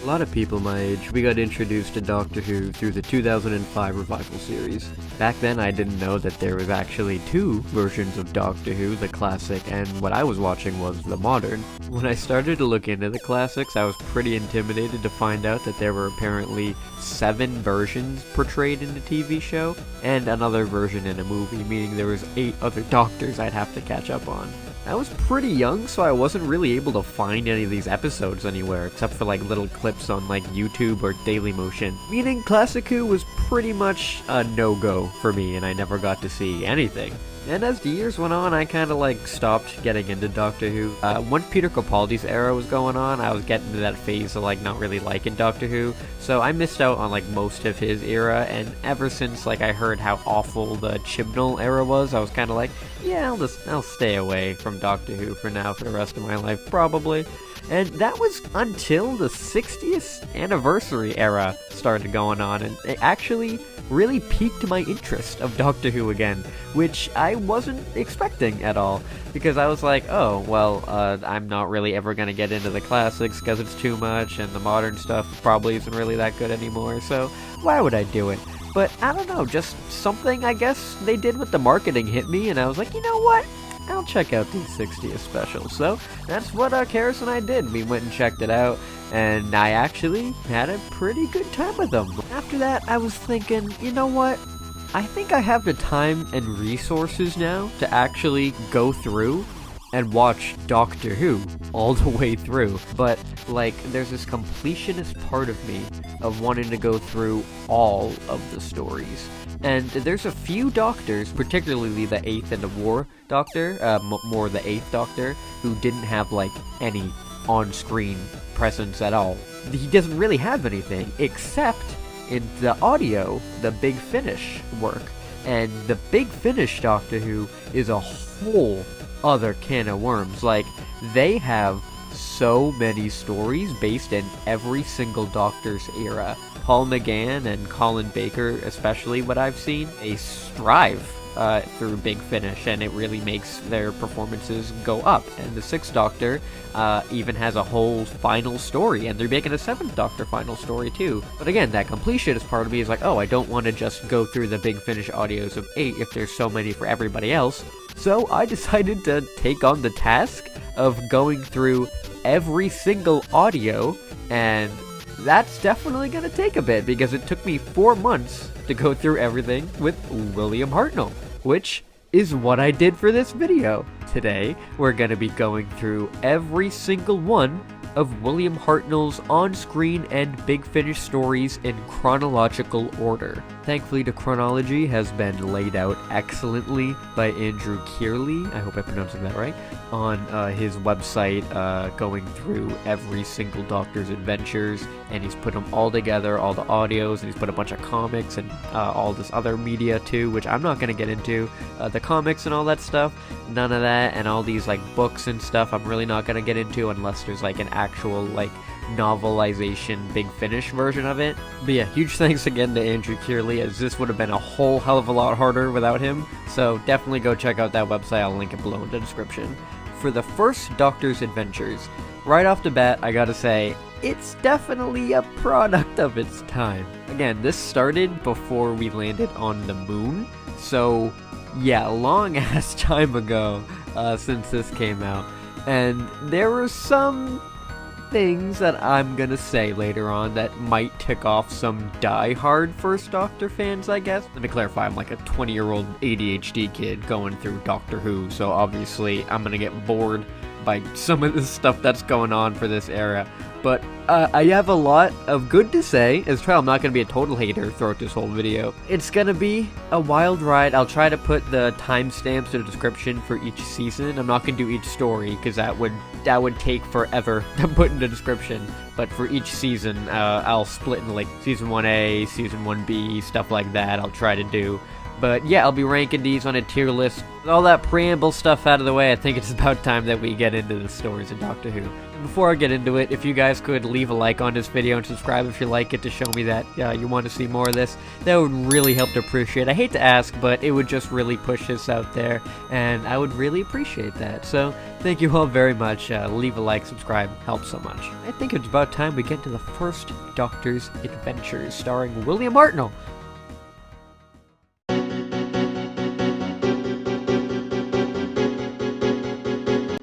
A lot of people my age, we got introduced to Doctor Who through the 2005 revival series. Back then I didn't know that there was actually two versions of Doctor Who, the classic, and what I was watching was the modern. When I started to look into the classics, I was pretty intimidated to find out that there were apparently 7 versions portrayed in the TV show, and another version in a movie, meaning there was 8 other Doctors I'd have to catch up on. I was pretty young, so I wasn't really able to find any of these episodes anywhere, except for like little clips on like YouTube or Dailymotion, meaning Classic Who was pretty much a no-go for me, and I never got to see anything. And as the years went on, I kinda like stopped getting into Doctor Who. Once Peter Capaldi's era was going on, I was getting to that phase of like not really liking Doctor Who, so I missed out on like most of his era, and ever since like I heard how awful the Chibnall era was, I was kinda like, yeah, I'll stay away from Doctor Who for now for the rest of my life, probably. And that was until the 60th anniversary era started going on, and it actually really piqued my interest of Doctor Who again, which I wasn't expecting at all, because I was like, oh, well, I'm not really ever gonna get into the classics because it's too much, and the modern stuff probably isn't really that good anymore, so why would I do it? But I don't know, just something I guess they did with the marketing hit me, and I was like, you know what? I'll check out these 60th specials. So that's what Karis and I did. We went and checked it out, and I actually had a pretty good time with them. After that, I was thinking, you know what? I think I have the time and resources now to actually go through and watch Doctor Who all the way through. But, like, there's this completionist part of me of wanting to go through all of the stories. And there's a few Doctors, particularly the 8th and the War Doctor, more the 8th Doctor, who didn't have, like, any on-screen presence at all. He doesn't really have anything, except in the audio, the Big Finish work. And the Big Finish Doctor Who is a whole other can of worms. Like, they have so many stories based in every single Doctor's era. Paul McGann and Colin Baker, especially what I've seen, they strive through Big Finish, and it really makes their performances go up. And the 6th Doctor even has a whole final story, and they're making a 7th Doctor final story too. But again, that completionist part of me is like, oh, I don't want to just go through the Big Finish audios of 8 if there's so many for everybody else. So I decided to take on the task of going through every single audio, and that's definitely gonna take a bit, because it took me 4 months to go through everything with William Hartnell, which is what I did for this video. Today, we're gonna be going through every single one of William Hartnell's on-screen and Big Finish stories in chronological order. Thankfully, the chronology has been laid out excellently by Andrew Kearley, I hope I'm pronouncing that right, on his website, going through every single Doctor's adventures, and he's put them all together, all the audios, and he's put a bunch of comics and all this other media too, which I'm not going to get into. The comics and all that stuff, none of that, and all these like books and stuff, I'm really not going to get into unless there's like an actual like novelization Big Finish version of it. But yeah, huge thanks again to Andrew Kearley, as this would have been a whole hell of a lot harder without him, so definitely go check out that website. I'll link it below in the description. For the first Doctor's adventures, right off the bat, I gotta say, it's definitely a product of its time. Again, this started before we landed on the moon, so yeah, a long ass time ago since this came out, and there were some things that I'm gonna say later on that might tick off some die-hard First Doctor fans, I guess. Let me clarify, I'm like a 20-year-old ADHD kid going through Doctor Who, so obviously I'm gonna get bored by some of the stuff that's going on for this era. But I have a lot of good to say. As well, I'm not going to be a total hater throughout this whole video. It's going to be a wild ride. I'll try to put the timestamps in the description for each season. I'm not going to do each story, because that would take forever to put in the description. But for each season, I'll split into like Season 1A, Season 1B, stuff like that. I'll try to do. But yeah, I'll be ranking these on a tier list. With all that preamble stuff out of the way, I think it's about time that we get into the stories of Doctor Who. Before I get into it, if you guys could leave a like on this video and subscribe if you like it to show me that you want to see more of this, that would really help to appreciate. I hate to ask, but it would just really push this out there, and I would really appreciate that. So thank you all very much. Leave a like, subscribe, helps so much. I think it's about time we get to the first Doctor's Adventures, starring William Hartnell.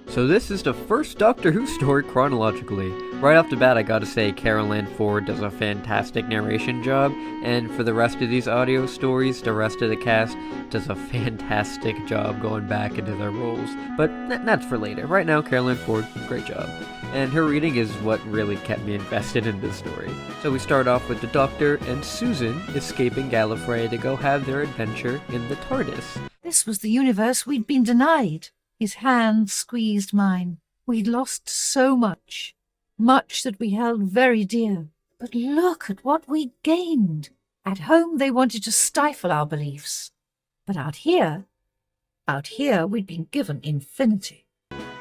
So this is the first Doctor Who story chronologically. Right off the bat, I gotta say Carol Ann Ford does a fantastic narration job, and for the rest of these audio stories, the rest of the cast does a fantastic job going back into their roles. But that's for later. Right now, Carol Ann Ford, great job. And her reading is what really kept me invested in this story. So we start off with the Doctor and Susan escaping Gallifrey to go have their adventure in the TARDIS. This was the universe we'd been denied. His hand squeezed mine. We'd lost so much. Much that we held very dear. But look at what we gained. At home they wanted to stifle our beliefs. But out here we'd been given infinity.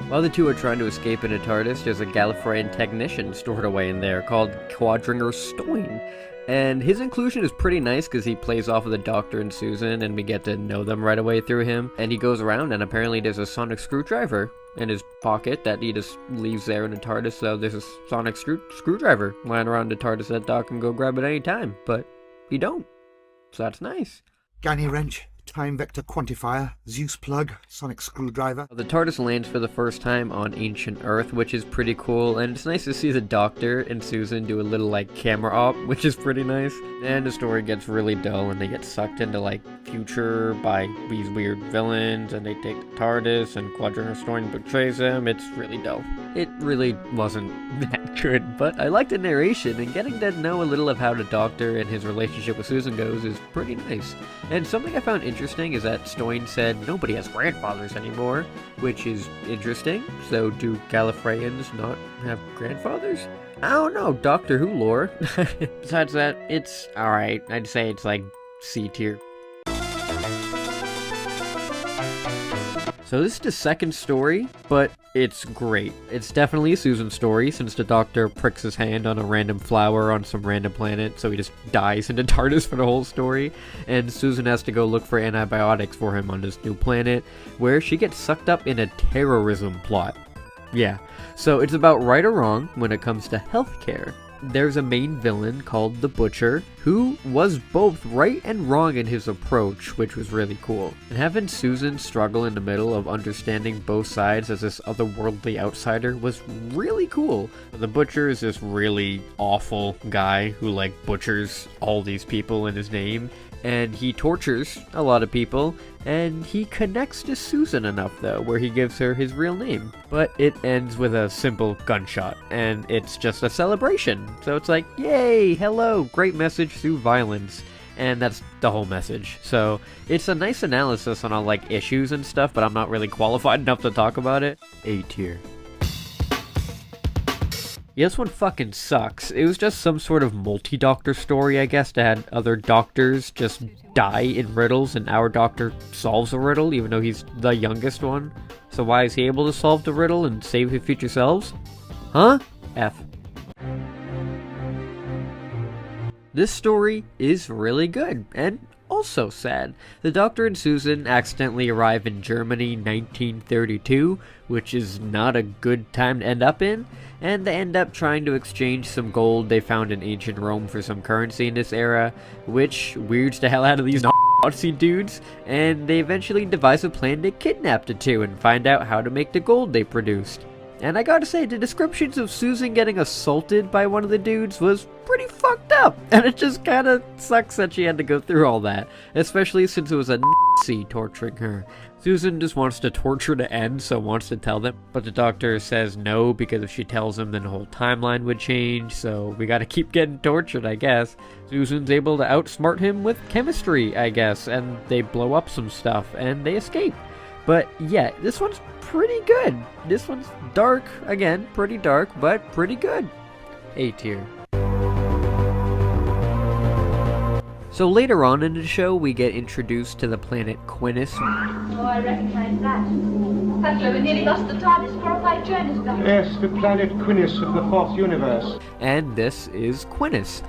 While the two are trying to escape in a TARDIS, there's a Gallifreyan technician stored away in there called Quadringer Stoin. And his inclusion is pretty nice because he plays off of the Doctor and Susan, and we get to know them right away through him. And he goes around, and apparently there's a sonic screwdriver in his pocket that he just leaves there in the TARDIS. So there's a sonic screwdriver lying around the TARDIS that Doc can go grab at any time, but he don't. So that's nice. Gynae wrench, time vector quantifier, Zeus plug, sonic screwdriver. The TARDIS lands for the first time on ancient Earth, which is pretty cool, and it's nice to see the Doctor and Susan do a little like camera op, which is pretty nice. And the story gets really dull, and they get sucked into like future by these weird villains, and they take the TARDIS, and Quadringer Stoin betrays them. It's really dull. It really wasn't that good, but I like the narration, and getting to know a little of how the Doctor and his relationship with Susan goes is pretty nice. And something I found interesting is that Stoin said nobody has grandfathers anymore, which is interesting. So do Gallifreyans not have grandfathers? I don't know, Doctor Who lore. Besides that, it's alright. I'd say it's like C tier. So this is the second story, but it's great. It's definitely a Susan story, since the Doctor pricks his hand on a random flower on some random planet, so he just dies in the TARDIS for the whole story, and Susan has to go look for antibiotics for him on this new planet, where she gets sucked up in a terrorism plot. Yeah, so it's about right or wrong when it comes to healthcare. There's a main villain called the Butcher, who was both right and wrong in his approach, which was really cool. And having Susan struggle in the middle of understanding both sides as this otherworldly outsider was really cool. The Butcher is this really awful guy who like butchers all these people in his name, and he tortures a lot of people, and he connects to Susan enough though, where he gives her his real name. But it ends with a simple gunshot, and it's just a celebration. So it's like, yay, hello, great message through violence. And that's the whole message. So it's a nice analysis on all like issues and stuff, but I'm not really qualified enough to talk about it. A tier. Yeah, this one fucking sucks. It was just some sort of multi-doctor story, I guess, that had other doctors just die in riddles, and our Doctor solves a riddle, even though he's the youngest one. So why is he able to solve the riddle and save his future selves? Huh? F. This story is really good, and also sad. The Doctor and Susan accidentally arrive in Germany 1932, which is not a good time to end up in, and they end up trying to exchange some gold they found in ancient Rome for some currency in this era, which weirds the hell out of these Nazi dudes, and they eventually devise a plan to kidnap the two and find out how to make the gold they produced. And I gotta say, the descriptions of Susan getting assaulted by one of the dudes was pretty fucked up, and it just kinda sucks that she had to go through all that, especially since it was a Nazi torturing her. Susan just wants the torture to end, so wants to tell them, but the Doctor says no, because if she tells him then the whole timeline would change, so we gotta keep getting tortured, I guess. Susan's able to outsmart him with chemistry, I guess, and they blow up some stuff, and they escape. But yeah, this one's pretty good. This one's dark, again, pretty dark, but pretty good. A tier. So later on in the show, we get introduced to the planet Quinis. Oh, I recognize that. Cutler, we nearly lost the TARDIS 4 or 5 journeys ago. Yes, the planet Quinis of the fourth universe. And this is Quinis.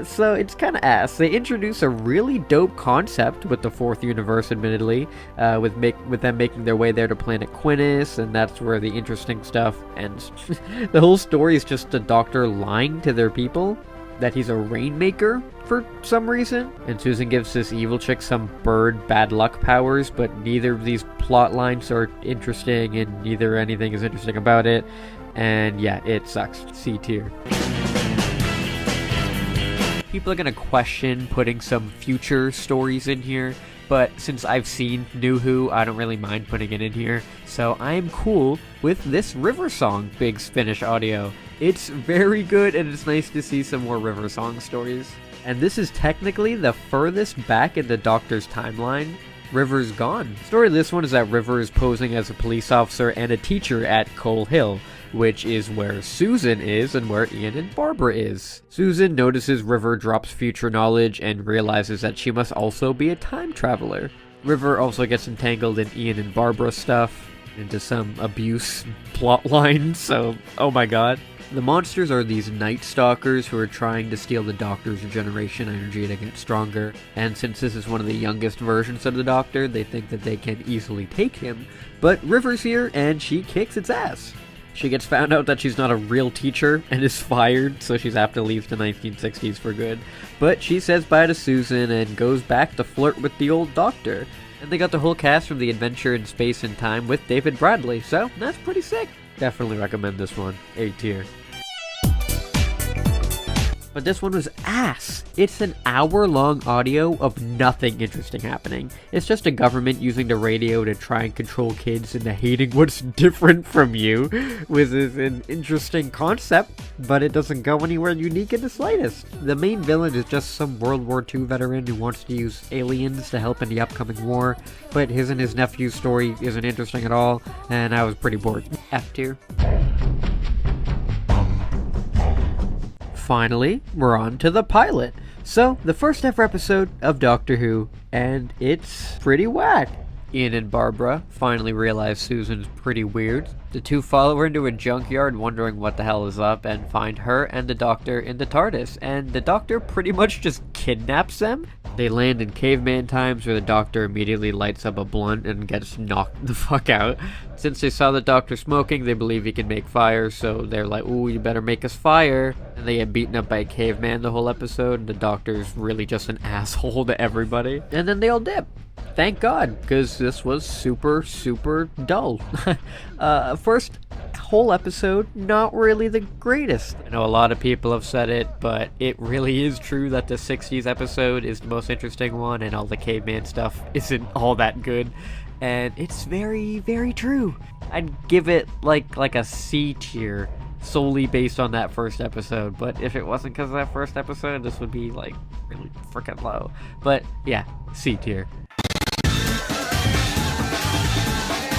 So it's kind of ass. They introduce a really dope concept with the fourth universe, admittedly, with them making their way there to planet Quinis, and that's where the interesting stuff ends. The whole story is just the Doctor lying to their people that he's a rainmaker for some reason, and Susan gives this evil chick some bird bad luck powers, but neither of these plot lines are interesting, and neither anything is interesting about it, and yeah, it sucks. C tier. People are gonna question putting some future stories in here, but since I've seen New Who, I don't really mind putting it in here, so I am cool with this River Song Big Finish audio. It's very good, and it's nice to see some more River Song stories. And this is technically the furthest back in the Doctor's timeline River's gone. The story of this one is that River is posing as a police officer and a teacher at Coal Hill, which is where Susan is and where Ian and Barbara is. Susan notices River drops future knowledge and realizes that she must also be a time traveler. River also gets entangled in Ian and Barbara stuff, into some abuse plot line, so oh my god. The monsters are these Night Stalkers who are trying to steal the Doctor's regeneration energy to get stronger, and since this is one of the youngest versions of the Doctor, they think that they can easily take him, but River's here and she kicks its ass. She gets found out that she's not a real teacher and is fired, so she's have to leave the 1960s for good, but she says bye to Susan and goes back to flirt with the old Doctor. And they got the whole cast from the Adventure in Space and Time with David Bradley, so that's pretty sick. Definitely recommend this one. A tier. But this one was ass. It's an hour-long audio of nothing interesting happening. It's just a government using the radio to try and control kids into hating what's different from you, which is an interesting concept, but it doesn't go anywhere unique in the slightest. The main villain is just some World War II veteran who wants to use aliens to help in the upcoming war, but his and his nephew's story isn't interesting at all, and I was pretty bored. F tier. Finally, we're on to the pilot. So, the first ever episode of Doctor Who, and it's pretty whack. Ian and Barbara finally realize Susan's pretty weird. The two follow her into a junkyard wondering what the hell is up and find her and the Doctor in the TARDIS, and the Doctor pretty much just kidnaps them. They land in caveman times where the Doctor immediately lights up a blunt and gets knocked the fuck out. Since they saw the Doctor smoking, they believe he can make fire, so they're like, ooh, you better make us fire. And they get beaten up by a caveman the whole episode, and the Doctor's really just an asshole to everybody. And then they all dip. Thank God, because this was super, super dull. First whole episode, not really the greatest. I know a lot of people have said it, but it really is true that the 60s episode is the most interesting one, and all the caveman stuff isn't all that good. And it's very, very true. I'd give it like a C tier, solely based on that first episode, but if it wasn't because of that first episode, this would be like really freaking low. But yeah, C tier.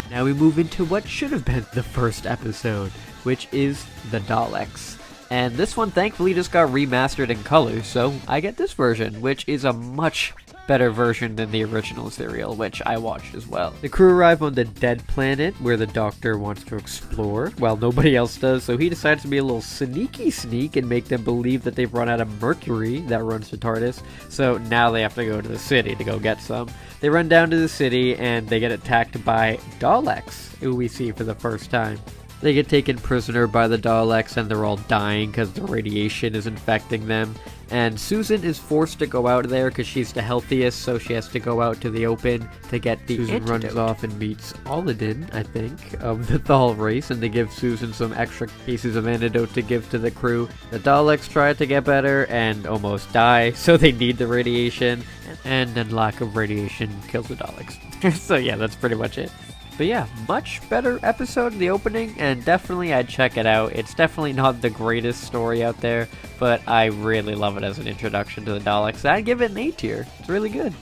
Now we move into what should have been the first episode, which is the Daleks. And this one thankfully just got remastered in color, so I get this version, which is a much better version than the original serial, which I watched as well. The crew arrive on the dead planet where the Doctor wants to explore, while nobody else does, so he decides to be a little sneaky sneak and make them believe that they've run out of mercury that runs the TARDIS, so now they have to go to the city to go get some. They run down to the city and they get attacked by Daleks, who we see for the first time. They get taken prisoner by the Daleks and they're all dying because the radiation is infecting them. And Susan is forced to go out there because she's the healthiest, so she has to go out to the open to get the Susan antidote. Runs off and meets Aladdin, I think, of the Thal race, and they give Susan some extra cases of antidote to give to the crew. The Daleks try to get better and almost die, so they need the radiation, and then lack of radiation kills the Daleks. So yeah, that's pretty much it. But yeah, much better episode in the opening, and definitely I'd check it out. It's definitely not the greatest story out there, but I really love it as an introduction to the Daleks. I'd give it an A tier. It's really good.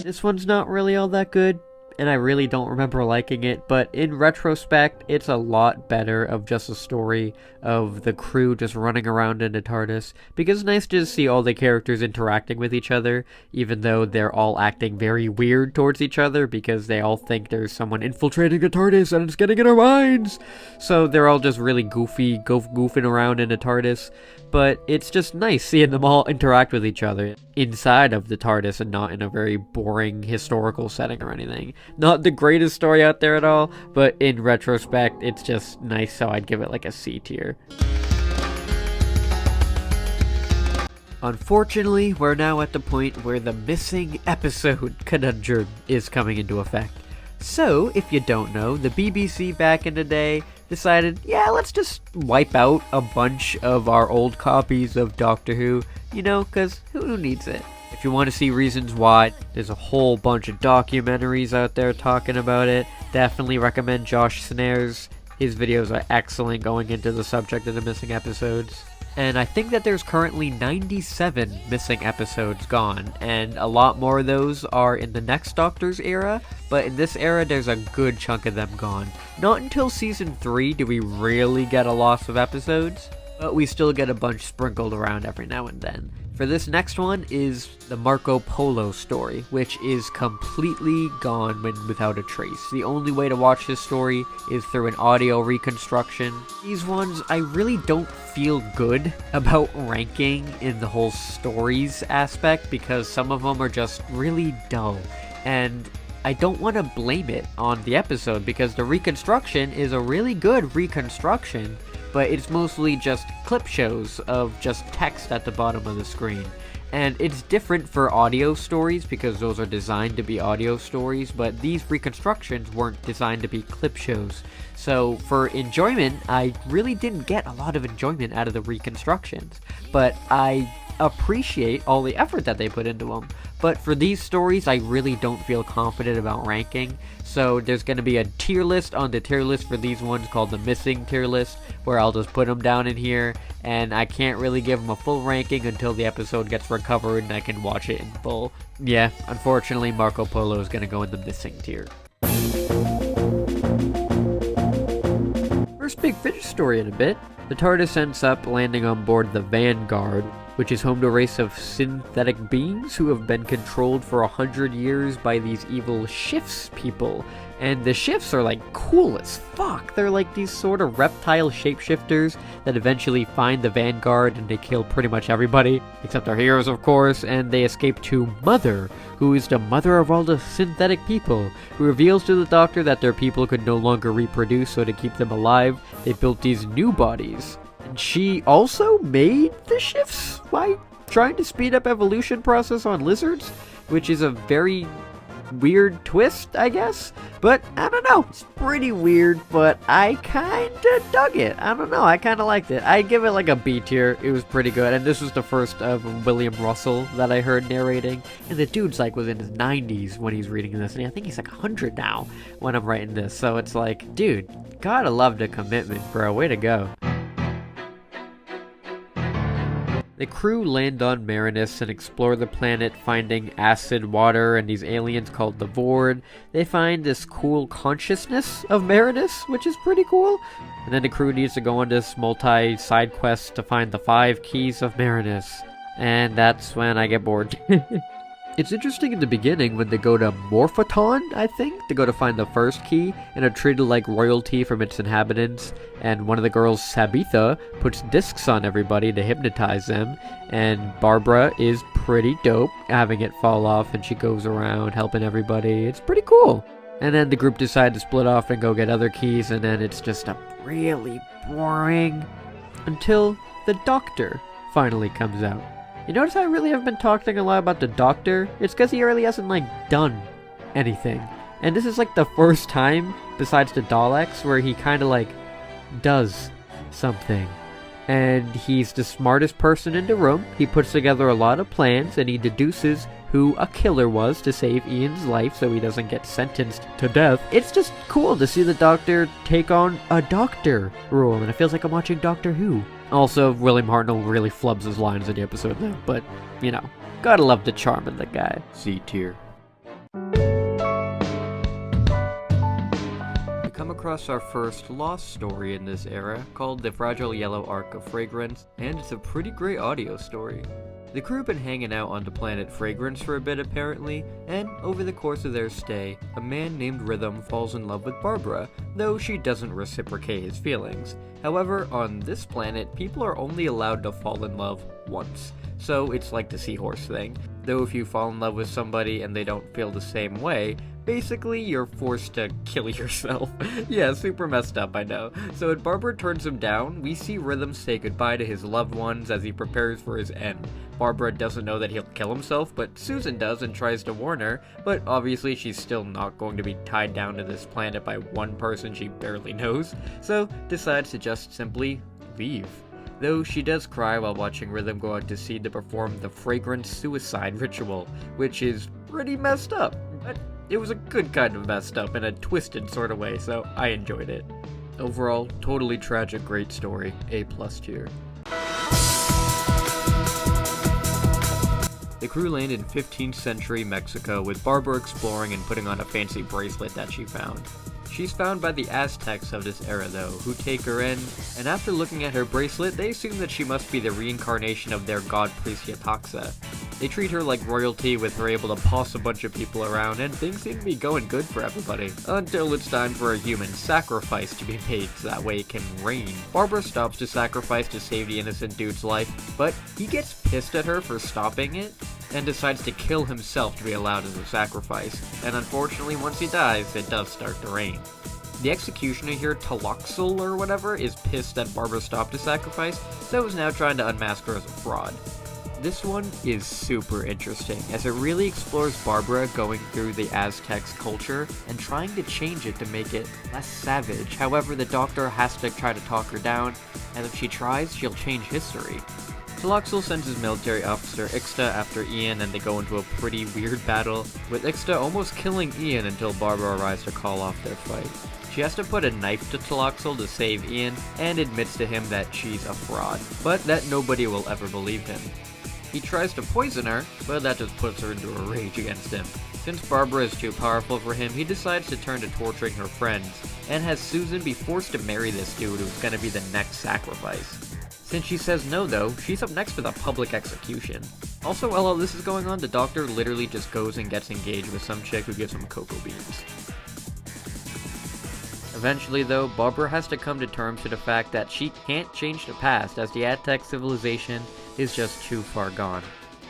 This one's not really all that good, and I really don't remember liking it, but in retrospect, it's a lot better of just a story of the crew just running around in a TARDIS, because it's nice to just see all the characters interacting with each other, even though they're all acting very weird towards each other, because they all think there's someone infiltrating the TARDIS and it's getting in our minds! So they're all just really goofing around in a TARDIS, but it's just nice seeing them all interact with each other inside of the TARDIS and not in a very boring historical setting or anything. Not the greatest story out there at all, but in retrospect, it's just nice, so I'd give it like a C tier. Unfortunately, we're now at the point where the missing episode conundrum is coming into effect. So, if you don't know, the BBC back in the day decided, yeah, let's just wipe out a bunch of our old copies of Doctor Who, you know, because who needs it? If you want to see reasons why, there's a whole bunch of documentaries out there talking about it. Definitely recommend Josh Snare's. His videos are excellent going into the subject of the missing episodes. And I think that there's currently 97 missing episodes gone, and a lot more of those are in the next Doctor's era, but in this era there's a good chunk of them gone. Not until season 3 do we really get a loss of episodes, but we still get a bunch sprinkled around every now and then. For this next one is the Marco Polo story, which is completely gone without a trace. The only way to watch this story is through an audio reconstruction. These ones, I really don't feel good about ranking in the whole stories aspect because some of them are just really dull. And I don't want to blame it on the episode because the reconstruction is a really good reconstruction, but it's mostly just clip shows of just text at the bottom of the screen. And it's different for audio stories because those are designed to be audio stories, but these reconstructions weren't designed to be clip shows. So for enjoyment, I really didn't get a lot of enjoyment out of the reconstructions, but I appreciate all the effort that they put into them. But for these stories, I really don't feel confident about ranking. So there's going to be a tier list on the tier list for these ones called the missing tier list, where I'll just put them down in here, and I can't really give them a full ranking until the episode gets recovered and I can watch it in full. Yeah, unfortunately Marco Polo is going to go in the missing tier. First big Finish story in a bit. The TARDIS ends up landing on board the Vanguard, which is home to a race of synthetic beings who have been controlled for 100 years by these evil shifts people. And the shifts are like cool as fuck. They're like these sort of reptile shapeshifters that eventually find the Vanguard and they kill pretty much everybody, except our heroes of course, and they escape to Mother, who is the mother of all the synthetic people, who reveals to the Doctor that their people could no longer reproduce, so to keep them alive, they built these new bodies. And she also made the shifts by trying to speed up evolution process on lizards, which is a very weird twist, I guess. But I don't know, it's pretty weird, but I kinda dug it. I don't know, I kinda liked it. I'd give it like a B tier. It was pretty good, and this was the first of William Russell that I heard narrating, and the dude's like was in his 90s when he's reading this, and I think he's like 100 now when I'm writing this, so it's like, dude, gotta love the commitment, bro. Way to go. The crew land on Marinus and explore the planet, finding acid water and these aliens called the Vord. They find this cool consciousness of Marinus, which is pretty cool. And then the crew needs to go on this multi-side quest to find the 5 keys of Marinus. And that's when I get bored. It's interesting in the beginning when they go to Morphoton, I think, to go to find the first key, and are treated like royalty from its inhabitants, and one of the girls, Sabitha, puts discs on everybody to hypnotize them, and Barbara is pretty dope, having it fall off, and she goes around helping everybody. It's pretty cool. And then the group decide to split off and go get other keys, and then it's just a really boring... until the Doctor finally comes out. You notice I really have been talking a lot about the Doctor? It's because he really hasn't, like, done anything. And this is, like, the first time, besides the Daleks, where he kind of, like, does something. And he's the smartest person in the room. He puts together a lot of plans, and he deduces who a killer was to save Ian's life so he doesn't get sentenced to death. It's just cool to see the Doctor take on a Doctor role, and it feels like I'm watching Doctor Who. Also, William Hartnell really flubs his lines in the episode though, but, you know, gotta love the charm of the guy. C tier. across our first lost story in this era, called The Fragile Yellow Arc of Fragrance, and it's a pretty great audio story. The crew have been hanging out on the planet Fragrance for a bit apparently, and over the course of their stay, a man named Rhythm falls in love with Barbara, though she doesn't reciprocate his feelings. However, on this planet, people are only allowed to fall in love once, so it's like the seahorse thing. Though if you fall in love with somebody and they don't feel the same way, basically you're forced to kill yourself. Yeah, super messed up, I know. So when Barbara turns him down, we see Rhythm say goodbye to his loved ones as he prepares for his end. Barbara doesn't know that he'll kill himself, but Susan does and tries to warn her, but obviously she's still not going to be tied down to this planet by one person she barely knows, so decides to just simply leave. Though she does cry while watching Rhythm go out to sea to perform the Fragrance suicide ritual, which is pretty messed up, but it was a good kind of messed up in a twisted sort of way, so I enjoyed it. Overall, totally tragic, great story, A+ tier. The crew land in 15th century Mexico with Barbara exploring and putting on a fancy bracelet that she found. She's found by the Aztecs of this era though, who take her in, and after looking at her bracelet, they assume that she must be the reincarnation of their god priest Yetaxa. They treat her like royalty with her able to boss a bunch of people around, and things seem to be going good for everybody. Until it's time for a human sacrifice to be made so that way it can reign. Barbara stops to sacrifice to save the innocent dude's life, but he gets pissed at her for stopping it, and decides to kill himself to be allowed as a sacrifice, and unfortunately once he dies, it does start to rain. The executioner here, Taloxel or whatever, is pissed that Barbara stopped the sacrifice, so is now trying to unmask her as a fraud. This one is super interesting, as it really explores Barbara going through the Aztecs culture and trying to change it to make it less savage. However, the doctor has to try to talk her down, and if she tries, she'll change history. Taloxel sends his military officer Ixta after Ian, and they go into a pretty weird battle, with Ixta almost killing Ian until Barbara arrives to call off their fight. She has to put a knife to Taloxel to save Ian, and admits to him that she's a fraud, but that nobody will ever believe him. He tries to poison her, but that just puts her into a rage against him. Since Barbara is too powerful for him, he decides to turn to torturing her friends, and has Susan be forced to marry this dude who's gonna be the next sacrifice. Since she says no though, she's up next for the public execution. Also, while all this is going on, the doctor literally just goes and gets engaged with some chick who gives him cocoa beans. Eventually though, Barbara has to come to terms with the fact that she can't change the past, as the Aztec civilization is just too far gone.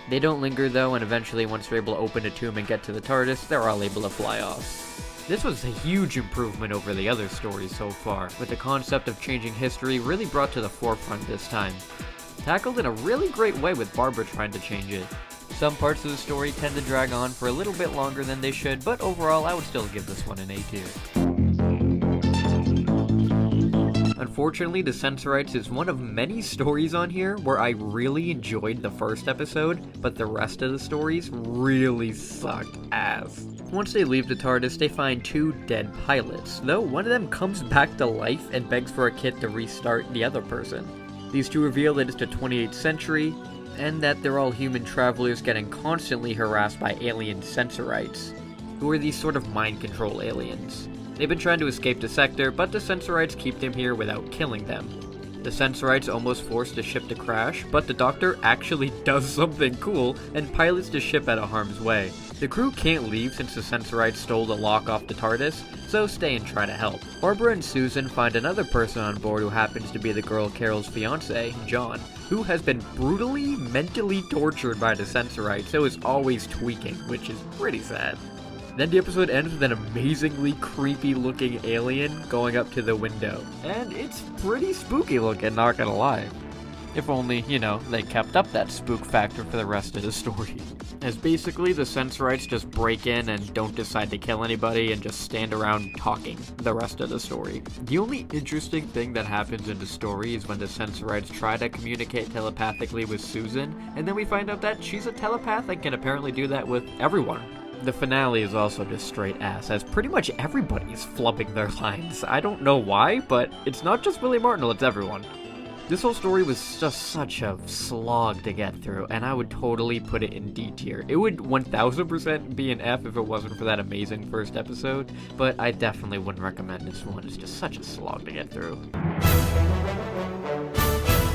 They don't linger though, and eventually once they're able to open the tomb and get to the TARDIS, they're all able to fly off. This was a huge improvement over the other stories so far, with the concept of changing history really brought to the forefront this time. Tackled in a really great way with Barbara trying to change it. Some parts of the story tend to drag on for a little bit longer than they should, but overall I would still give this one an A tier. Unfortunately, The Sensorites is one of many stories on here where I really enjoyed the first episode, but the rest of the stories really sucked ass. Once they leave the TARDIS, they find two dead pilots, though one of them comes back to life and begs for a kit to restart the other person. These two reveal that it's the 28th century, and that they're all human travelers getting constantly harassed by alien Sensorites, who are these sort of mind control aliens. They've been trying to escape the sector, but the Sensorites keep them here without killing them. The Sensorites almost force the ship to crash, but the Doctor actually does something cool and pilots the ship out of harm's way. The crew can't leave since the Sensorites stole the lock off the TARDIS, so stay and try to help. Barbara and Susan find another person on board who happens to be the girl Carol's fiancé, John, who has been brutally, mentally tortured by the Sensorites, so is always tweaking, which is pretty sad. Then the episode ends with an amazingly creepy looking alien going up to the window. And it's pretty spooky looking, not gonna lie. If only, they kept up that spook factor for the rest of the story. As basically the Sensorites just break in and don't decide to kill anybody and just stand around talking the rest of the story. The only interesting thing that happens in the story is when the Sensorites try to communicate telepathically with Susan, and then we find out that she's a telepath and can apparently do that with everyone. The finale is also just straight ass, as pretty much everybody is flubbing their lines. I don't know why, but it's not just William Hartnell, it's everyone. This whole story was just such a slog to get through, and I would totally put it in D tier. It would 1000% be an F if it wasn't for that amazing first episode, but I definitely wouldn't recommend this one. It's just such a slog to get through.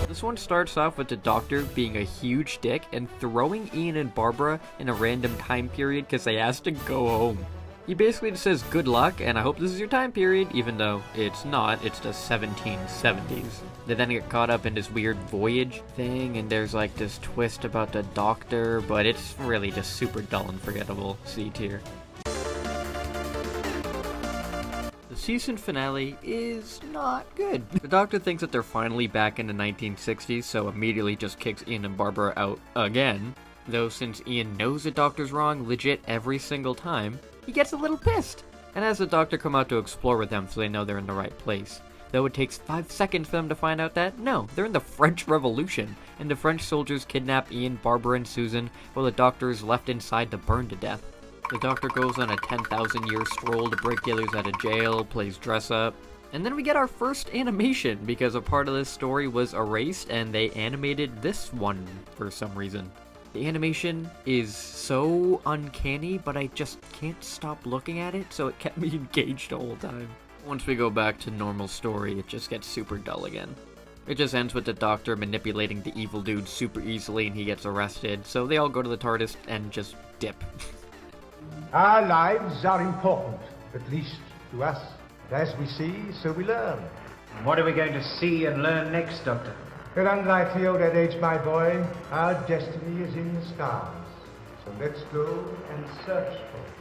This one starts off with the Doctor being a huge dick and throwing Ian and Barbara in a random time period because they asked to go home. He basically just says good luck and I hope this is your time period, even though it's not, it's the 1770s. They then get caught up in this weird voyage thing and there's like this twist about the Doctor, but it's really just super dull and forgettable. C tier. The season finale is not good. The Doctor thinks that they're finally back in the 1960s, so immediately just kicks Ian and Barbara out again. Though since Ian knows the Doctor's wrong legit every single time, he gets a little pissed, and has the Doctor come out to explore with them so they know they're in the right place. Though it takes 5 seconds for them to find out that, no, they're in the French Revolution, and the French soldiers kidnap Ian, Barbara, and Susan, while the Doctor is left inside to burn to death. The Doctor goes on a 10,000-year stroll to break the others out of jail, plays dress-up, and then we get our first animation, because a part of this story was erased, and they animated this one for some reason. The animation is so uncanny, but I just can't stop looking at it, so it kept me engaged the whole time. Once we go back to normal story, it just gets super dull again. It just ends with the Doctor manipulating the evil dude super easily and he gets arrested, so they all go to the TARDIS and just dip. Our lives are important, at least to us. And as we see, so we learn. And what are we going to see and learn next, Doctor? But unlike the old adage, my boy, our destiny is in the stars. So let's go and search for it.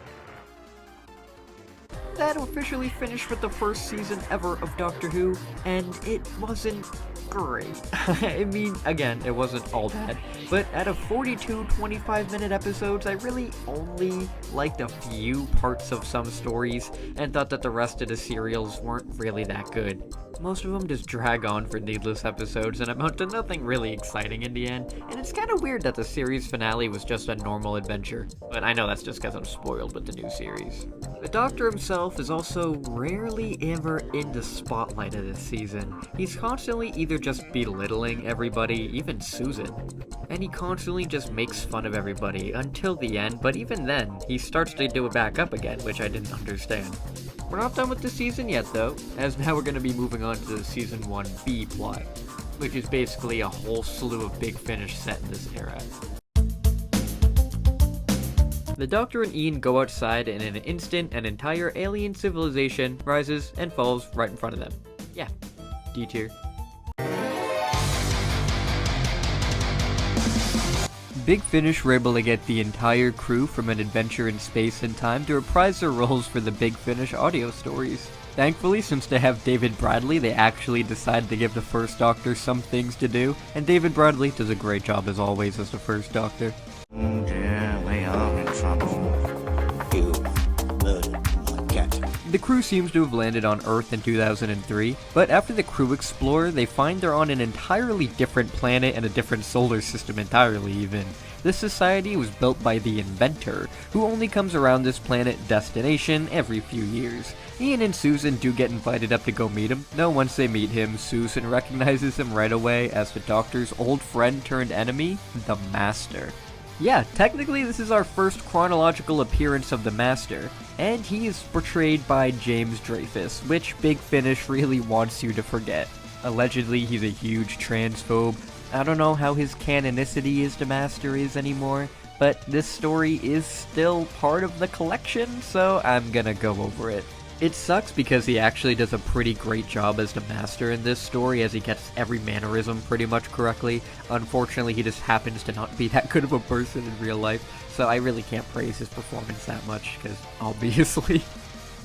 That officially finished with the first season ever of Doctor Who, and it wasn't great. I mean, again, it wasn't all bad, but out of 42 25-minute episodes, I really only liked a few parts of some stories, and thought that the rest of the serials weren't really that good. Most of them just drag on for needless episodes and amount to nothing really exciting in the end, and it's kind of weird that the series finale was just a normal adventure, but I know that's just because I'm spoiled with the new series. The Doctor himself is also rarely ever in the spotlight of this season. He's constantly either just belittling everybody, even Susan, and he constantly just makes fun of everybody until the end, but even then, he starts to do it back up again, which I didn't understand. We're not done with the season yet though, as now we're going to be moving on to the Season 1B plot, which is basically a whole slew of Big Finish set in this era. The Doctor and Ian go outside and in an instant an entire alien civilization rises and falls right in front of them. Yeah, D tier. Big Finish were able to get the entire crew from an adventure in space and time to reprise their roles for the Big Finish audio stories. Thankfully, since they have David Bradley, they actually decided to give the First Doctor some things to do, and David Bradley does a great job as always as the First Doctor. Oh dear, we are in trouble. You murdered my cat. The crew seems to have landed on Earth in 2003, but after the crew explore, they find they're on an entirely different planet and a different solar system entirely even. This society was built by the Inventor, who only comes around this planet destination every few years. Ian and Susan do get invited up to go meet him, though once they meet him, Susan recognizes him right away as the Doctor's old friend turned enemy, the Master. Yeah, technically this is our first chronological appearance of the Master, and he is portrayed by James Dreyfus, which Big Finish really wants you to forget. Allegedly, he's a huge transphobe. I don't know how his canonicity as the Master is anymore, but this story is still part of the collection, so I'm gonna go over it. It sucks because he actually does a pretty great job as the Master in this story, as he gets every mannerism pretty much correctly. Unfortunately, he just happens to not be that good of a person in real life, so I really can't praise his performance that much, because obviously.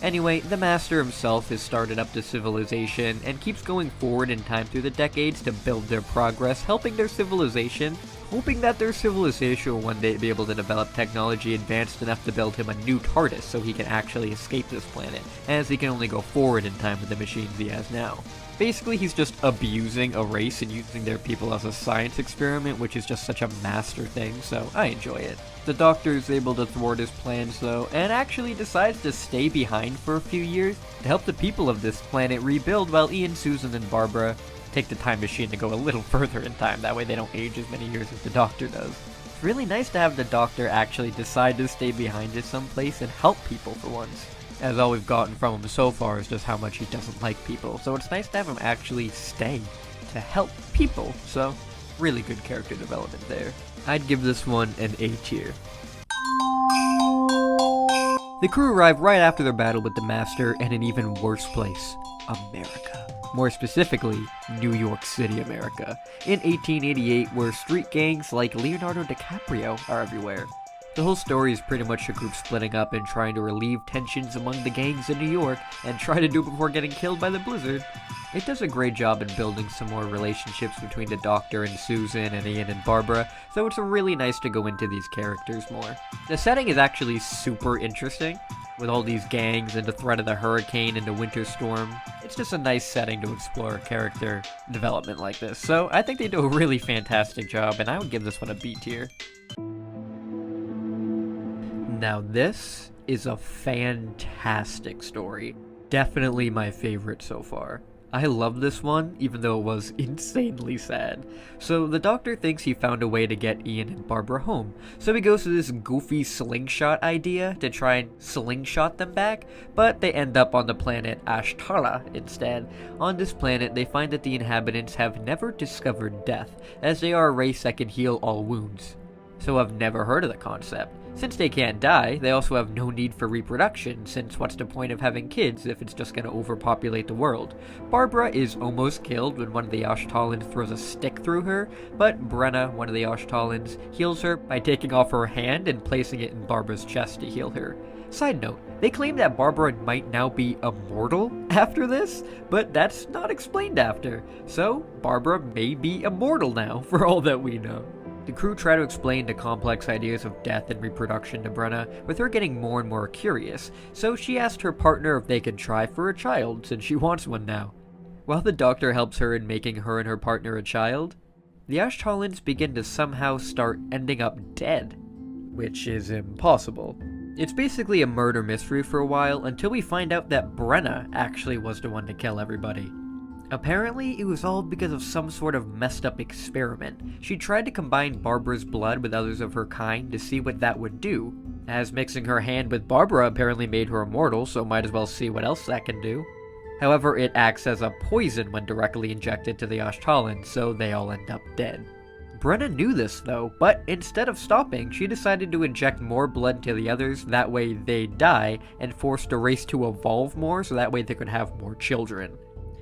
Anyway, the Master himself has started up the civilization and keeps going forward in time through the decades to build their progress, helping their civilization, hoping that their civilization will one day be able to develop technology advanced enough to build him a new TARDIS so he can actually escape this planet, as he can only go forward in time with the machines he has now. Basically, he's just abusing a race and using their people as a science experiment, which is just such a Master thing, so I enjoy it. The Doctor is able to thwart his plans though, and actually decides to stay behind for a few years to help the people of this planet rebuild while Ian, Susan, and Barbara take the time machine to go a little further in time, that way they don't age as many years as the Doctor does. It's really nice to have the Doctor actually decide to stay behind at some place and help people for once, as all we've gotten from him so far is just how much he doesn't like people, so it's nice to have him actually stay to help people, so really good character development there. I'd give this one an A tier. The crew arrive right after their battle with the Master in an even worse place, America. More specifically, New York City, America, in 1888, where street gangs like Leonardo DiCaprio are everywhere. The whole story is pretty much a group splitting up and trying to relieve tensions among the gangs in New York and try to do it before getting killed by the blizzard. It does a great job in building some more relationships between the Doctor and Susan and Ian and Barbara, so it's really nice to go into these characters more. The setting is actually super interesting, with all these gangs and the threat of the hurricane and the winter storm. It's just a nice setting to explore character development like this, so I think they do a really fantastic job, and I would give this one a B tier. Now this is a fantastic story. Definitely my favorite so far. I love this one, even though it was insanely sad. So the Doctor thinks he found a way to get Ian and Barbara home, so he goes to this goofy slingshot idea to try and slingshot them back, but they end up on the planet Ashtala instead. On this planet, they find that the inhabitants have never discovered death, as they are a race that can heal all wounds. So I've never heard of the concept. Since they can't die, they also have no need for reproduction, since what's the point of having kids if it's just gonna overpopulate the world? Barbara is almost killed when one of the Ashtalans throws a stick through her, but Brenna, one of the Ashtalans, heals her by taking off her hand and placing it in Barbara's chest to heal her. Side note, they claim that Barbara might now be immortal after this, but that's not explained after, so Barbara may be immortal now, for all that we know. The crew try to explain the complex ideas of death and reproduction to Brenna, with her getting more and more curious, so she asked her partner if they could try for a child, since she wants one now. While the Doctor helps her in making her and her partner a child, the Ashtalans begin to somehow start ending up dead, which is impossible. It's basically a murder mystery for a while, until we find out that Brenna actually was the one to kill everybody. Apparently, it was all because of some sort of messed up experiment. She tried to combine Barbara's blood with others of her kind to see what that would do, as mixing her hand with Barbara apparently made her immortal, so might as well see what else that can do. However, it acts as a poison when directly injected to the Ashtalans, so they all end up dead. Brenna knew this though, but instead of stopping, she decided to inject more blood to the others, that way they'd die, and force the race to evolve more so that way they could have more children.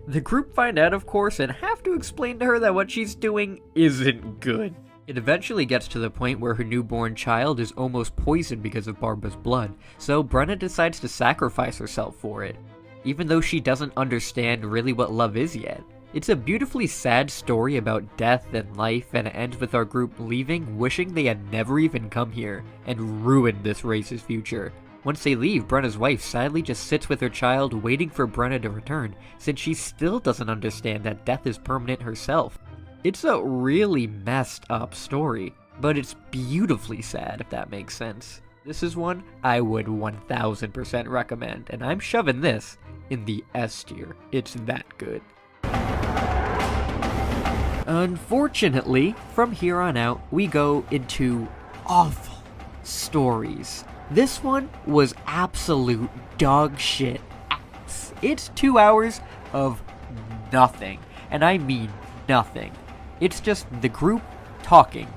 The group find out, of course, and have to explain to her that what she's doing isn't good. It eventually gets to the point where her newborn child is almost poisoned because of Barbara's blood, so Brenna decides to sacrifice herself for it, even though she doesn't understand really what love is yet. It's a beautifully sad story about death and life, and it ends with our group leaving, wishing they had never even come here, and ruined this race's future. Once they leave, Brenna's wife sadly just sits with her child waiting for Brenna to return, since she still doesn't understand that death is permanent herself. It's a really messed up story, but it's beautifully sad if that makes sense. This is one I would 1000% recommend, and I'm shoving this in the S tier. It's that good. Unfortunately, from here on out, we go into awful stories. This one was absolute dog shit ass. It's 2 hours of nothing, and I mean nothing. It's just the group talking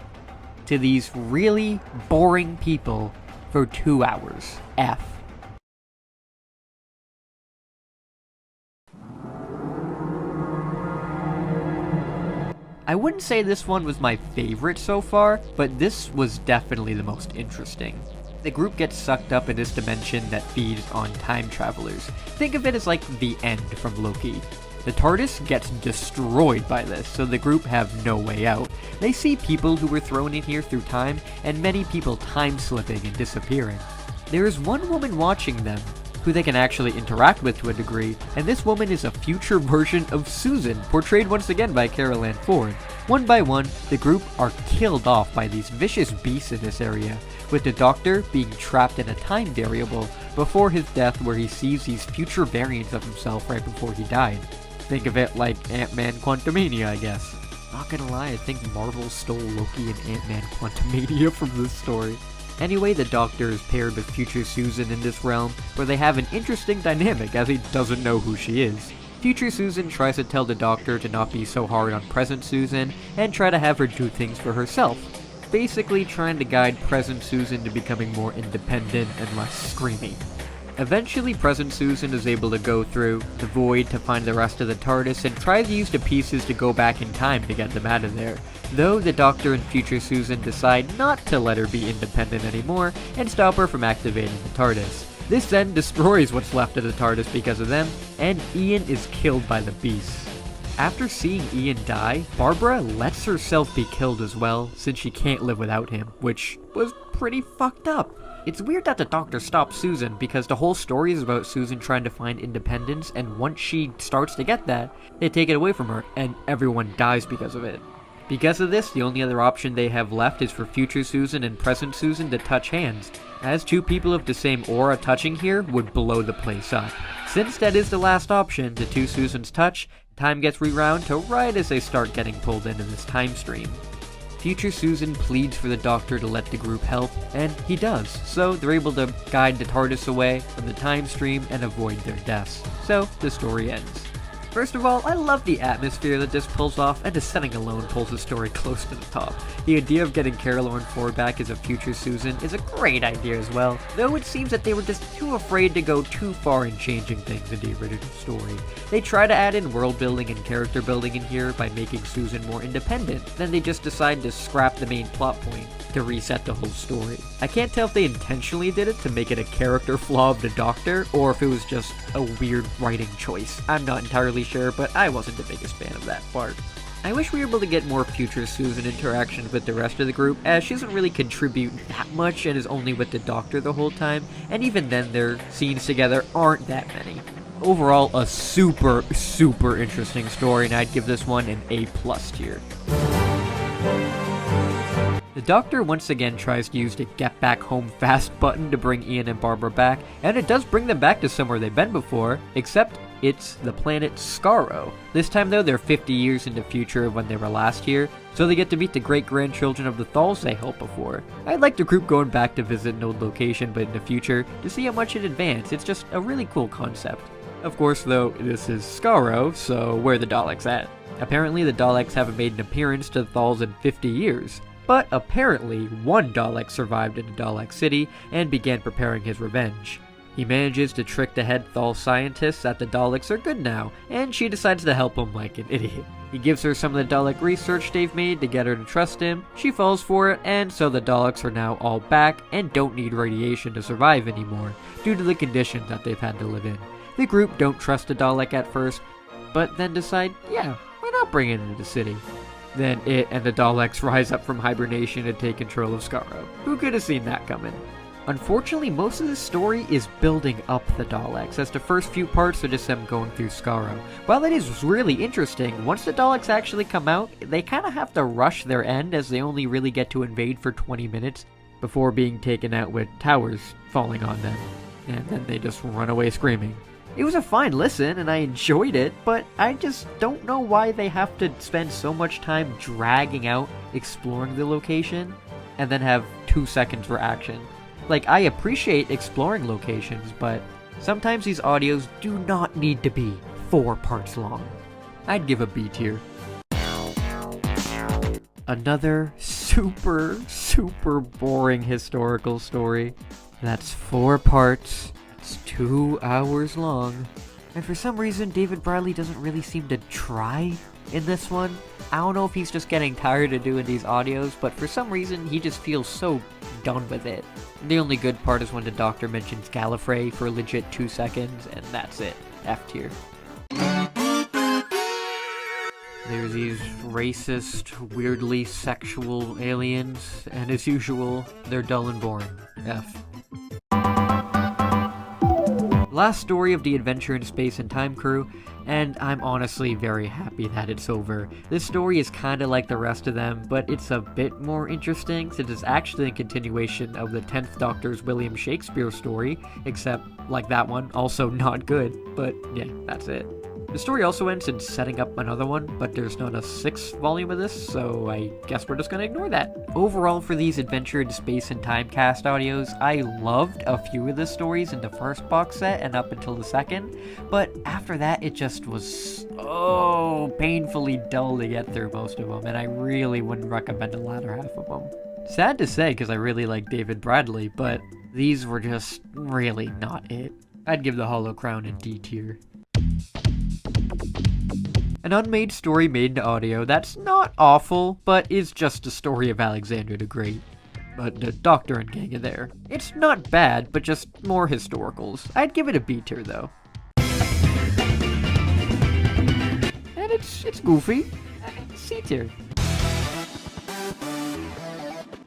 to these really boring people for 2 hours. F. I wouldn't say this one was my favorite so far, but this was definitely the most interesting. The group gets sucked up in this dimension that feeds on time travelers. Think of it as like the End from Loki. The TARDIS gets destroyed by this, so the group have no way out. They see people who were thrown in here through time, and many people time-slipping and disappearing. There is one woman watching them, who they can actually interact with to a degree, and this woman is a future version of Susan, portrayed once again by Carol Ann Ford. One by one, the group are killed off by these vicious beasts in this area, with the Doctor being trapped in a time variable before his death where he sees these future variants of himself right before he died. Think of it like Ant-Man Quantumania, I guess. Not gonna lie, I think Marvel stole Loki and Ant-Man Quantumania from this story. Anyway, the Doctor is paired with future Susan in this realm, where they have an interesting dynamic as he doesn't know who she is. Future Susan tries to tell the Doctor to not be so hard on present Susan, and try to have her do things for herself. Basically trying to guide present Susan to becoming more independent and less screamy. Eventually, present Susan is able to go through the void to find the rest of the TARDIS and tries to use the pieces to go back in time to get them out of there. Though the Doctor and future Susan decide not to let her be independent anymore and stop her from activating the TARDIS. This then destroys what's left of the TARDIS because of them, and Ian is killed by the beasts. After seeing Ian die, Barbara lets herself be killed as well, since she can't live without him, which was pretty fucked up. It's weird that the Doctor stopped Susan, because the whole story is about Susan trying to find independence, and once she starts to get that, they take it away from her, and everyone dies because of it. Because of this, the only other option they have left is for future Susan and present Susan to touch hands, as two people of the same aura touching here would blow the place up. Since that is the last option, the two Susans touch, time gets rewound to right as they start getting pulled into this time stream. Future Susan pleads for the Doctor to let the group help, and he does, so they're able to guide the TARDIS away from the time stream and avoid their deaths. So, the story ends. First of all, I love the atmosphere that this pulls off, and the setting alone pulls the story close to the top. The idea of getting Caroline Ford back as a future Susan is a great idea as well, though it seems that they were just too afraid to go too far in changing things in the original story. They try to add in world building and character building in here by making Susan more independent, then they just decide to scrap the main plot point to reset the whole story. I can't tell if they intentionally did it to make it a character flaw of the Doctor, or if it was just a weird writing choice. I'm not entirely sure, but I wasn't the biggest fan of that part. I wish we were able to get more future Susan interactions with the rest of the group, as she doesn't really contribute that much and is only with the Doctor the whole time, and even then their scenes together aren't that many. Overall, a super interesting story, and I'd give this one an A+ tier. The Doctor once again tries to use the get back home fast button to bring Ian and Barbara back, and it does bring them back to somewhere they've been before, except it's the planet Skaro. This time though, they're 50 years in the future of when they were last here, so they get to meet the great-grandchildren of the Thals they helped before. I'd like the group going back to visit an old location but in the future to see how much it advanced. It's just a really cool concept. Of course though, this is Skaro, so where are the Daleks at? Apparently the Daleks haven't made an appearance to the Thals in 50 years. But apparently, one Dalek survived in the Dalek City and began preparing his revenge. He manages to trick the head Thal scientists that the Daleks are good now, and she decides to help him like an idiot. He gives her some of the Dalek research they've made to get her to trust him, she falls for it, and so the Daleks are now all back and don't need radiation to survive anymore, due to the conditions that they've had to live in. The group don't trust the Dalek at first, but then decide, yeah, why not bring it into the city? Then it and the Daleks rise up from hibernation and take control of Skaro. Who could have seen that coming? Unfortunately, most of the story is building up the Daleks, as the first few parts are just them going through Skaro. While that is really interesting, once the Daleks actually come out, they kind of have to rush their end, as they only really get to invade for 20 minutes before being taken out with towers falling on them. And then they just run away screaming. It was a fine listen, and I enjoyed it, but I just don't know why they have to spend so much time dragging out exploring the location, and then have 2 seconds for action. Like, I appreciate exploring locations, but sometimes these audios do not need to be 4 parts long. I'd give a B tier. Another super boring historical story. That's 4 parts. It's 2 hours long, and for some reason David Bradley doesn't really seem to try in this one. I don't know if he's just getting tired of doing these audios, but for some reason he just feels so done with it. The only good part is when the Doctor mentions Gallifrey for a legit 2 seconds, and that's it. F tier. There's these racist, weirdly sexual aliens, and as usual, they're dull and boring. F. Last story of the Adventure in Space and Time crew, and I'm honestly very happy that it's over. This story is kinda like the rest of them, but it's a bit more interesting since it's actually a continuation of the 10th Doctor's William Shakespeare story, except, like that one, also not good, but yeah, that's it. The story also ends in setting up another one, but there's not a 6th volume of this, so I guess we're just gonna ignore that. Overall, for these Adventure in Space and Time cast audios, I loved a few of the stories in the first box set and up until the second, but after that it just was so painfully dull to get through most of them, and I really wouldn't recommend the latter half of them. Sad to say, because I really like David Bradley, but these were just really not it. I'd give the Hollow Crown a D tier. An unmade story made into audio that's not awful, but is just a story of Alexander the Great. But the Doctor and gang are there. It's not bad, but just more historicals. I'd give it a B tier though. And it's goofy. C tier.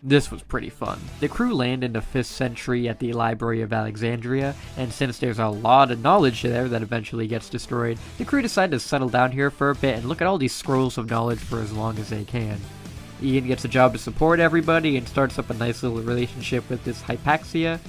This was pretty fun. The crew land in the 5th century at the Library of Alexandria, and since there's a lot of knowledge there that eventually gets destroyed, the crew decide to settle down here for a bit and look at all these scrolls of knowledge for as long as they can. Ian gets a job to support everybody and starts up a nice little relationship with this Hypatia,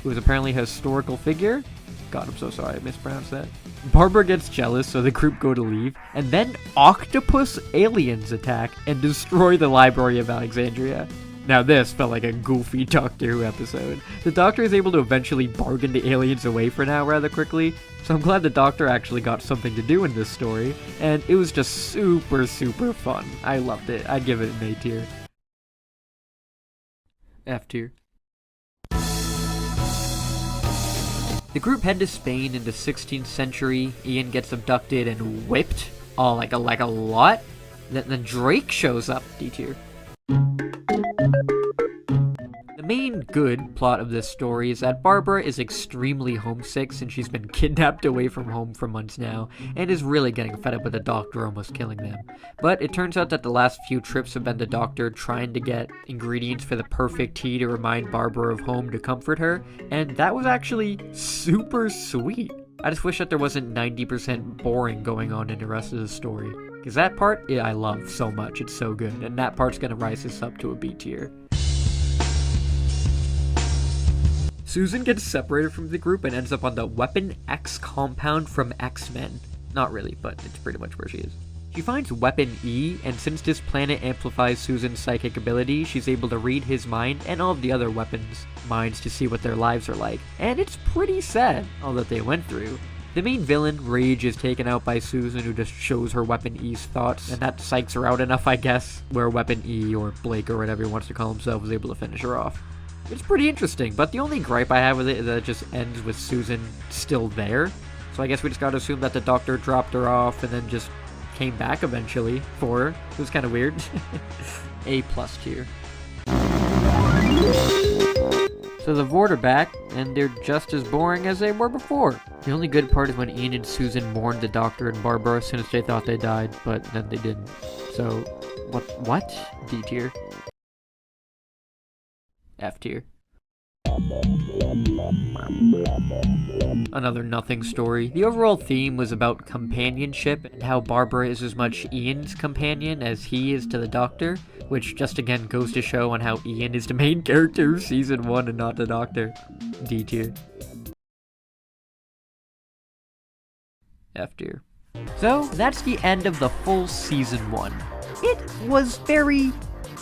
who is apparently a historical figure. God, I'm so sorry I mispronounced that. Barbara gets jealous, so the group go to leave, and then octopus aliens attack and destroy the Library of Alexandria. Now this felt like a goofy Doctor Who episode. The Doctor is able to eventually bargain the aliens away for now rather quickly, so I'm glad the Doctor actually got something to do in this story, and it was just super fun. I loved it. I'd give it an A tier. F tier. The group head to Spain in the 16th century. Ian gets abducted and whipped. Oh, like a lot. Then Drake shows up. D tier. The main good plot of this story is that Barbara is extremely homesick since she's been kidnapped away from home for months now, and is really getting fed up with the Doctor almost killing them. But it turns out that the last few trips have been the Doctor trying to get ingredients for the perfect tea to remind Barbara of home to comfort her, and that was actually super sweet. I just wish that there wasn't 90% boring going on in the rest of the story. Because that part, yeah, I love so much. It's so good, and that part's gonna rise this up to a B tier. Susan gets separated from the group and ends up on the Weapon X compound from X-Men. Not really, but it's pretty much where she is. She finds Weapon E, and since this planet amplifies Susan's psychic ability, she's able to read his mind and all of the other weapons' minds to see what their lives are like. And it's pretty sad, all that they went through. The main villain, Rage, is taken out by Susan, who just shows her Weapon E's thoughts, and that psychs her out enough, I guess, where Weapon E, or Blake, or whatever he wants to call himself, is able to finish her off. It's pretty interesting, but the only gripe I have with it is that it just ends with Susan still there. So I guess we just gotta assume that the Doctor dropped her off and then just came back eventually for her. It was kind of weird. A+ tier. So the Vord are back, and they're just as boring as they were before. The only good part is when Ian and Susan mourned the Doctor and Barbara since they thought they died, but then they didn't. So, what? D tier. F tier. Another nothing story. The overall theme was about companionship and how Barbara is as much Ian's companion as he is to the Doctor, which just again goes to show on how Ian is the main character of season 1 and not the Doctor. D tier. F tier. So that's the end of the full season 1. It was very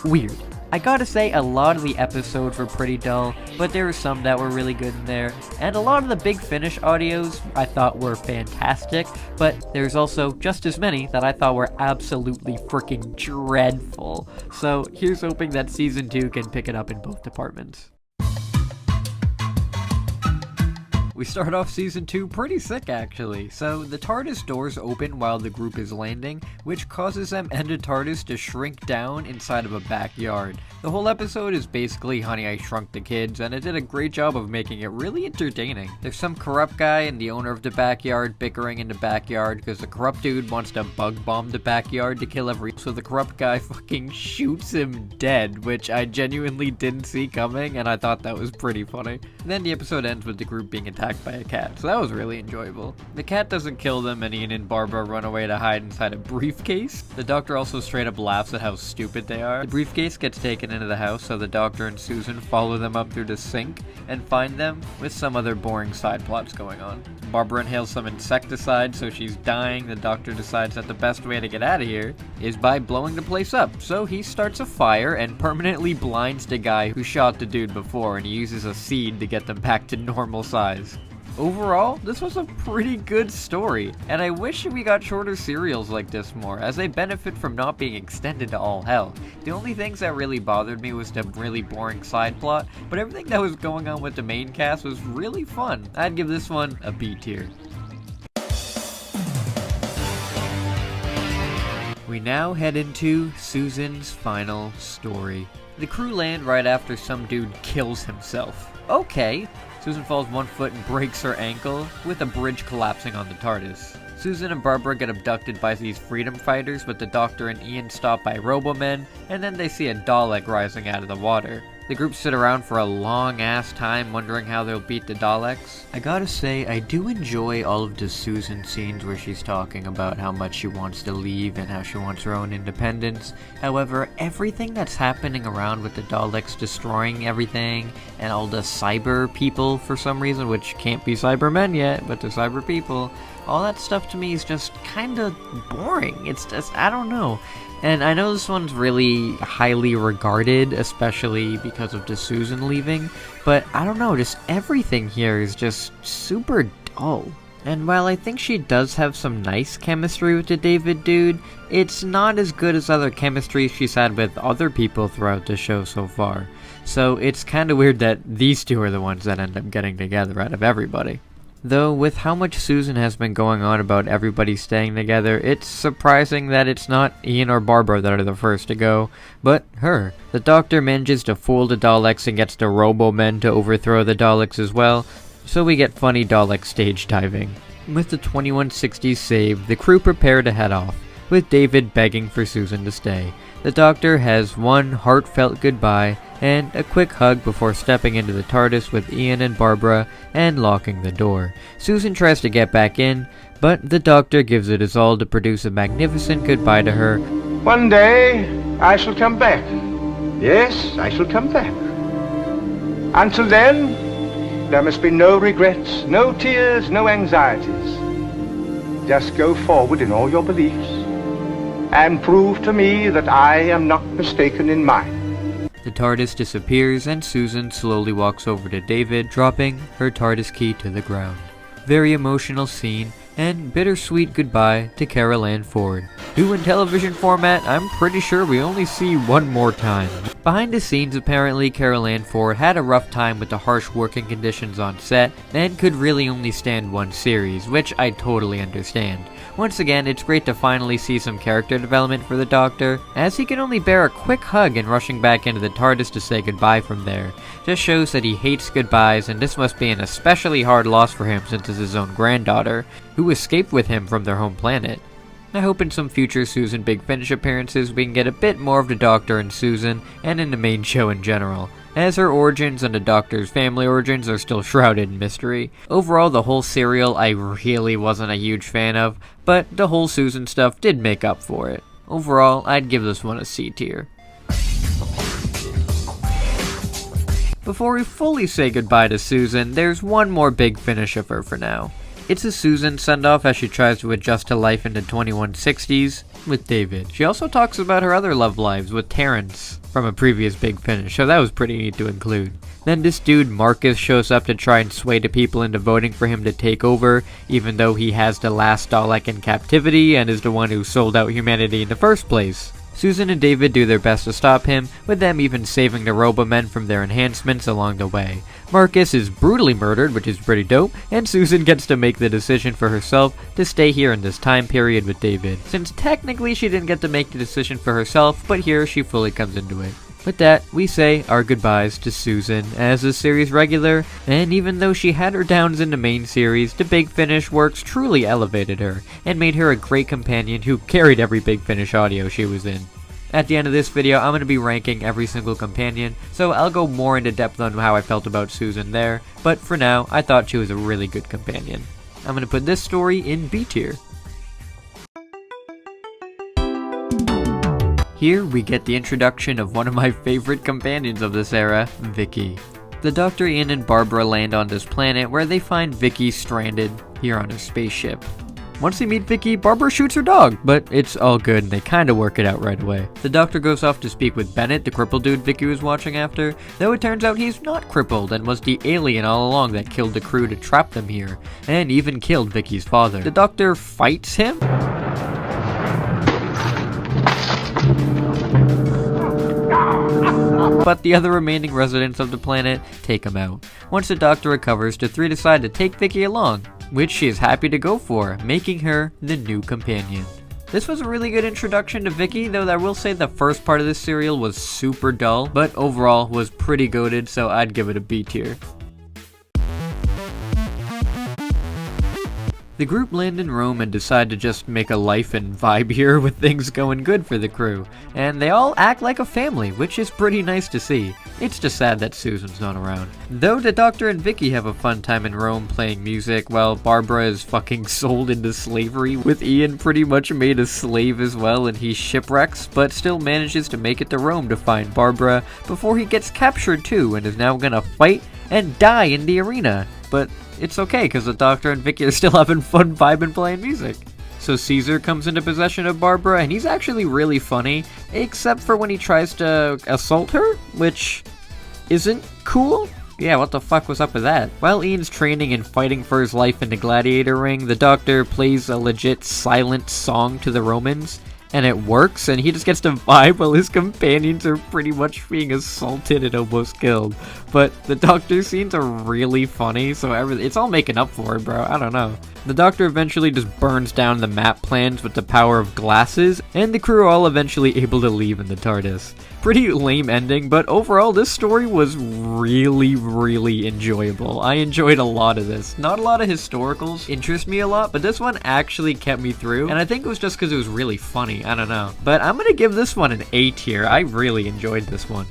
weird. I gotta say, a lot of the episodes were pretty dull, but there were some that were really good in there, and a lot of the Big Finish audios I thought were fantastic, but there's also just as many that I thought were absolutely freaking dreadful. So here's hoping that season 2 can pick it up in both departments. We start off season 2 pretty sick actually. So the TARDIS doors open while the group is landing, which causes them and the TARDIS to shrink down inside of a backyard. The whole episode is basically Honey, I Shrunk the Kids, and it did a great job of making it really entertaining. There's some corrupt guy and the owner of the backyard bickering in the backyard because the corrupt dude wants to bug bomb the backyard to kill so the corrupt guy fucking shoots him dead, which I genuinely didn't see coming, and I thought that was pretty funny. And then the episode ends with the group being attacked attacked by a cat, so that was really enjoyable. The cat doesn't kill them, and Ian and Barbara run away to hide inside a briefcase. The Doctor also straight up laughs at how stupid they are. The briefcase gets taken into the house, so the Doctor and Susan follow them up through the sink and find them with some other boring side plots going on. Barbara inhales some insecticide, so she's dying. The Doctor decides that the best way to get out of here is by blowing the place up, so he starts a fire and permanently blinds the guy who shot the dude before, and he uses a seed to get them back to normal size. Overall, this was a pretty good story, and I wish we got shorter serials like this more, as they benefit from not being extended to all hell. The only things that really bothered me was the really boring side plot, but everything that was going on with the main cast was really fun. I'd give this one a B tier. We now head into Susan's final story. The crew land right after some dude kills himself. Okay. Susan falls 1 foot and breaks her ankle, with a bridge collapsing on the TARDIS. Susan and Barbara get abducted by these freedom fighters, with the Doctor and Ian stopped by Robomen, and then they see a Dalek rising out of the water. The group sit around for a long ass time wondering how they'll beat the Daleks. I gotta say, I do enjoy all of the Susan scenes where she's talking about how much she wants to leave and how she wants her own independence. However, everything that's happening around with the Daleks destroying everything and all the cyber people for some reason, which can't be Cybermen yet, but they're cyber people, all that stuff to me is just kinda boring. It's just, I don't know. And I know this one's really highly regarded, especially because of the Susan leaving, but I don't know, just everything here is just super dull. And while I think she does have some nice chemistry with the David dude, it's not as good as other chemistry she's had with other people throughout the show so far. So it's kinda weird that these two are the ones that end up getting together out of everybody. Though, with how much Susan has been going on about everybody staying together, it's surprising that it's not Ian or Barbara that are the first to go, but her. The Doctor manages to fool the Daleks and gets the Robomen to overthrow the Daleks as well, so we get funny Dalek stage diving. With the 2160s saved, the crew prepare to head off, with David begging for Susan to stay. The Doctor has one heartfelt goodbye and a quick hug before stepping into the TARDIS with Ian and Barbara and locking the door. Susan tries to get back in, but the Doctor gives it his all to produce a magnificent goodbye to her. One day I shall come back. Yes, I shall come back. Until then, there must be no regrets, no tears, no anxieties. Just go forward in all your beliefs and prove to me that I am not mistaken in mine. The TARDIS disappears and Susan slowly walks over to David, dropping her TARDIS key to the ground. Very emotional scene, and bittersweet goodbye to Carol Ann Ford, who in television format I'm pretty sure we only see one more time. Behind the scenes, apparently Carol Ann Ford had a rough time with the harsh working conditions on set and could really only stand one series, which I totally understand. Once again, it's great to finally see some character development for the Doctor, as he can only bear a quick hug and rushing back into the TARDIS to say goodbye from there. Just shows that he hates goodbyes, and this must be an especially hard loss for him since it's his own granddaughter, who escaped with him from their home planet. I hope in some future Susan Big Finish appearances we can get a bit more of the Doctor and Susan, and in the main show in general, as her origins and the Doctor's family origins are still shrouded in mystery. Overall, the whole serial I really wasn't a huge fan of, but the whole Susan stuff did make up for it. Overall, I'd give this one a C tier. Before we fully say goodbye to Susan, there's one more Big Finish of her for now. It's a Susan send-off as she tries to adjust to life in the 2160s with David. She also talks about her other love lives with Terrence from a previous Big Finish, so that was pretty neat to include. Then this dude Marcus shows up to try and sway the people into voting for him to take over, even though he has the last Dalek in captivity and is the one who sold out humanity in the first place. Susan and David do their best to stop him, with them even saving the Robomen from their enhancements along the way. Marcus is brutally murdered, which is pretty dope, and Susan gets to make the decision for herself to stay here in this time period with David, since technically she didn't get to make the decision for herself, but here she fully comes into it. With that, we say our goodbyes to Susan as a series regular, and even though she had her downs in the main series, the Big Finish works truly elevated her, and made her a great companion who carried every Big Finish audio she was in. At the end of this video, I'm going to be ranking every single companion, so I'll go more into depth on how I felt about Susan there, but for now, I thought she was a really good companion. I'm going to put this story in B tier. Here we get the introduction of one of my favorite companions of this era, Vicky. The Dr. Ian and Barbara land on this planet where they find Vicky stranded here on her spaceship. Once they meet Vicky, Barbara shoots her dog, but it's all good and they kinda work it out right away. The doctor goes off to speak with Bennett, the crippled dude Vicky was watching after, though it turns out he's not crippled and was the alien all along that killed the crew to trap them here, and even killed Vicky's father. The doctor fights him? But the other remaining residents of the planet take him out. Once the doctor recovers, the three decide to take Vicky along, which she is happy to go for, making her the new companion. This was a really good introduction to Vicky, though I will say the first part of this serial was super dull, but overall was pretty goated, so I'd give it a B tier. The group land in Rome and decide to just make a life and vibe here with things going good for the crew, and they all act like a family, which is pretty nice to see. It's just sad that Susan's not around. Though the Doctor and Vicky have a fun time in Rome playing music while Barbara is fucking sold into slavery, with Ian pretty much made a slave as well and he shipwrecks, but still manages to make it to Rome to find Barbara before he gets captured too and is now gonna fight and die in the arena. But it's okay, because the Doctor and Vicky are still having fun vibing playing music. So Caesar comes into possession of Barbara, and he's actually really funny, except for when he tries to assault her, which isn't cool. Yeah, what the fuck was up with that? While Ian's training and fighting for his life in the gladiator ring, the Doctor plays a legit silent song to the Romans, and it works, and he just gets to vibe while his companions are pretty much being assaulted and almost killed. But the Doctor scenes are really funny, so it's all making up for it, bro. I don't know. The Doctor eventually just burns down the map plans with the power of glasses, and the crew are all eventually able to leave in the TARDIS. Pretty lame ending, but overall this story was really enjoyable. I enjoyed a lot of this. Not a lot of historicals interest me a lot, but this one actually kept me through, and I think it was just because it was really funny. I don't know. But I'm gonna give this one an A tier. I really enjoyed this one.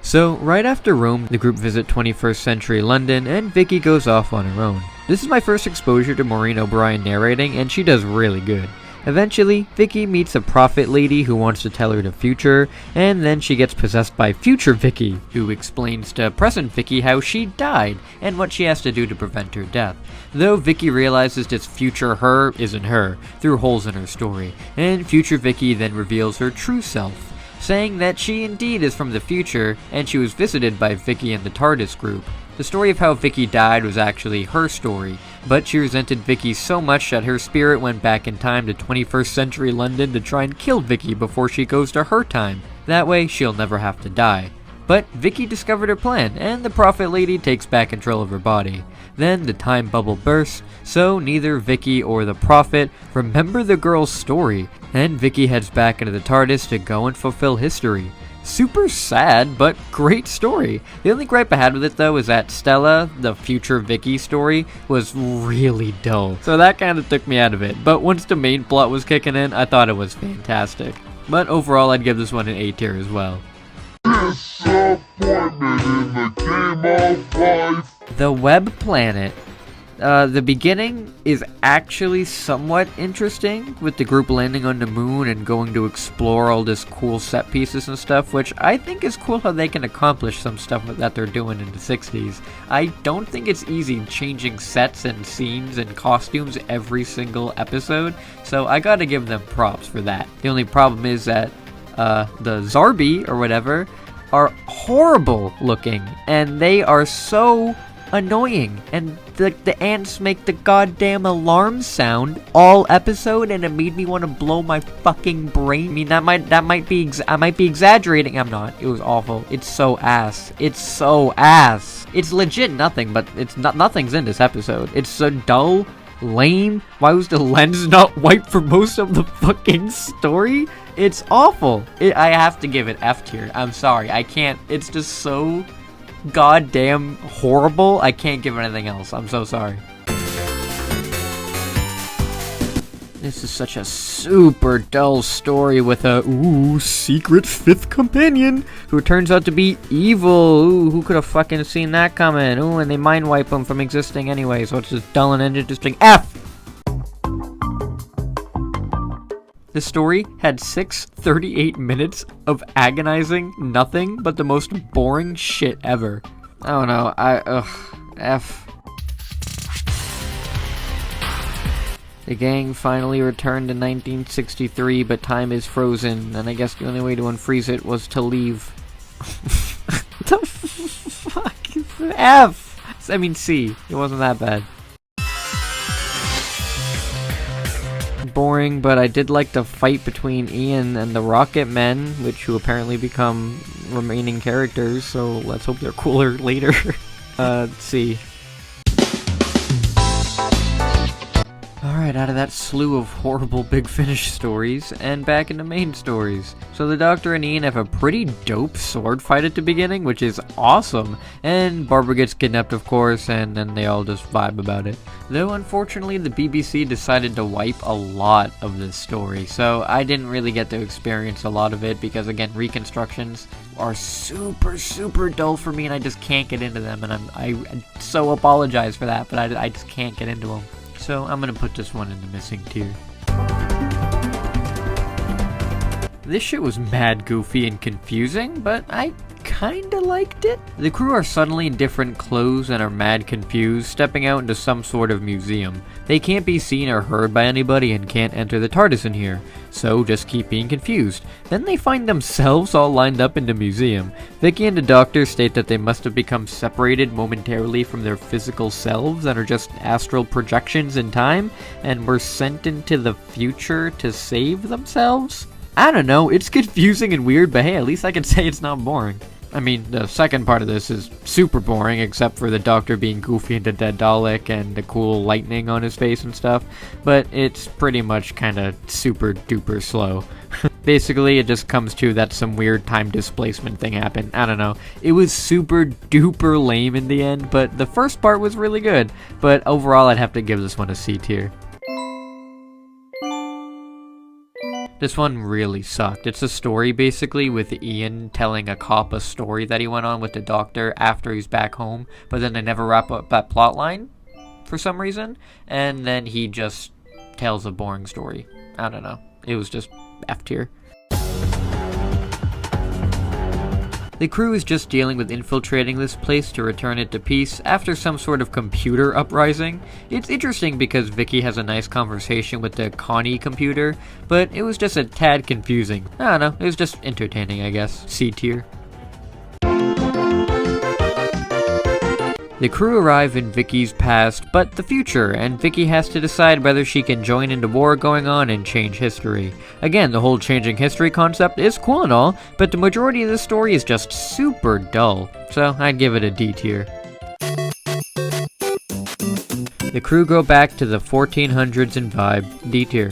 So, right after Rome, the group visit 21st century London, and Vicky goes off on her own. This is my first exposure to Maureen O'Brien narrating, and she does really good. Eventually, Vicky meets a prophet lady who wants to tell her the future, and then she gets possessed by future Vicky, who explains to present Vicky how she died, and what she has to do to prevent her death. Though Vicky realizes this future her isn't her, through holes in her story, and future Vicky then reveals her true self, saying that she indeed is from the future, and she was visited by Vicky and the TARDIS group. The story of how Vicky died was actually her story, but she resented Vicky so much that her spirit went back in time to 21st century London to try and kill Vicky before she goes to her time. That way, she'll never have to die. But Vicky discovered her plan, and the prophet lady takes back control of her body. Then the time bubble bursts, so neither Vicky or the prophet remember the girl's story, and Vicky heads back into the TARDIS to go and fulfill history. Super sad, but great story. The only gripe I had with it though is that Stella, the future Vicky story, was really dull. So that kind of took me out of it, but once the main plot was kicking in, I thought it was fantastic. But overall, I'd give this one an A tier as well. Disappointment in the game of life. The Web Planet. The beginning is actually somewhat interesting, with the group landing on the moon and going to explore all this cool set pieces and stuff, which I think is cool how they can accomplish some stuff that they're doing in the 60s. I don't think it's easy changing sets and scenes and costumes every single episode, so I gotta give them props for that. The only problem is that the Zarbi, or whatever, are horrible looking, and they are so annoying, and the ants make the goddamn alarm sound all episode, and it made me want to blow my fucking brain. I mean, I might be exaggerating. I'm not. It was awful. It's so ass. It's so ass. It's legit nothing, but nothing's in this episode. It's so dull, lame. Why was the lens not wiped for most of the fucking story? It's awful. I have to give it F tier. I'm sorry. I can't. It's just so goddamn horrible. I can't give anything else. I'm so sorry. This is such a super dull story with a, secret 5th companion who turns out to be evil. Ooh, who could have fucking seen that coming? Ooh, and they mind wipe him from existing anyway, so it's just dull and interesting. F! The story had 38 minutes of agonizing nothing but the most boring shit ever. I don't know, F. The gang finally returned in 1963, but time is frozen, and I guess the only way to unfreeze it was to leave. What the fuck? F! I mean C. It wasn't that bad. Boring, but I did like the fight between Ian and the Rocket Men, who apparently become remaining characters, so let's hope they're cooler later. C. Alright, out of that slew of horrible Big Finish stories, and back into main stories. So the Doctor and Ian have a pretty dope sword fight at the beginning, which is awesome, and Barbara gets kidnapped of course, and then they all just vibe about it. Though unfortunately the BBC decided to wipe a lot of this story, so I didn't really get to experience a lot of it, because again, reconstructions are super dull for me, and I just can't get into them, and I so apologize for that, but I just can't get into them. So I'm gonna put this one in the missing tier. This shit was mad goofy and confusing, but I kinda liked it. The crew are suddenly in different clothes and are mad confused, stepping out into some sort of museum. They can't be seen or heard by anybody and can't enter the TARDIS in here, so just keep being confused. Then they find themselves all lined up in the museum. Vicky and the Doctor state that they must have become separated momentarily from their physical selves and are just astral projections in time, and were sent into the future to save themselves? I don't know, it's confusing and weird, but hey, at least I can say it's not boring. I mean, the second part of this is super boring, except for the Doctor being goofy into Dead Dalek and the cool lightning on his face and stuff, but it's pretty much kinda super duper slow. Basically, it just comes to that some weird time displacement thing happened. I don't know. It was super duper lame in the end, but the first part was really good. But overall, I'd have to give this one a C tier. This one really sucked. It's a story basically with Ian telling a cop a story that he went on with the Doctor after he's back home, but then they never wrap up that plot line for some reason, and then he just tells a boring story. I don't know. It was just F tier. The crew is just dealing with infiltrating this place to return it to peace after some sort of computer uprising. It's interesting because Vicky has a nice conversation with the Connie computer, but it was just a tad confusing. I don't know, it was just entertaining, I guess. C tier. The crew arrive in Vicky's past, but the future, and Vicky has to decide whether she can join in the war going on and change history. Again, the whole changing history concept is cool and all, but the majority of the story is just super dull, so I'd give it a D tier. The crew go back to the 1400s and vibe, D tier.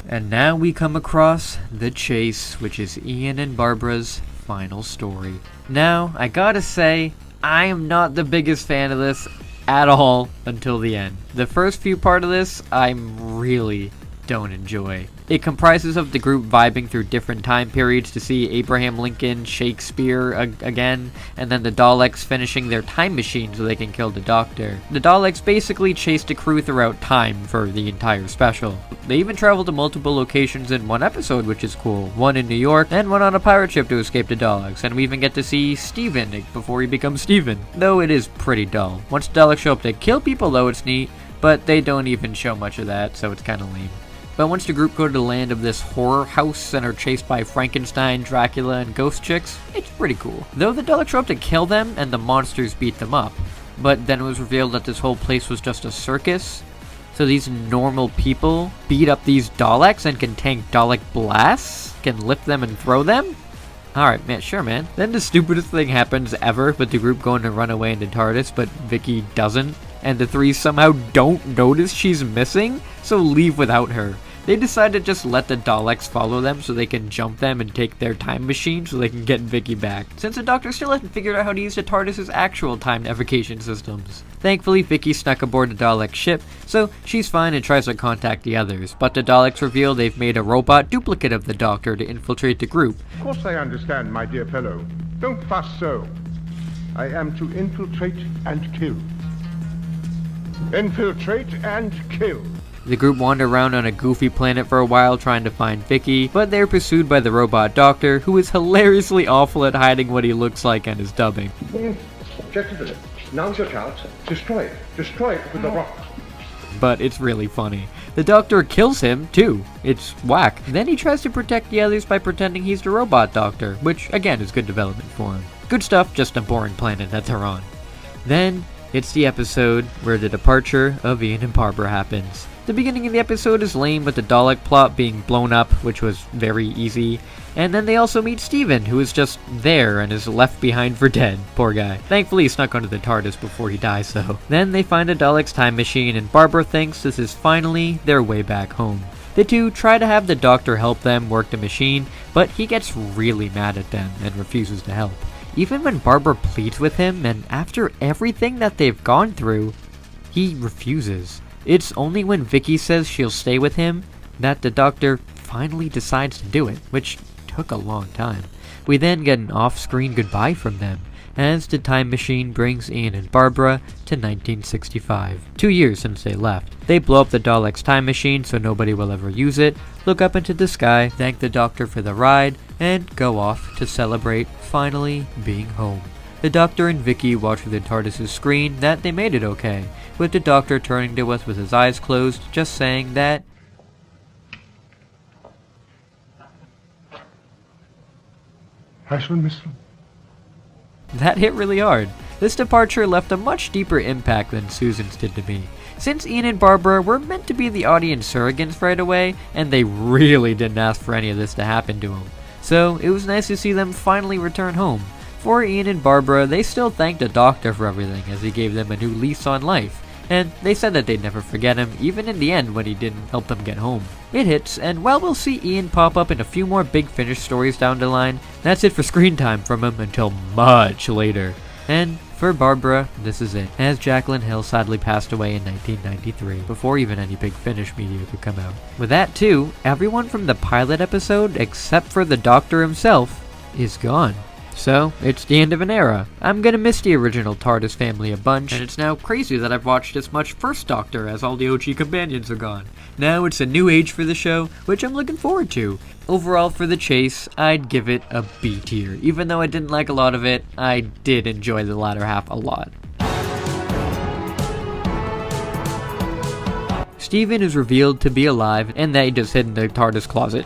And now we come across The Chase, which is Ian and Barbara's final story. Now, I gotta say, I am not the biggest fan of this at all until the end. The first few parts of this, I really don't enjoy. It comprises of the group vibing through different time periods to see Abraham Lincoln, Shakespeare again, and then the Daleks finishing their time machine so they can kill the Doctor. The Daleks basically chase the crew throughout time for the entire special. They even travel to multiple locations in one episode, which is cool. One in New York, and one on a pirate ship to escape the Daleks, and we even get to see Steven before he becomes Steven. Though it is pretty dull. Once the Daleks show up to kill people though, it's neat, but they don't even show much of that, so it's kinda lame. But once the group go to the land of this horror house and are chased by Frankenstein, Dracula, and ghost chicks, it's pretty cool. Though the Daleks show up to kill them and the monsters beat them up. But then it was revealed that this whole place was just a circus. So these normal people beat up these Daleks and can tank Dalek blasts? Can lift them and throw them? Alright, man, sure, man. Then the stupidest thing happens ever with the group going to run away into TARDIS, but Vicky doesn't. And the three somehow don't notice she's missing, so leave without her. They decide to just let the Daleks follow them so they can jump them and take their time machine so they can get Vicky back, since the Doctor still hasn't figured out how to use the TARDIS's actual time navigation systems. Thankfully, Vicky snuck aboard the Dalek ship, so she's fine and tries to contact the others, but the Daleks reveal they've made a robot duplicate of the Doctor to infiltrate the group. Of course I understand, my dear fellow. Don't fuss so. I am to infiltrate and kill. Infiltrate and kill. The group wander around on a goofy planet for a while trying to find Vicky, but they're pursued by the robot Doctor, who is hilariously awful at hiding what he looks like and his dubbing. Objective. Now's your chance. Destroy it. Destroy it with the rock. But it's really funny. The Doctor kills him, too. It's whack. Then he tries to protect the others by pretending he's the robot Doctor, which again is good development for him. Good stuff, just a boring planet that they're on. Then, it's the episode where the departure of Ian and Barbara happens. The beginning of the episode is lame with the Dalek plot being blown up, which was very easy. And then they also meet Steven, who is just there and is left behind for dead. Poor guy. Thankfully he snuck onto the TARDIS before he dies though. Then they find a Dalek's time machine and Barbara thinks this is finally their way back home. The two try to have the Doctor help them work the machine, but he gets really mad at them and refuses to help. Even when Barbara pleads with him, and after everything that they've gone through, he refuses. It's only when Vicky says she'll stay with him that the Doctor finally decides to do it, which took a long time. We then get an off-screen goodbye from them, as the time machine brings Ian and Barbara to 1965, 2 years since they left. They blow up the Dalek's time machine so nobody will ever use it, look up into the sky, thank the Doctor for the ride, and go off to celebrate finally being home. The Doctor and Vicky watch through the TARDIS's screen that they made it okay, with the Doctor turning to us with his eyes closed, just saying that I shall miss them. that hit really hard. This departure left a much deeper impact than Susan's did to me. Since Ian and Barbara were meant to be the audience surrogates right away, and they really didn't ask for any of this to happen to them. So it was nice to see them finally return home. For Ian and Barbara, they still thanked the Doctor for everything as he gave them a new lease on life. And they said that they'd never forget him, even in the end when he didn't help them get home. It hits, and while we'll see Ian pop up in a few more Big Finish stories down the line, that's it for screen time from him until much later. And for Barbara, this is it, as Jacqueline Hill sadly passed away in 1993, before even any Big Finish media could come out. With that too, everyone from the pilot episode, except for the Doctor himself, is gone. So, it's the end of an era. I'm gonna miss the original TARDIS family a bunch, and it's now crazy that I've watched as much First Doctor as all the OG companions are gone. Now it's a new age for the show, which I'm looking forward to. Overall for the chase, I'd give it a B tier. Even though I didn't like a lot of it, I did enjoy the latter half a lot. Steven is revealed to be alive, and that he just hid in the TARDIS closet.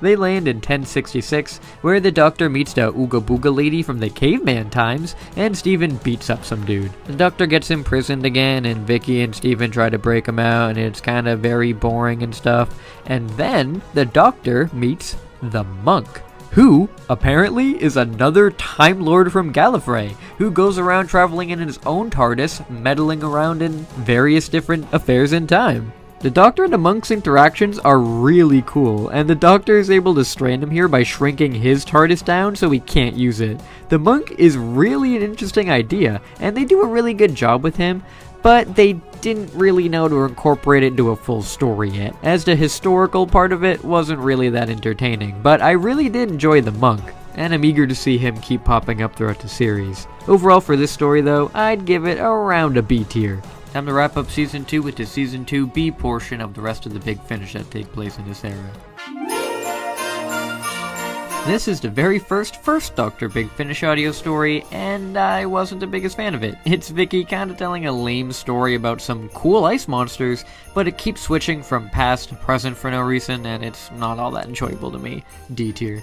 They land in 1066, where the Doctor meets the Ooga Booga lady from the caveman times, and Steven beats up some dude. The Doctor gets imprisoned again, and Vicky and Steven try to break him out, and it's kind of very boring and stuff. And then, the Doctor meets the monk, who, apparently, is another Time Lord from Gallifrey, who goes around traveling in his own TARDIS, meddling around in various different affairs in time. The Doctor and the monk's interactions are really cool, and the Doctor is able to strand him here by shrinking his TARDIS down so he can't use it. The monk is really an interesting idea, and they do a really good job with him, but they didn't really know to incorporate it into a full story yet, as the historical part of it wasn't really that entertaining, but I really did enjoy the monk, and I'm eager to see him keep popping up throughout the series. Overall for this story though, I'd give it around a B tier. Time to wrap up Season 2 with the Season 2 B portion of the rest of the Big Finish that take place in this era. This is the very first Doctor Big Finish audio story, and I wasn't the biggest fan of it. It's Vicky kinda telling a lame story about some cool ice monsters, but it keeps switching from past to present for no reason, and it's not all that enjoyable to me. D tier.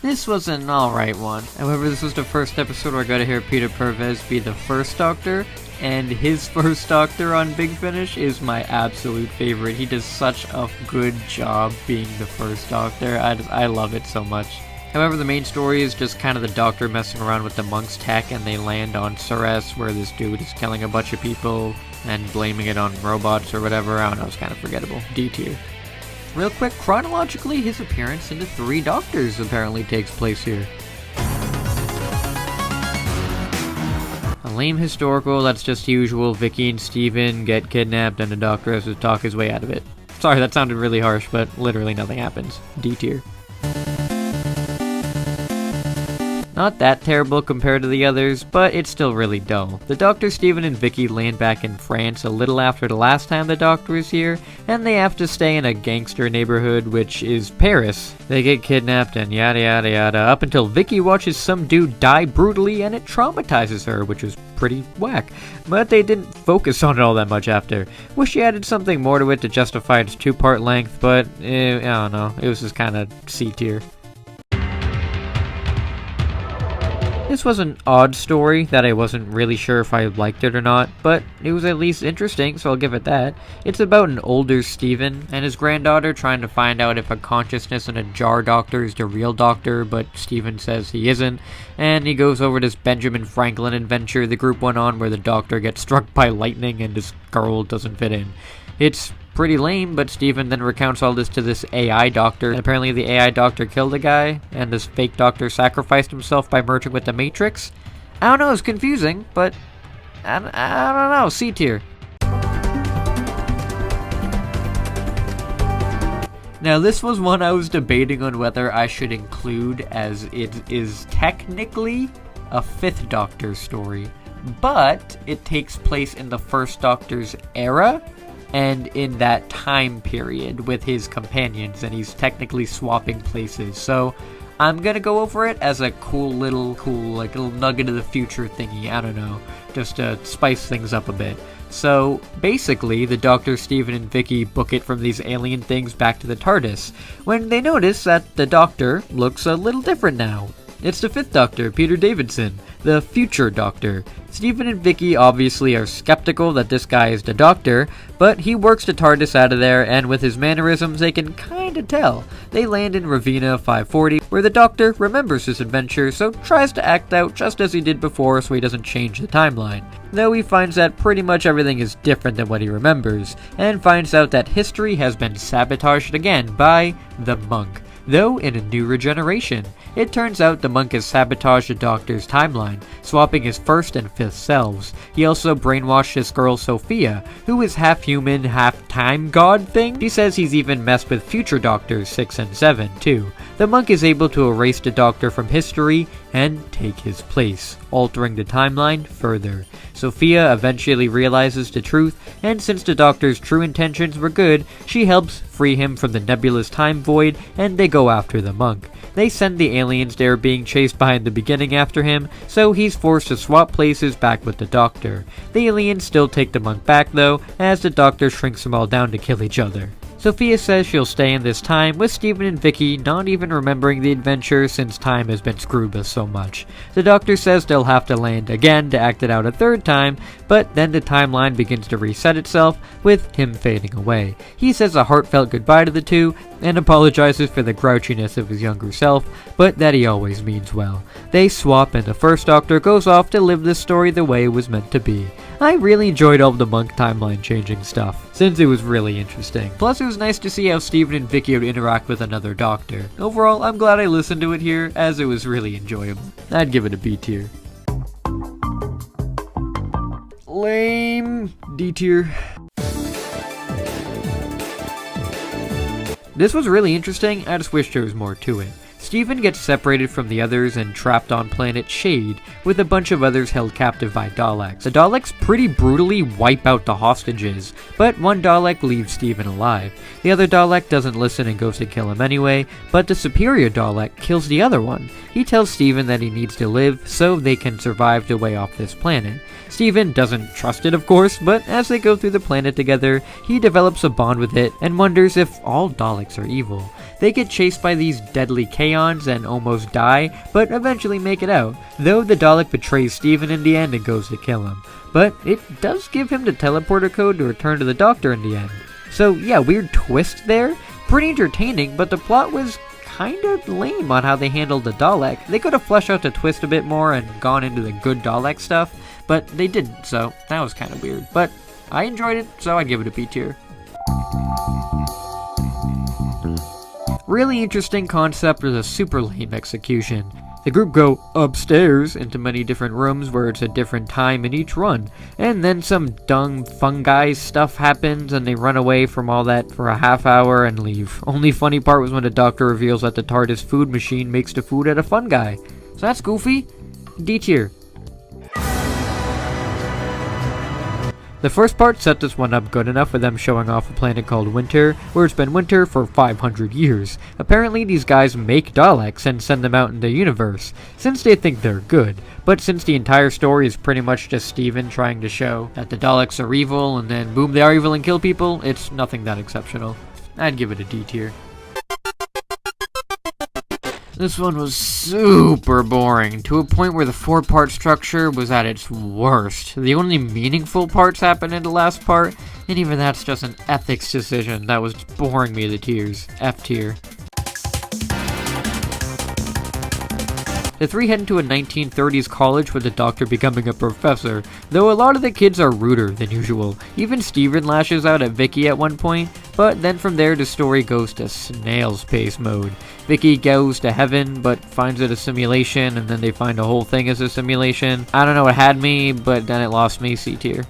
This was an alright one. However, this was the first episode where I got to hear Peter Purves be the first Doctor, and his first Doctor on Big Finish is my absolute favorite. He does such a good job being the first Doctor. I love it so much. However, the main story is just kind of the Doctor messing around with the monk's tech, and they land on Ceres, where this dude is killing a bunch of people. and blaming it on robots or whatever. I don't know, it's kind of forgettable. D tier. Real quick, chronologically, his appearance in the Three Doctors apparently takes place here. A lame historical that's just usual. Vicky and Steven get kidnapped and the Doctor has to talk his way out of it. Sorry, that sounded really harsh, but literally nothing happens. D tier. Not that terrible compared to the others, but it's still really dull. The Doctor, Steven, and Vicky land back in France a little after the last time the Doctor was here, and they have to stay in a gangster neighborhood, which is Paris. They get kidnapped and yada yada yada, up until Vicky watches some dude die brutally and it traumatizes her, which was pretty whack. But they didn't focus on it all that much after. Wish she added something more to it to justify its 2-part length, but I don't know, it was just kinda C tier. This was an odd story that I wasn't really sure if I liked it or not, but it was at least interesting, so I'll give it that. It's about an older Steven and his granddaughter trying to find out if a consciousness in a jar doctor is the real doctor, but Steven says he isn't, and he goes over this Benjamin Franklin adventure the group went on where the doctor gets struck by lightning and this girl doesn't fit in. It's pretty lame, but Steven then recounts all this to this AI doctor. And apparently the AI doctor killed a guy, and this fake doctor sacrificed himself by merging with the Matrix. I don't know, it's confusing, but I don't know, C tier. Now this was one I was debating on whether I should include, as it is technically a 5th Doctor story, but it takes place in the 1st Doctor's era, and in that time period with his companions, and he's technically swapping places. So I'm gonna go over it as a cool little nugget of the future thingy, I don't know, just to spice things up a bit. So basically, the Doctor, Steven, and Vicky book it from these alien things back to the TARDIS, when they notice that the Doctor looks a little different now. It's the 5th Doctor, Peter Davidson, the future Doctor. Steven and Vicky obviously are skeptical that this guy is the Doctor, but he works the TARDIS out of there, and with his mannerisms they can kinda tell. They land in Ravina 540, where the Doctor remembers his adventure, so tries to act out just as he did before so he doesn't change the timeline. Though he finds that pretty much everything is different than what he remembers, and finds out that history has been sabotaged again by the monk, though in a new regeneration. It turns out the monk has sabotaged the Doctor's timeline, swapping his 1st and 5th selves. He also brainwashed this girl Sophia, who is half human, half time god thing. She says he's even messed with future Doctors 6 and 7 too. The monk is able to erase the Doctor from history and take his place, altering the timeline further. Sophia eventually realizes the truth, and since the Doctor's true intentions were good, she helps free him from the nebulous time void, and they go after the monk. They send the aliens they were being chased by in the beginning after him, so he's forced to swap places back with the Doctor. The aliens still take the monk back though, as the Doctor shrinks them all down to kill each other. Sophia says she'll stay in this time, with Steven and Vicky not even remembering the adventure since time has been screwed with so much. The Doctor says they'll have to land again to act it out a 3rd time, but then the timeline begins to reset itself, with him fading away. He says a heartfelt goodbye to the two, and apologizes for the grouchiness of his younger self, but that he always means well. They swap, and the 1st Doctor goes off to live this story the way it was meant to be. I really enjoyed all of the monk timeline changing stuff, since it was really interesting. Plus it was nice to see how Steven and Vicky would interact with another Doctor. Overall, I'm glad I listened to it here, as it was really enjoyable. I'd give it a B tier. Lame. D tier. This was really interesting, I just wish there was more to it. Steven gets separated from the others and trapped on planet Shade, with a bunch of others held captive by Daleks. The Daleks pretty brutally wipe out the hostages, but one Dalek leaves Steven alive. The other Dalek doesn't listen and goes to kill him anyway, but the superior Dalek kills the other one. He tells Steven that he needs to live so they can survive their way off this planet. Steven doesn't trust it, of course, but as they go through the planet together, he develops a bond with it and wonders if all Daleks are evil. They get chased by these deadly Kaons and almost die, but eventually make it out, though the Dalek betrays Steven in the end and goes to kill him. But it does give him the teleporter code to return to the Doctor in the end. So yeah, weird twist there. Pretty entertaining, but the plot was kinda lame on how they handled the Dalek. They could have fleshed out the twist a bit more and gone into the good Dalek stuff, but they didn't, so that was kinda weird. But I enjoyed it, so I'd give it a B tier. Really interesting concept with a super lame execution. The group go upstairs into many different rooms where it's a different time in each run, and then some dumb fungi stuff happens and they run away from all that for a half hour and leave. Only funny part was when the Doctor reveals that the TARDIS food machine makes the food out of fungi. So that's goofy. D tier. The first part set this one up good enough with them showing off a planet called Winter, where it's been winter for 500 years. Apparently these guys make Daleks and send them out in the universe, since they think they're good. But since the entire story is pretty much just Steven trying to show that the Daleks are evil, and then boom, they are evil and kill people, it's nothing that exceptional. I'd give it a D tier. This one was super boring, to a point where the 4-part structure was at its worst. The only meaningful parts happened in the last part, and even that's just an ethics decision that was boring me to tears. F tier. The three head into a 1930s college with the Doctor becoming a professor, though a lot of the kids are ruder than usual. Even Steven lashes out at Vicky at one point, but then from there the story goes to snail's pace mode. Vicky goes to heaven, but finds it a simulation, and then they find the whole thing is a simulation. I don't know, it had me, but then it lost me. C tier.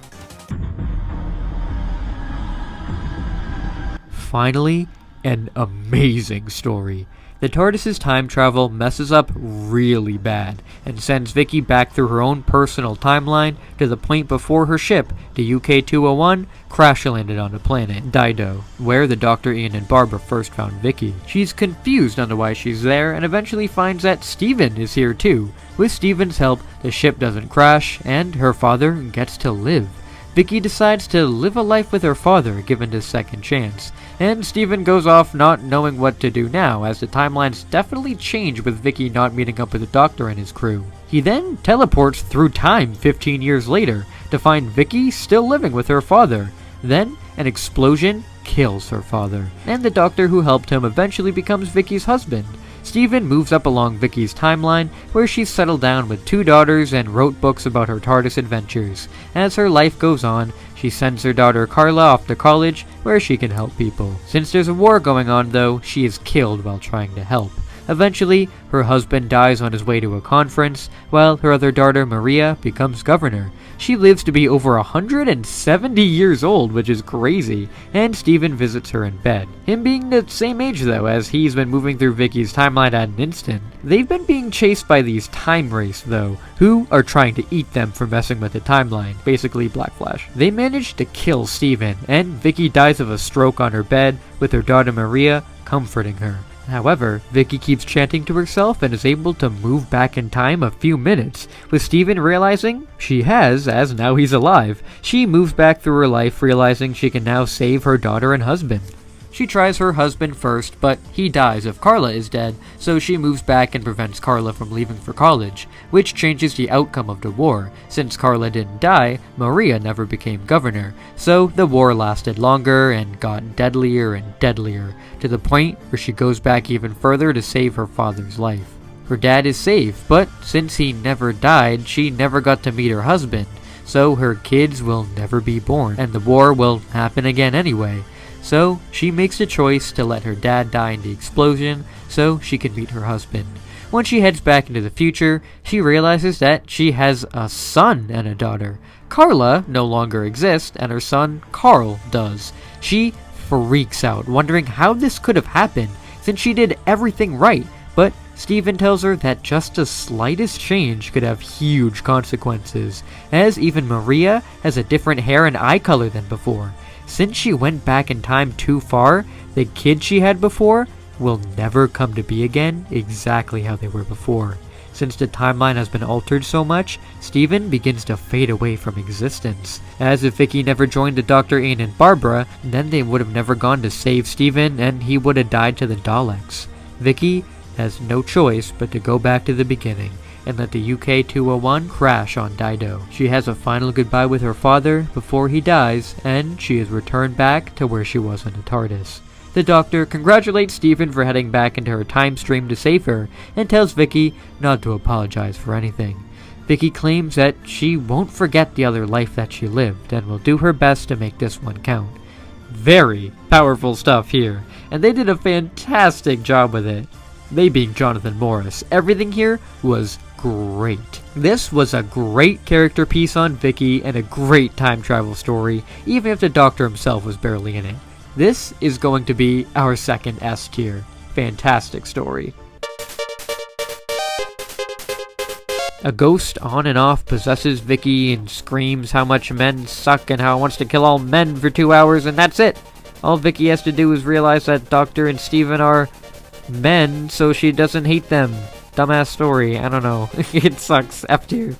Finally, an amazing story. The TARDIS's time travel messes up really bad, and sends Vicky back through her own personal timeline to the point before her ship, the UK-201, crash-landed on the planet, Dido, where the Doctor, Ian, and Barbara first found Vicky. She's confused on why she's there, and eventually finds that Steven is here too. With Steven's help, the ship doesn't crash, and her father gets to live. Vicky decides to live a life with her father, given this second chance, and Steven goes off not knowing what to do now, as the timelines definitely change with Vicky not meeting up with the Doctor and his crew. He then teleports through time 15 years later, to find Vicky still living with her father. Then, an explosion kills her father, and the Doctor who helped him eventually becomes Vicky's husband. Steven moves up along Vicky's timeline, where she's settled down with 2 daughters and wrote books about her TARDIS adventures. As her life goes on, she sends her daughter Carla off to college, where she can help people. Since there's a war going on though, she is killed while trying to help. Eventually, her husband dies on his way to a conference, while her other daughter Maria becomes governor. She lives to be over 170 years old, which is crazy, and Steven visits her in bed. Him being the same age though, as he's been moving through Vicky's timeline at an instant. They've been being chased by these time wraiths though, who are trying to eat them for messing with the timeline, basically Black Flash. They manage to kill Steven, and Vicky dies of a stroke on her bed, with her daughter Maria comforting her. However, Vicky keeps chanting to herself and is able to move back in time a few minutes, with Steven realizing she has, as now he's alive. She moves back through her life, realizing she can now save her daughter and husband. She tries her husband first, but he dies if Carla is dead, so she moves back and prevents Carla from leaving for college, which changes the outcome of the war. Since Carla didn't die, Maria never became governor, so the war lasted longer and got deadlier and deadlier, to the point where she goes back even further to save her father's life. Her dad is safe, but since he never died, she never got to meet her husband, so her kids will never be born, and the war will happen again anyway. So she makes the choice to let her dad die in the explosion so she can meet her husband. When she heads back into the future, she realizes that she has a son and a daughter. Carla no longer exists, and her son Carl does. She freaks out, wondering how this could have happened, since she did everything right, but Steven tells her that just the slightest change could have huge consequences, as even Maria has a different hair and eye color than before. Since she went back in time too far, the kids she had before will never come to be again exactly how they were before. Since the timeline has been altered so much, Steven begins to fade away from existence. As if Vicky never joined the Dr. Ian and Barbara, then they would have never gone to save Steven and he would have died to the Daleks. Vicky has no choice but to go back to the beginning and let the UK-201 crash on Dido. She has a final goodbye with her father before he dies, and she is returned back to where she was in the TARDIS. The Doctor congratulates Stephen for heading back into her time stream to save her, and tells Vicky not to apologize for anything. Vicky claims that she won't forget the other life that she lived, and will do her best to make this one count. Very powerful stuff here, and they did a fantastic job with it. They being Jonathan Morris. Everything here was great. This was a great character piece on Vicky and a great time travel story, even if the Doctor himself was barely in it. This is going to be our second S tier. Fantastic story. A ghost on and off possesses Vicky and screams how much men suck and how it wants to kill all men for 2 hours, and that's it. All Vicky has to do is realize that Doctor and Stephen are men, so she doesn't hate them. Dumbass story, I don't know. It sucks. F tier.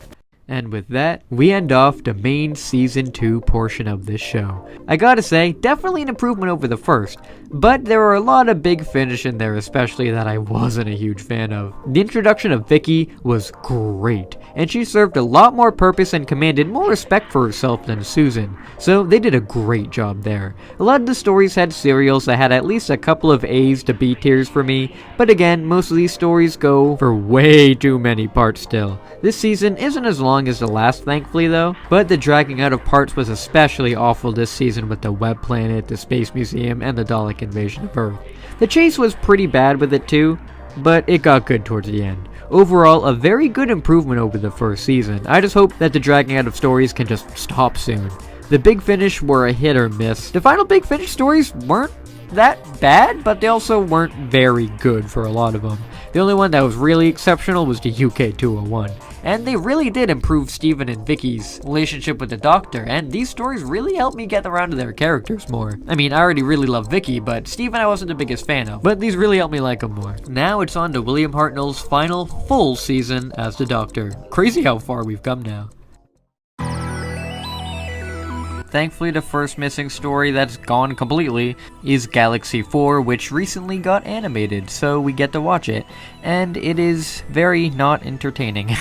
And with that, we end off the main Season 2 portion of this show. I gotta say, definitely an improvement over the first, but there were a lot of big finish in there, especially that I wasn't a huge fan of. The introduction of Vicky was great, and she served a lot more purpose and commanded more respect for herself than Susan, so they did a great job there. A lot of the stories had serials that had at least a couple of A's to B tiers for me, but again, most of these stories go for way too many parts still. This season isn't as long as the last, thankfully though, but the dragging out of parts was especially awful this season with the Web Planet, the Space Museum, and the Dalek invasion of Earth. The chase was pretty bad with it too, but it got good towards the end. Overall, a very good improvement over the first season. I just hope that the dragging out of stories can just stop soon. The Big Finish were a hit or miss. The final Big Finish stories weren't that bad, but they also weren't very good for a lot of them. The only one that was really exceptional was the UK 201. And they really did improve Stephen and Vicky's relationship with the Doctor, and these stories really helped me get around to their characters more. I mean, I already really love Vicky, but Stephen I wasn't the biggest fan of, but these really helped me like him more. Now it's on to William Hartnell's final full season as the Doctor. Crazy how far we've come now. Thankfully, the first missing story that's gone completely is Galaxy 4, which recently got animated, so we get to watch it. And it is very not entertaining.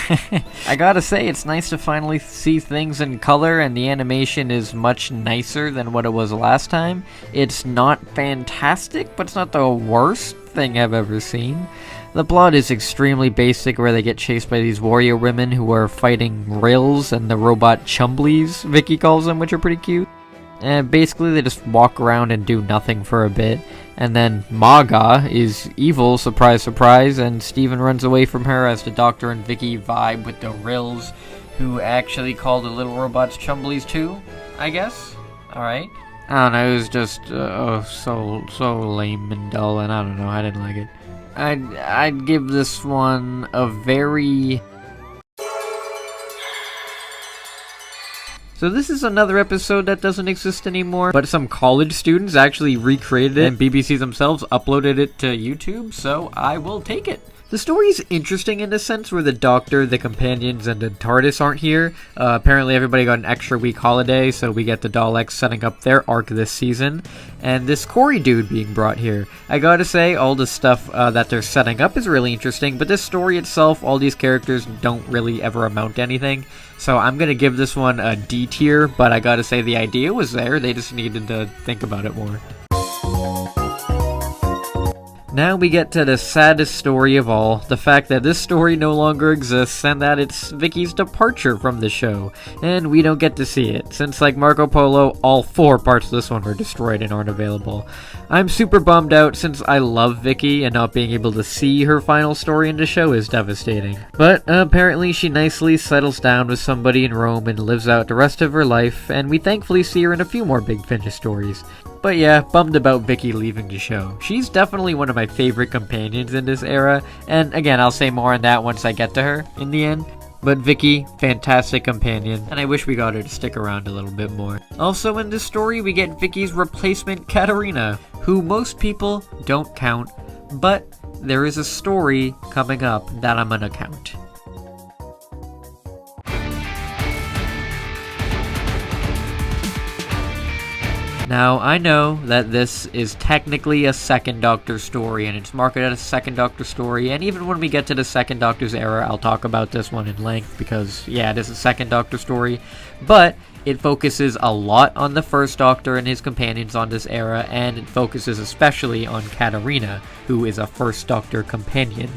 I gotta say, it's nice to finally see things in color, and the animation is much nicer than what it was last time. It's not fantastic, but it's not the worst thing I've ever seen. The plot is extremely basic, where they get chased by these warrior women who are fighting Rills and the robot Chumblies, Vicky calls them, which are pretty cute. And basically they just walk around and do nothing for a bit. And then Maga is evil, surprise surprise, and Stephen runs away from her as the Doctor and Vicky vibe with the Rills, who actually call the little robots Chumblies too, I guess? Alright. I don't know, it was just so lame and dull, and I don't know, I didn't like it. I'd give this one a very... So this is another episode that doesn't exist anymore, but some college students actually recreated it, and BBC themselves uploaded it to YouTube, so I will take it. The story is interesting in the sense where the Doctor, the companions, and the TARDIS aren't here. Apparently everybody got an extra week holiday, so we get the Daleks setting up their arc this season. And this Corey dude being brought here. I gotta say, all the stuff that they're setting up is really interesting, but this story itself, all these characters don't really ever amount to anything. So I'm gonna give this one a D tier, but I gotta say the idea was there, they just needed to think about it more. Now we get to the saddest story of all, the fact that this story no longer exists and that it's Vicky's departure from the show, and we don't get to see it, since like Marco Polo, all 4 parts of this one were destroyed and aren't available. I'm super bummed out since I love Vicky, and not being able to see her final story in the show is devastating. But apparently she nicely settles down with somebody in Rome and lives out the rest of her life, and we thankfully see her in a few more Big Finish stories. But yeah, bummed about Vicky leaving the show. She's definitely one of my favorite companions in this era, and again, I'll say more on that once I get to her in the end. But Vicky, fantastic companion, and I wish we got her to stick around a little bit more. Also in this story, we get Vicky's replacement, Katarina, who most people don't count, but there is a story coming up that I'm gonna count. Now, I know that this is technically a Second Doctor story, and it's marketed as a Second Doctor story, and even when we get to the Second Doctor's era, I'll talk about this one in length, because, yeah, it is a Second Doctor story, but It focuses a lot on the First Doctor and his companions on this era, and it focuses especially on Katarina, who is a First Doctor companion.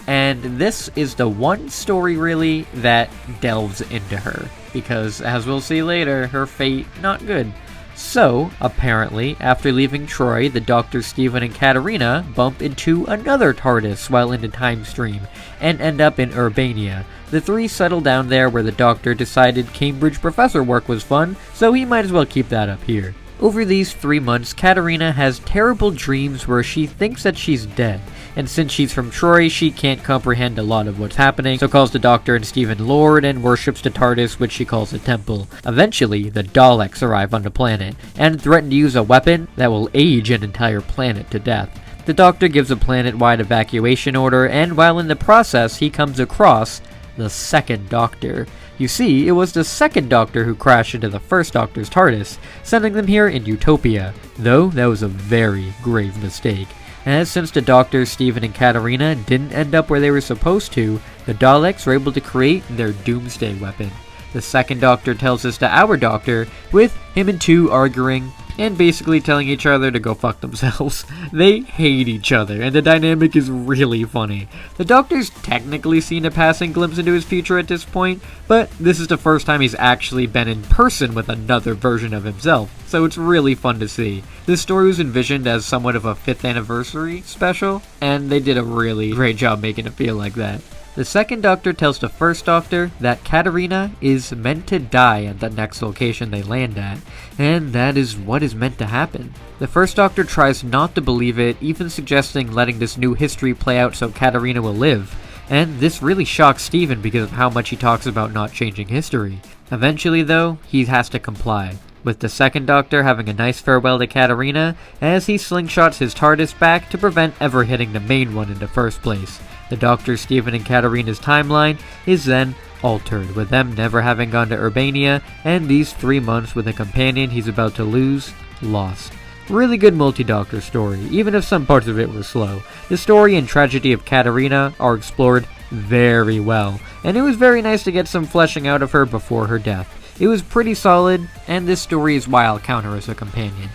And this is the one story really that delves into her, because as we'll see later, her fate not good. So, apparently, after leaving Troy, the Doctor, Stephen, and Katarina bump into another TARDIS while in the time stream, and end up in Urbania. The three settle down there where the Doctor decided Cambridge professor work was fun, so he might as well keep that up here. Over these 3 months, Katarina has terrible dreams where she thinks that she's dead, and since she's from Troy, she can't comprehend a lot of what's happening, so calls the Doctor and Stephen Lord and worships the TARDIS, which she calls a temple. Eventually, the Daleks arrive on the planet, and threaten to use a weapon that will age an entire planet to death. The Doctor gives a planet-wide evacuation order, and while in the process, he comes across the Second Doctor. You see, it was the Second Doctor who crashed into the First Doctor's TARDIS, sending them here in Utopia, though that was a very grave mistake. As since the Doctor, Stephen, and Katarina didn't end up where they were supposed to, the Daleks were able to create their Doomsday weapon. The Second Doctor tells this to our Doctor, with him and two arguing and basically telling each other to go fuck themselves. They hate each other, and the dynamic is really funny. The Doctor's technically seen a passing glimpse into his future at this point, but this is the first time he's actually been in person with another version of himself, so it's really fun to see. This story was envisioned as somewhat of a 5th anniversary special, and they did a really great job making it feel like that. The Second Doctor tells the First Doctor that Katarina is meant to die at the next location they land at, and that is what is meant to happen. The First Doctor tries not to believe it, even suggesting letting this new history play out so Katarina will live, and this really shocks Stephen because of how much he talks about not changing history. Eventually though, he has to comply, with the Second Doctor having a nice farewell to Katarina as he slingshots his TARDIS back to prevent ever hitting the main one in the first place. The Doctor, Stephen, and Katarina's timeline is then altered, with them never having gone to Urbania, and these 3 months with a companion he's about to lose, lost. Really good multi-Doctor story, even if some parts of it were slow. The story and tragedy of Katarina are explored very well, and it was very nice to get some fleshing out of her before her death. It was pretty solid, and this story is why I'll count her as a companion.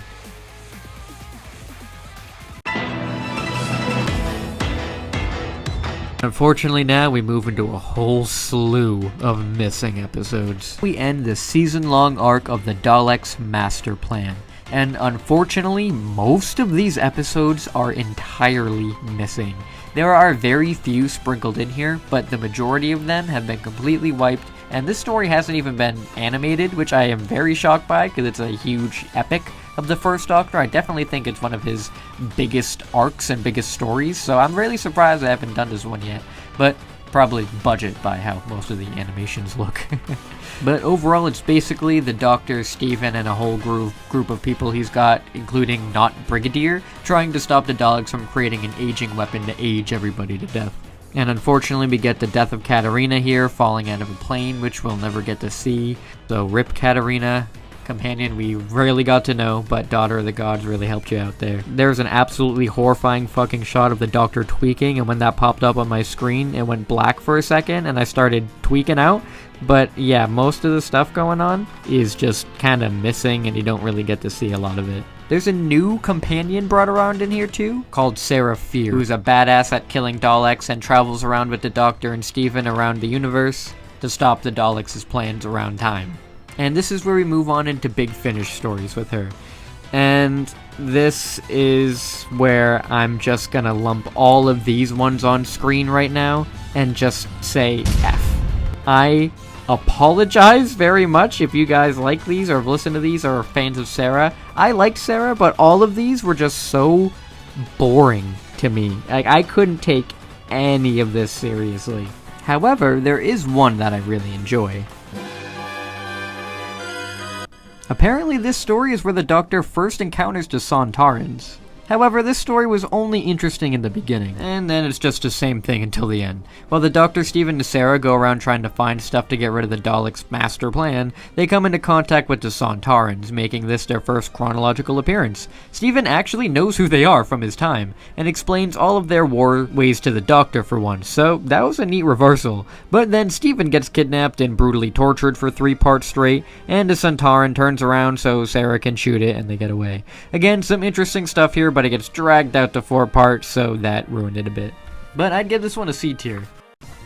Unfortunately now we move into a whole slew of missing episodes. We end the season-long arc of the Daleks' master plan, and unfortunately most of these episodes are entirely missing. There are very few sprinkled in here, but the majority of them have been completely wiped, and this story hasn't even been animated, which I am very shocked by because it's a huge epic of the First Doctor. I definitely think it's one of his biggest arcs and biggest stories, so I'm really surprised I haven't done this one yet, but probably budget by how most of the animations look. But overall, it's basically the Doctor, Stephen, and a whole group of people he's got, including not Brigadier, trying to stop the Daleks from creating an aging weapon to age everybody to death. And unfortunately, we get the death of Katarina here, falling out of a plane, which we'll never get to see. So rip Katarina. Companion we rarely got to know, but Daughter of the Gods really helped you out there. There's an absolutely horrifying fucking shot of the Doctor tweaking, and when that popped up on my screen, it went black for a second, and I started tweaking out. But yeah, most of the stuff going on is just kind of missing, and you don't really get to see a lot of it. There's a new companion brought around in here too, called Sarah Fear, who's a badass at killing Daleks and travels around with the Doctor and Stephen around the universe to stop the Daleks' plans around time. And this is where we move on into Big Finish stories with her. And this is where I'm just gonna lump all of these ones on screen right now and just say F. I apologize very much if you guys like these or have listened to these or are fans of Sarah. I liked Sarah, but all of these were just so boring to me. Like, I couldn't take any of this seriously. However, there is one that I really enjoy. Apparently this story is where the Doctor first encounters the Sontarans. However, this story was only interesting in the beginning, and then it's just the same thing until the end. While the Doctor, Stephen, and Sarah go around trying to find stuff to get rid of the Daleks' master plan, they come into contact with the Sontarans, making this their first chronological appearance. Stephen actually knows who they are from his time, and explains all of their war ways to the Doctor for once, so that was a neat reversal. But then Stephen gets kidnapped and brutally tortured for 3 parts straight, and the Sontaran turns around so Sarah can shoot it and they get away. Again, some interesting stuff here, but it gets dragged out to 4 parts, so that ruined it a bit. But I'd give this one a C tier.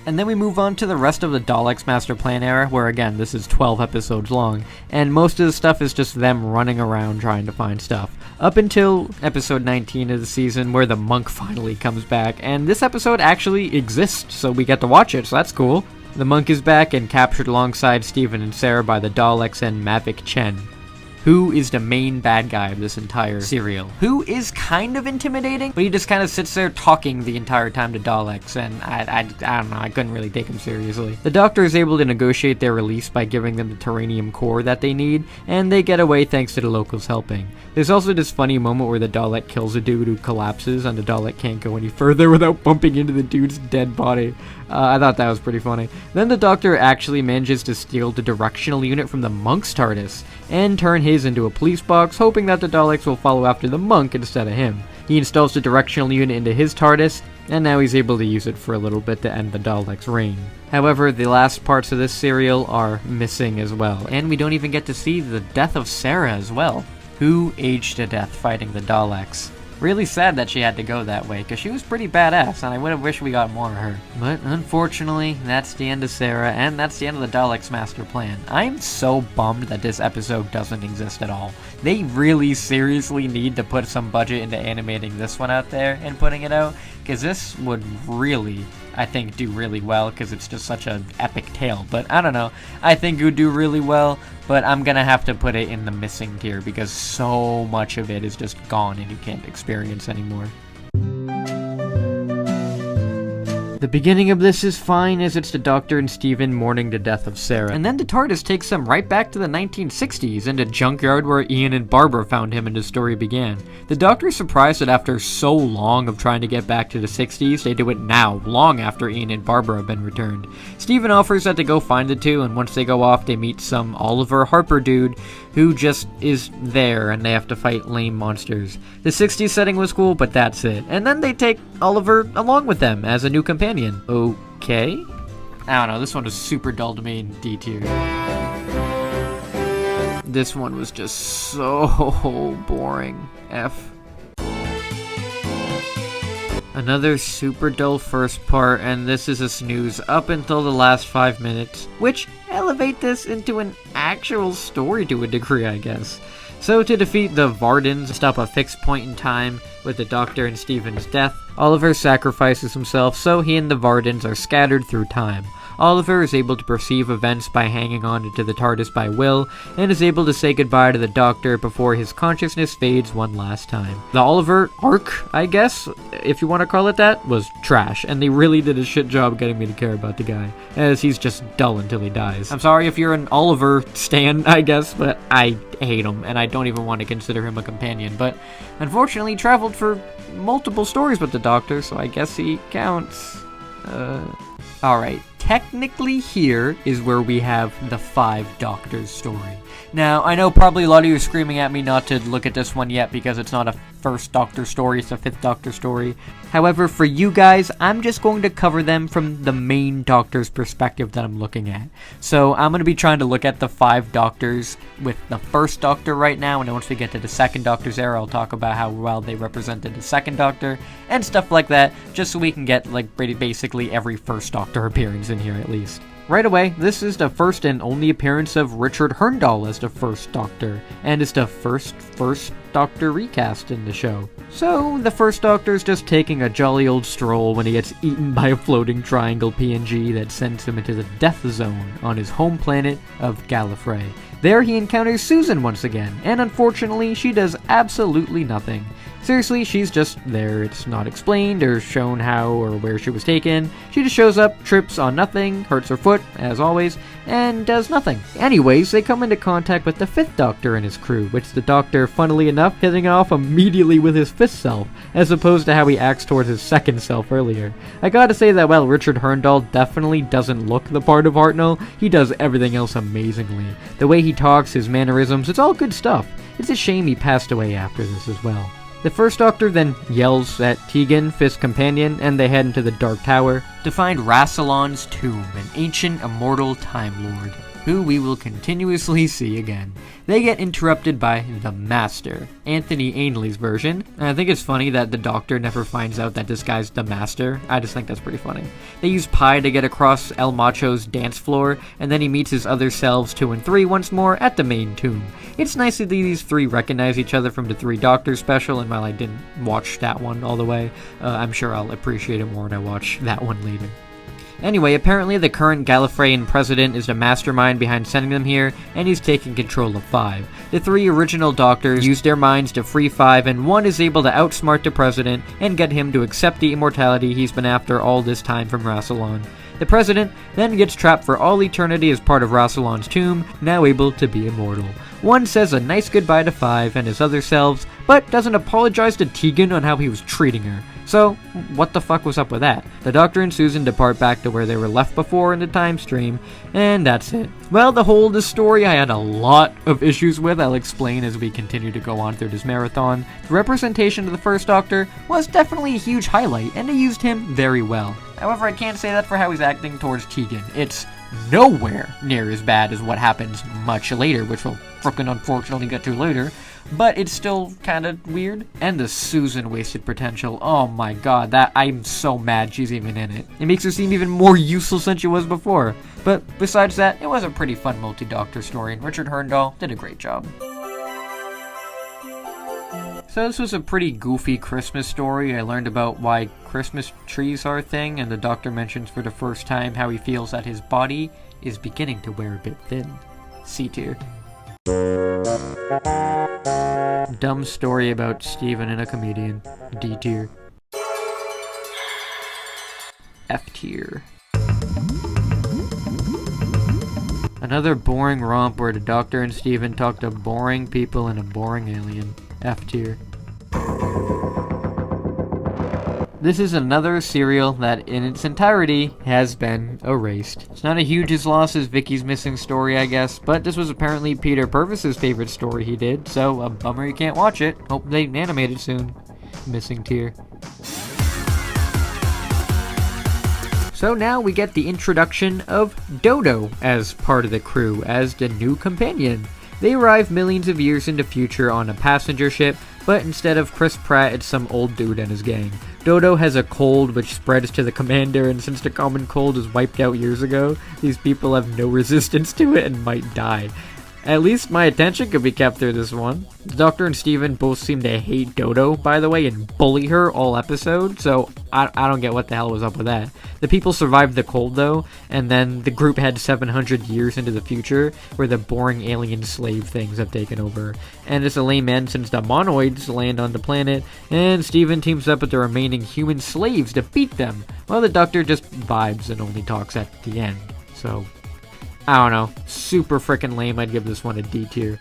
And then we move on to the rest of the Daleks Master Plan era, where again, this is 12 episodes long, and most of the stuff is just them running around trying to find stuff. Up until episode 19 of the season, where the monk finally comes back, and this episode actually exists, so we get to watch it, so that's cool. The monk is back and captured alongside Stephen and Sarah by the Daleks and Mavic Chen, who is the main bad guy of this entire serial, who is kind of intimidating, but he just kind of sits there talking the entire time to Daleks, and I don't know, I couldn't really take him seriously. The Doctor is able to negotiate their release by giving them the Terranium core that they need, and they get away thanks to the locals helping. There's also this funny moment where the Dalek kills a dude who collapses, and the Dalek can't go any further without bumping into the dude's dead body. I thought that was pretty funny. Then the Doctor actually manages to steal the directional unit from the monk's TARDIS, and turn his into a police box, hoping that the Daleks will follow after the monk instead of him. He installs the directional unit into his TARDIS, and now he's able to use it for a little bit to end the Daleks' reign. However, the last parts of this serial are missing as well, and we don't even get to see the death of Sarah as well, who aged to death fighting the Daleks. Really sad that she had to go that way, because she was pretty badass, and I would have wished we got more of her. But unfortunately, that's the end of Sarah, and that's the end of the Daleks' master plan. I'm so bummed that this episode doesn't exist at all. They really seriously need to put some budget into animating this one out there and putting it out, because this would really, I think, do really well, because it's just such an epic tale. But I don't know, I think it would do really well, but I'm gonna have to put it in the missing tier because so much of it is just gone and you can't experience anymore. The beginning of this is fine, as it's the Doctor and Stephen mourning the death of Sarah, and then the TARDIS takes them right back to the 1960s, and a junkyard where Ian and Barbara found him and the story began. The Doctor is surprised that after so long of trying to get back to the 60s, they do it now, long after Ian and Barbara have been returned. Stephen offers that they go find the two, and once they go off, they meet some Oliver Harper dude who just is there, and they have to fight lame monsters. The 60s setting was cool, but that's it. And then they take Oliver along with them as a new companion. Okay? I don't know, this one was super dull to me in D tier. This one was just so boring. F. Another super dull first part, and this is a snooze up until the last 5 minutes, which elevate this into an actual story to a degree, I guess. So to defeat the Vardens, stop a fixed point in time with the Doctor and Stephen's death, Oliver sacrifices himself so he and the Vardens are scattered through time. Oliver is able to perceive events by hanging on to the TARDIS by will, and is able to say goodbye to the Doctor before his consciousness fades one last time. The Oliver arc, I guess, if you want to call it that, was trash, and they really did a shit job getting me to care about the guy, as he's just dull until he dies. I'm sorry if you're an Oliver stan, I guess, but I hate him, and I don't even want to consider him a companion, but unfortunately he traveled for multiple stories with the Doctor, so I guess he counts. Alright, technically here is where we have the 5 Doctors story. Now, I know probably a lot of you are screaming at me not to look at this one yet because it's not a first Doctor story, it's a 5th Doctor story. However, for you guys, I'm just going to cover them from the main Doctor's perspective that I'm looking at. So I'm going to be trying to look at the 5 Doctors with the 1st Doctor right now, and then once we get to the 2nd Doctor's era, I'll talk about how well they represented the 2nd Doctor, and stuff like that, just so we can get, like, basically every 1st Doctor appearance in here at least. Right away, this is the first and only appearance of Richard Hurndall as the 1st Doctor, and it's the first Doctor recast in the show. So, the 1st Doctor is just taking a jolly old stroll when he gets eaten by a floating triangle PNG that sends him into the death zone on his home planet of Gallifrey. There he encounters Susan once again, and unfortunately she does absolutely nothing. Seriously, she's just there. It's not explained or shown how or where she was taken. She just shows up, trips on nothing, hurts her foot, as always, and does nothing. Anyways, they come into contact with the 5th Doctor and his crew, which the Doctor, funnily enough, hitting off immediately with his 5th self, as opposed to how he acts towards his 2nd self earlier. I gotta say that while Richard Hurndall definitely doesn't look the part of Hartnell, he does everything else amazingly. The way he talks, his mannerisms, it's all good stuff. It's a shame he passed away after this as well. The 1st Doctor then yells at Tegan, Fisk's companion, and they head into the Dark Tower to find Rassilon's tomb, an ancient immortal Time Lord, who we will continuously see again. They get interrupted by the Master, Anthony Ainley's version, and I think it's funny that the Doctor never finds out that this guy's the Master. I just think that's pretty funny. They use Pi to get across El Macho's dance floor, and then he meets his other selves 2 and 3 once more at the main tomb. It's nice that these 3 recognize each other from the 3 Doctors special, and while I didn't watch that one all the way, I'm sure I'll appreciate it more when I watch that one later. Anyway, apparently the current Gallifreyan president is the mastermind behind sending them here, and he's taking control of 5. The 3 original Doctors use their minds to free 5, and 1 is able to outsmart the president and get him to accept the immortality he's been after all this time from Rassilon. The president then gets trapped for all eternity as part of Rassilon's tomb, now able to be immortal. 1 says a nice goodbye to 5 and his other selves, but doesn't apologize to Tegan on how he was treating her. So, what the fuck was up with that? The Doctor and Susan depart back to where they were left before in the time stream, and that's it. Well, the whole of this story I had a lot of issues with. I'll explain as we continue to go on through this marathon. The representation of the 1st Doctor was definitely a huge highlight, and they used him very well. However, I can't say that for how he's acting towards Tegan. It's nowhere near as bad as what happens much later, which we'll frickin' unfortunately get to later. But it's still kind of weird. And the Susan wasted potential. Oh my god, I'm so mad she's even in it. It makes her seem even more useless than she was before. But besides that, it was a pretty fun multi-Doctor story, and Richard Hurndall did a great job. So this was a pretty goofy Christmas story. I learned about why Christmas trees are a thing, and the Doctor mentions for the first time how he feels that his body is beginning to wear a bit thin. C tier. Dumb story about Steven and a comedian. D tier. F tier. Another boring romp where the Doctor and Steven talk to boring people and a boring alien. F tier. This is another serial that in its entirety has been erased. It's not a huge loss as Vicky's Missing Story, I guess, but this was apparently Peter Purvis's favorite story he did, so a bummer you can't watch it. Hope they animate it soon. Missing tier. So now we get the introduction of Dodo as part of the crew, as the new companion. They arrive millions of years in the future on a passenger ship, but instead of Chris Pratt, it's some old dude and his gang. Dodo has a cold which spreads to the commander, and since the common cold was wiped out years ago, these people have no resistance to it and might die. At least my attention could be kept through this one. The Doctor and Steven both seem to hate Dodo, by the way, and bully her all episode, so I don't get what the hell was up with that. The people survived the cold, though, and then the group had 700 years into the future, where the boring alien slave things have taken over. And it's a lame end since the monoids land on the planet, and Steven teams up with the remaining human slaves to beat them, while the Doctor just vibes and only talks at the end. So I don't know. Super freaking lame. I'd give this one a D tier.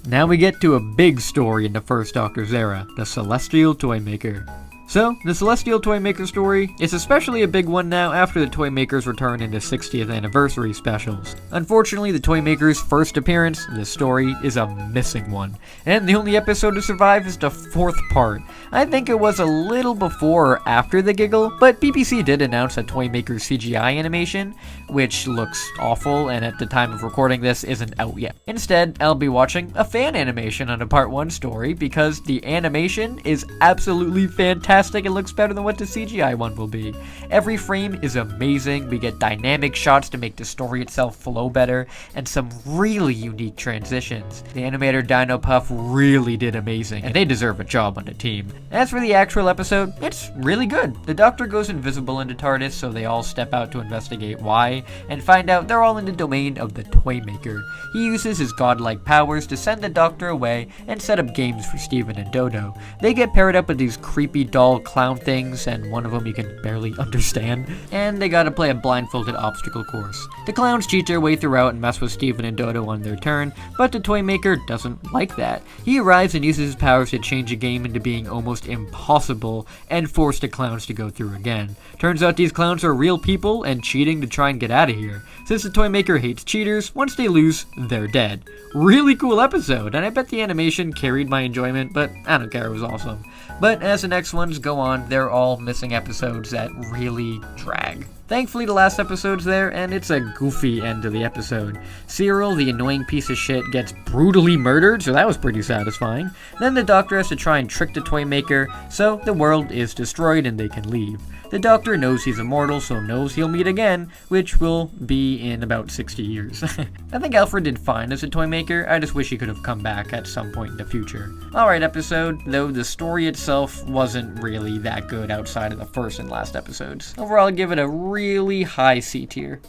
Now we get to a big story in the First Doctor's era, the Celestial Toymaker. So, the Celestial Toymaker story is especially a big one now after the Toymakers return in the 60th anniversary specials. Unfortunately, the Toymakers' first appearance in the story is a missing one, and the only episode to survive is the 4th part. I think it was a little before or after the giggle, but BBC did announce a Toymakers CGI animation, which looks awful and at the time of recording this isn't out yet. Instead, I'll be watching a fan animation on a part 1 story because the animation is absolutely fantastic. fantastic. It looks better than what the CGI one will be. Every frame is amazing. We get dynamic shots to make the story itself flow better, and some really unique transitions. The animator Dino Puff really did amazing, and they deserve a job on the team. As for the actual episode, it's really good. The Doctor goes invisible in the TARDIS, so they all step out to investigate why, and find out they're all in the domain of the Toymaker. He uses his godlike powers to send the Doctor away and set up games for Steven and Dodo. They get paired up with these creepy doll clown things, and one of them you can barely understand, and they gotta play a blindfolded obstacle course. The clowns cheat their way throughout and mess with Steven and Dodo on their turn, but the Toymaker doesn't like that. He arrives and uses his powers to change a game into being almost impossible and force the clowns to go through again. Turns out these clowns are real people and cheating to try and get out of here. Since the Toymaker hates cheaters, once they lose, they're dead. Really cool episode, and I bet the animation carried my enjoyment, but I don't care, it was awesome. But as the next ones go on, they're all missing episodes that really drag. Thankfully, the last episode's there, and it's a goofy end to the episode. Cyril, the annoying piece of shit, gets brutally murdered, so that was pretty satisfying. Then the Doctor has to try and trick the Toymaker, so the world is destroyed and they can leave. The Doctor knows he's immortal, so knows he'll meet again, which will be in about 60 years. I think Alfred did fine as a Toymaker, I just wish he could have come back at some point in the future. Alright episode, though the story itself wasn't really that good outside of the first and last episodes. Overall, I'd give it a really high C tier.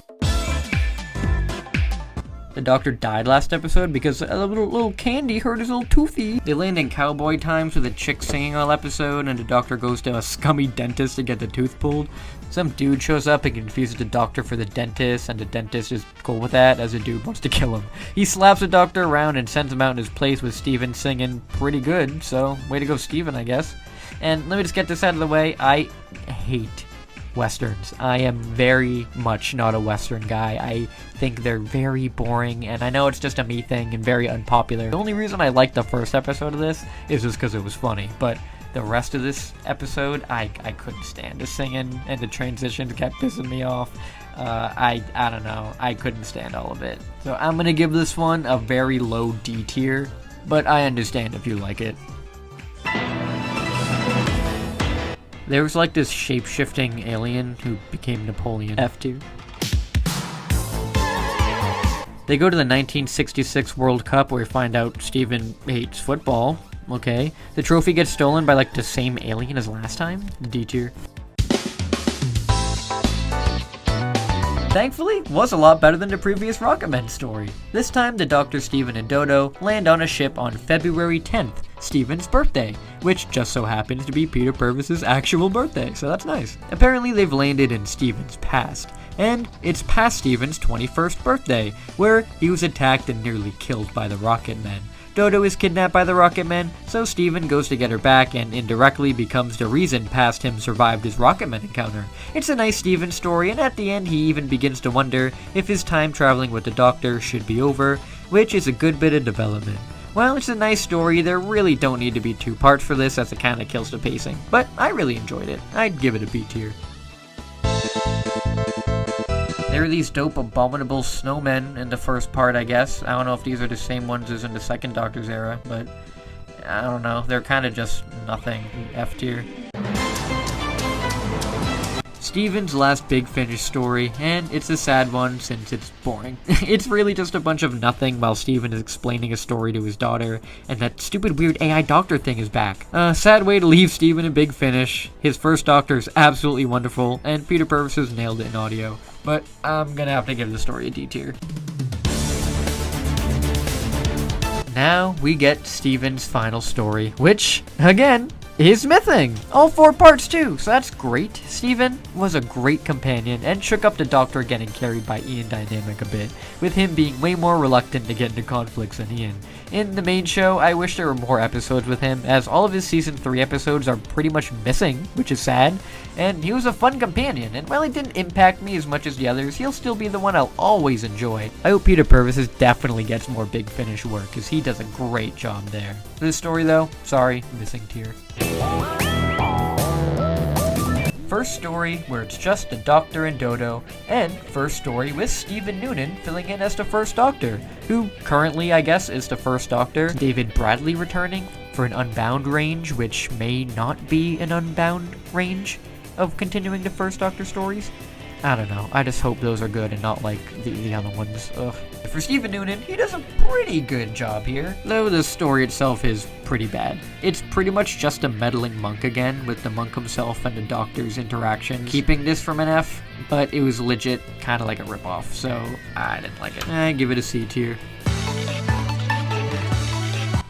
The Doctor died last episode because a little candy hurt his little toothy. They land in cowboy times with a chick singing all episode, and the Doctor goes to a scummy dentist to get the tooth pulled. Some dude shows up and confuses the Doctor for the dentist, and the dentist is cool with that as the dude wants to kill him. He slaps the Doctor around and sends him out in his place with Steven singing pretty good, so way to go Steven, I guess. And let me just get this out of the way, I hate Westerns. I am very much not a Western guy. I think they're very boring, and I know it's just a me thing and very unpopular. The only reason I liked the first episode of this is just because it was funny, but the rest of this episode, I couldn't stand the singing, and the transitions kept pissing me off. I don't know. I couldn't stand all of it. So I'm gonna give this one a very low D tier, but I understand if you like it. There was like this shape-shifting alien who became Napoleon. F tier. They go to the 1966 World Cup where we find out Steven hates football. Okay. The trophy gets stolen by like the same alien as last time. D tier. Thankfully, was a lot better than the previous Rocketman story. This time, the Doctor, Steven, and Dodo land on a ship on February 10th, Steven's birthday, which just so happens to be Peter Purvis's actual birthday, so that's nice. Apparently, they've landed in Steven's past, and it's past Steven's 21st birthday, where he was attacked and nearly killed by the Rocketmen. Dodo is kidnapped by the Rocketmen, so Steven goes to get her back and indirectly becomes the reason past him survived his Rocketmen encounter. It's a nice Steven story, and at the end he even begins to wonder if his time traveling with the Doctor should be over, which is a good bit of development. While it's a nice story, there really don't need to be two parts for this as it kinda kills the pacing, but I really enjoyed it. I'd give it a B tier. There are these dope abominable snowmen in the first part, I guess. I don't know if these are the same ones as in the second Doctor's era, but I don't know. They're kind of just nothing. F tier. Steven's last Big Finish story, and it's a sad one since it's boring. It's really just a bunch of nothing while Steven is explaining a story to his daughter, and that stupid weird AI Doctor thing is back. Sad way to leave Steven in Big Finish. His first Doctor is absolutely wonderful, and Peter Purvis has nailed it in audio. But I'm gonna have to give the story a D tier. Now we get Steven's final story, which, again, is missing! All 4 parts too, so that's great. Steven was a great companion and shook up the Doctor getting carried by Ian Dynamic a bit, with him being way more reluctant to get into conflicts than Ian. In the main show, I wish there were more episodes with him, as all of his season 3 episodes are pretty much missing, which is sad, and he was a fun companion, and while he didn't impact me as much as the others, he'll still be the one I'll always enjoy. I hope Peter Purvis definitely gets more Big Finish work, because he does a great job there. For this story though, sorry, missing tier. First story where it's just the Doctor and Dodo, and first story with Stephen Noonan filling in as the first Doctor, who currently I guess is the first Doctor. David Bradley returning? for an Unbound range, which may not be an Unbound range of continuing the first Doctor stories. I don't know, I just hope those are good and not like the other ones. Ugh. For Stephen Noonan, he does a pretty good job here, though the story itself is pretty bad. It's pretty much just a meddling monk again, with the monk himself and the Doctor's interaction keeping this from an F, but it was legit kind of like a ripoff, so I didn't like it. I give it a C tier.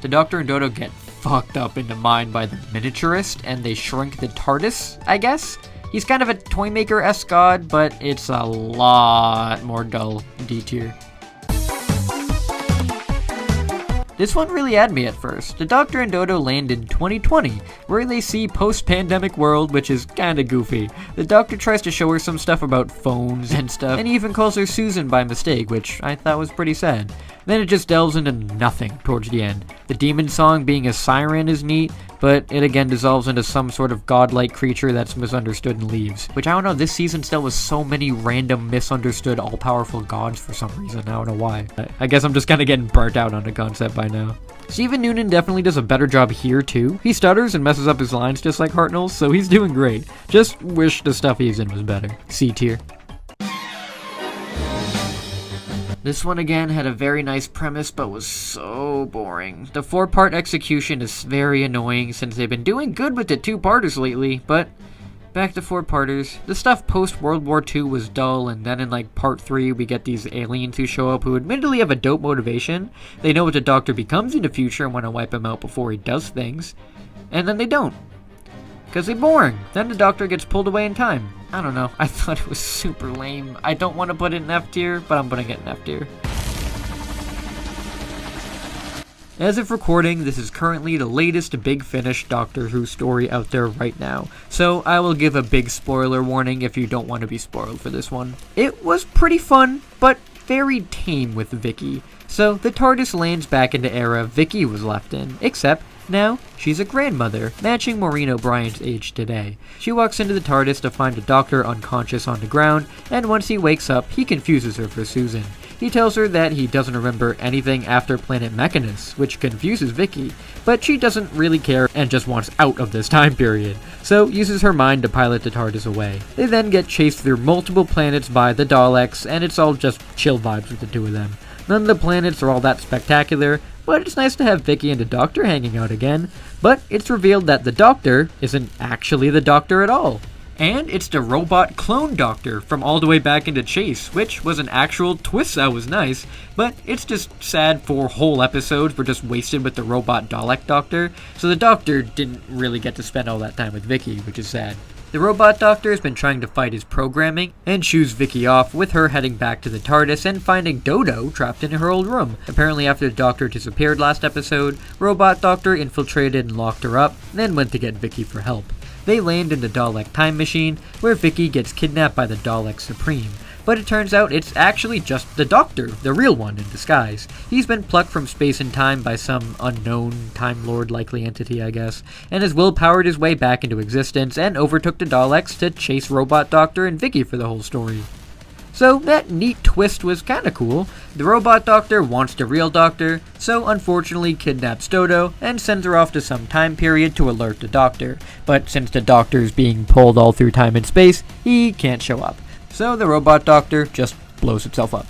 The Doctor and Dodo get fucked up in the mind by the miniaturist, and they shrink the TARDIS, I guess? He's kind of a Toymaker-esque god, but it's a lot more dull. D tier. This one really had me at first. The Doctor and Dodo land in 2020, where they see post-pandemic world, which is kinda goofy. The Doctor tries to show her some stuff about phones and stuff, and he even calls her Susan by mistake, which I thought was pretty sad. Then it just delves into nothing towards the end. The demon song being a siren is neat, but it again dissolves into some sort of godlike creature that's misunderstood and leaves. Which, I don't know, this season still was so many random misunderstood all-powerful gods for some reason. I don't know why. I guess I'm just kinda getting burnt out on the concept by now. Stephen Noonan definitely does a better job here too. He stutters and messes up his lines just like Hartnell, so he's doing great. Just wish the stuff he's in was better. C tier. This one again had a very nice premise, but was so boring. The 4-part execution is very annoying since they've been doing good with the 2-parters lately, but back to 4-parters. The stuff post-World War II was dull, and then in like part 3 we get these aliens who show up who admittedly have a dope motivation. They know what the Doctor becomes in the future and want to wipe him out before he does things. And then they don't. Because they're boring. Then the Doctor gets pulled away in time. I don't know, I thought it was super lame. I don't want to put it in F tier, but I'm putting it in F tier. As of recording, this is currently the latest Big Finish Doctor Who story out there right now, so I will give a big spoiler warning if you don't want to be spoiled for this one. It was pretty fun, but very tame with Vicky. So the TARDIS lands back into era Vicky was left in, except now she's a grandmother, matching Maureen O'Brien's age today. She walks into the TARDIS to find the Doctor unconscious on the ground, and once he wakes up, he confuses her for Susan. He tells her that he doesn't remember anything after Planet Mechanus, which confuses Vicky, but she doesn't really care and just wants out of this time period, so uses her mind to pilot the TARDIS away. They then get chased through multiple planets by the Daleks, and it's all just chill vibes with the two of them. None of the planets are all that spectacular, but it's nice to have Vicky and the Doctor hanging out again. But it's revealed that the Doctor isn't actually the Doctor at all. And it's the robot clone Doctor from all the way back into Chase, which was an actual twist that was nice, but it's just sad 4 whole episodes were just wasted with the robot Dalek Doctor, so the Doctor didn't really get to spend all that time with Vicky, which is sad. The robot Doctor has been trying to fight his programming and shoos Vicky off, with her heading back to the TARDIS and finding Dodo trapped in her old room. Apparently after the Doctor disappeared last episode, Robot Doctor infiltrated and locked her up, then went to get Vicky for help. They land in the Dalek time machine, where Vicky gets kidnapped by the Dalek Supreme. But it turns out it's actually just the Doctor, the real one, in disguise. He's been plucked from space and time by some unknown Time Lord-likely entity, I guess, and has willpowered his way back into existence and overtook the Daleks to chase Robot Doctor and Vicky for the whole story. So that neat twist was kinda cool. The Robot Doctor wants the real Doctor, so unfortunately kidnaps Dodo and sends her off to some time period to alert the Doctor. But since the Doctor's being pulled all through time and space, he can't show up. So the Robot Doctor just blows itself up.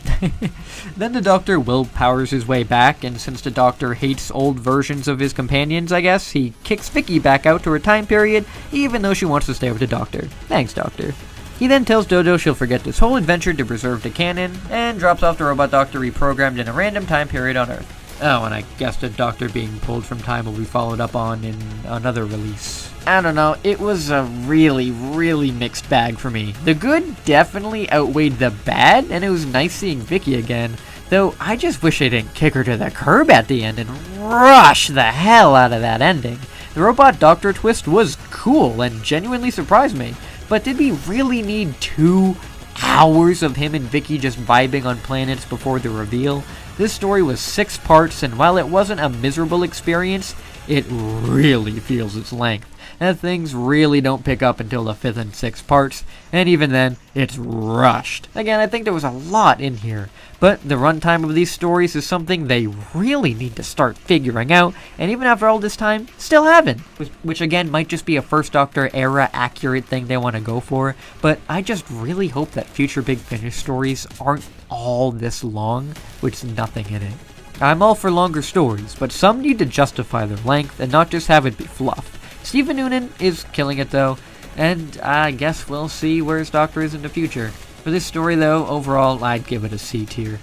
Then the Doctor willpowers his way back, and since the Doctor hates old versions of his companions, I guess, he kicks Vicky back out to her time period, even though she wants to stay with the Doctor. Thanks, Doctor. He then tells Dodo she'll forget this whole adventure to preserve the canon, and drops off the Robot Doctor reprogrammed in a random time period on Earth. Oh, and I guess the Doctor being pulled from time will be followed up on in another release. I don't know, it was a really, really mixed bag for me. The good definitely outweighed the bad, and it was nice seeing Vicky again, though I just wish they didn't kick her to the curb at the end and rush the hell out of that ending. The Robot Doctor twist was cool and genuinely surprised me, but did we really need 2 hours of him and Vicky just vibing on planets before the reveal? This story was 6 parts, and while it wasn't a miserable experience, it really feels its length. and things really don't pick up until the 5th and 6th parts, and even then, it's rushed. Again, I think there was a lot in here, but the runtime of these stories is something they really need to start figuring out, and even after all this time, still haven't. Which again, might just be a First Doctor era accurate thing they want to go for, but I just really hope that future Big Finish stories aren't all this long, with nothing in it. I'm all for longer stories, but some need to justify their length and not just have it be fluff. Stephen Noonan is killing it though, and I guess we'll see where his Doctor is in the future. For this story though, overall I'd give it a C tier.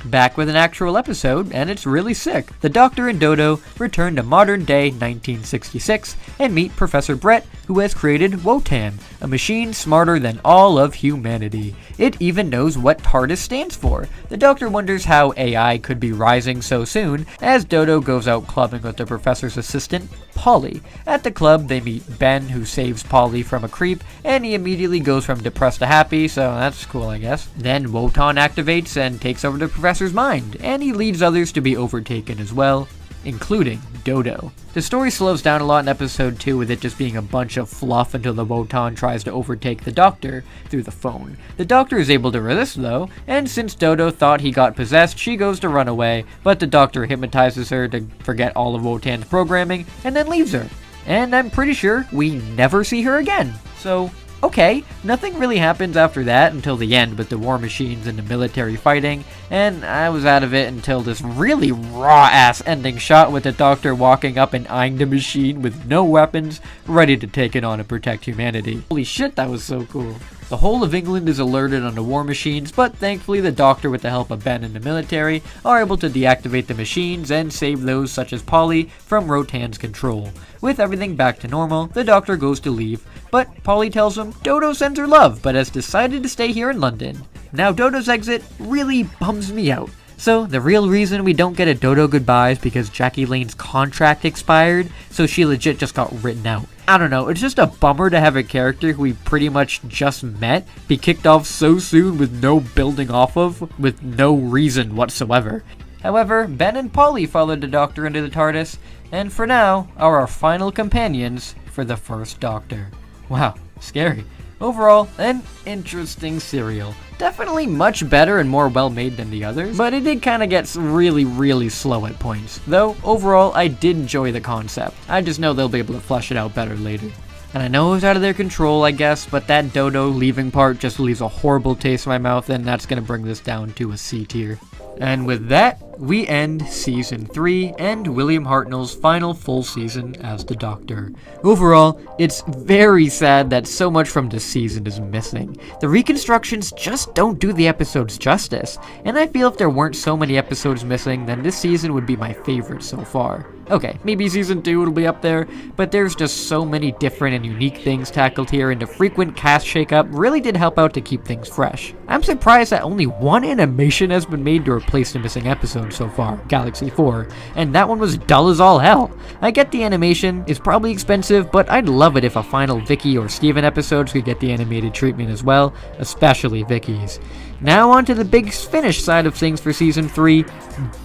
Back with an actual episode, and it's really sick. The Doctor and Dodo return to modern day 1966 and meet Professor Brett, who has created Wotan, a machine smarter than all of humanity. It even knows what TARDIS stands for. The Doctor wonders how AI could be rising so soon, as Dodo goes out clubbing with the Professor's assistant, Polly. At the club, they meet Ben, who saves Polly from a creep, and he immediately goes from depressed to happy, so that's cool, I guess. Then Wotan activates and takes over the Professor's mind, and he leads others to be overtaken as well, including Dodo. The story slows down a lot in episode 2, with it just being a bunch of fluff until the Wotan tries to overtake the Doctor through the phone. The Doctor is able to resist though, and since Dodo thought he got possessed, she goes to run away, but the Doctor hypnotizes her to forget all of Wotan's programming, and then leaves her. And I'm pretty sure we never see her again. So, okay, nothing really happens after that until the end with the war machines and the military fighting, and I was out of it until this really raw-ass ending shot with the Doctor walking up and eyeing the machine with no weapons, ready to take it on and protect humanity. Holy shit, that was so cool. The whole of England is alerted on the war machines, but thankfully the Doctor, with the help of Ben and the military, are able to deactivate the machines and save those such as Polly from Rotan's control. With everything back to normal, the Doctor goes to leave, but Polly tells him Dodo sends her love, but has decided to stay here in London. Now Dodo's exit really bums me out. So the real reason we don't get a Dodo goodbye is because Jackie Lane's contract expired, so she legit just got written out. I don't know, it's just a bummer to have a character who we pretty much just met be kicked off so soon with no building off of, with no reason whatsoever. However, Ben and Polly followed the Doctor into the TARDIS, and for now are our final companions for the First Doctor. Wow, scary. Overall, an interesting serial. Definitely much better and more well made than the others, but it did kind of get really slow at points. Though, overall, I did enjoy the concept. I just know they'll be able to flesh it out better later. And I know it was out of their control, I guess, but that Dodo leaving part just leaves a horrible taste in my mouth, and that's gonna bring this down to a C tier. And with that, we end Season 3 and William Hartnell's final full season as the Doctor. Overall, it's very sad that so much from this season is missing. The reconstructions just don't do the episodes justice, and I feel if there weren't so many episodes missing, then this season would be my favorite so far. Okay, maybe Season 2 will be up there, but there's just so many different and unique things tackled here, and the frequent cast shakeup really did help out to keep things fresh. I'm surprised that only one animation has been made to replace the missing episode so far, Gallifreyforever, and that one was dull as all hell. I get the animation is probably expensive, but I'd love it if a final Vicky or Steven episodes could get the animated treatment as well, especially Vicky's. Now on to the Big Finish side of things for Season 3,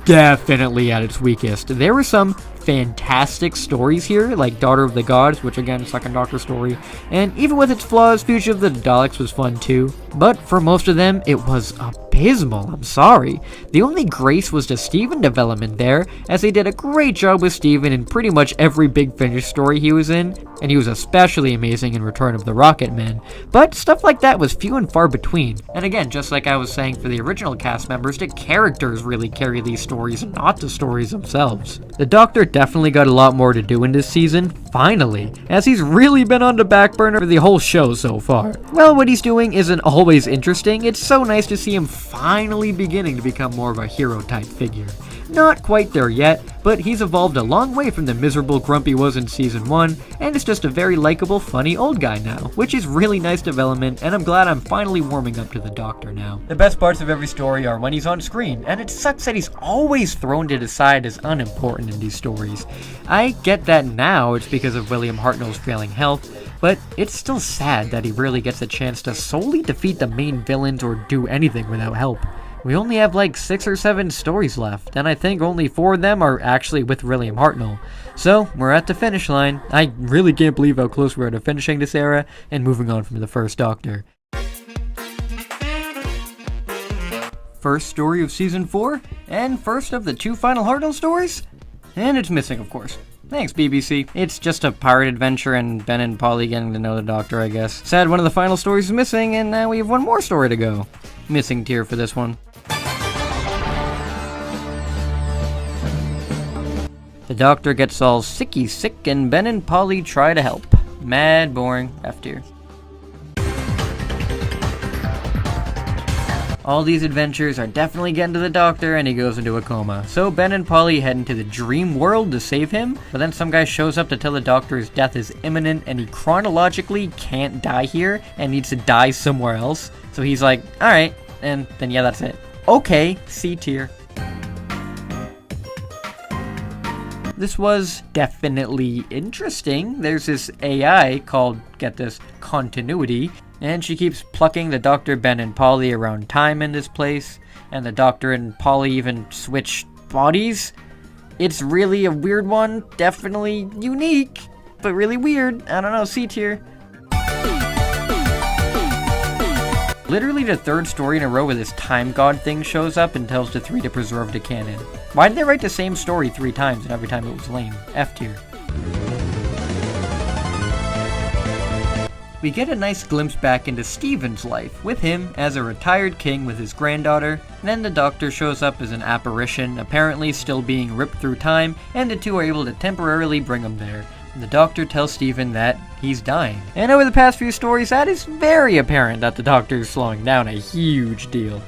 definitely at its weakest. There were some fantastic stories here, like Daughter of the Gods, which again, second Doctor story, and even with its flaws, Future of the Daleks was fun too, but for most of them, it was abysmal, I'm sorry. The only grace was the Steven development there, as they did a great job with Steven in pretty much every Big Finish story he was in, and he was especially amazing in Return of the Rocket Man, but stuff like that was few and far between. And again, just like I was saying for the original cast members, the characters really carry these stories, not the stories themselves. The Doctor definitely got a lot more to do in this season, finally, as he's really been on the back burner for the whole show so far. Well, what he's doing isn't always interesting, it's so nice to see him finally beginning to become more of a hero type figure. Not quite there yet, but he's evolved a long way from the miserable grump he was in Season 1, and is just a very likable, funny old guy now, which is really nice development, and I'm glad I'm finally warming up to the Doctor now. The best parts of every story are when he's on screen, and it sucks that he's always thrown to the side as unimportant in these stories. I get that now it's because of William Hartnell's failing health, but it's still sad that he rarely gets a chance to solely defeat the main villains or do anything without help. We only have like 6 or 7 stories left, and I think only 4 of them are actually with William Hartnell. So, we're at the finish line. I really can't believe how close we are to finishing this era and moving on from the first Doctor. First story of season 4, and first of the 2 final Hartnell stories? And it's missing, of course. Thanks, BBC. It's just a pirate adventure and Ben and Polly getting to know the Doctor, I guess. Sad one of the final stories is missing, and now we have 1 more story to go. Missing tier for this one. The Doctor gets all sicky sick, and Ben and Polly try to help. Mad boring. F tier. All these adventures are definitely getting to the Doctor, and he goes into a coma. So Ben and Polly head into the dream world to save him, but then some guy shows up to tell the Doctor his death is imminent, and he chronologically can't die here, and needs to die somewhere else. So he's like, alright, and then yeah, that's it. Okay, C tier. This was definitely interesting. There's this AI called, get this, Continuity, and she keeps plucking the Doctor, Ben, and Polly around time in this place, and the Doctor and Polly even switch bodies. It's really a weird one, definitely unique, but really weird. I don't know, C tier. Literally the 3rd story in a row where this time god thing shows up and tells the 3 to preserve the canon. Why did they write the same story 3 times and every time it was lame? F tier. We get a nice glimpse back into Stephen's life, with him as a retired king with his granddaughter, and then the Doctor shows up as an apparition, apparently still being ripped through time, and the 2 are able to temporarily bring him there. The Doctor tells Stephen that he's dying. And over the past few stories, that is very apparent that the Doctor is slowing down a huge deal.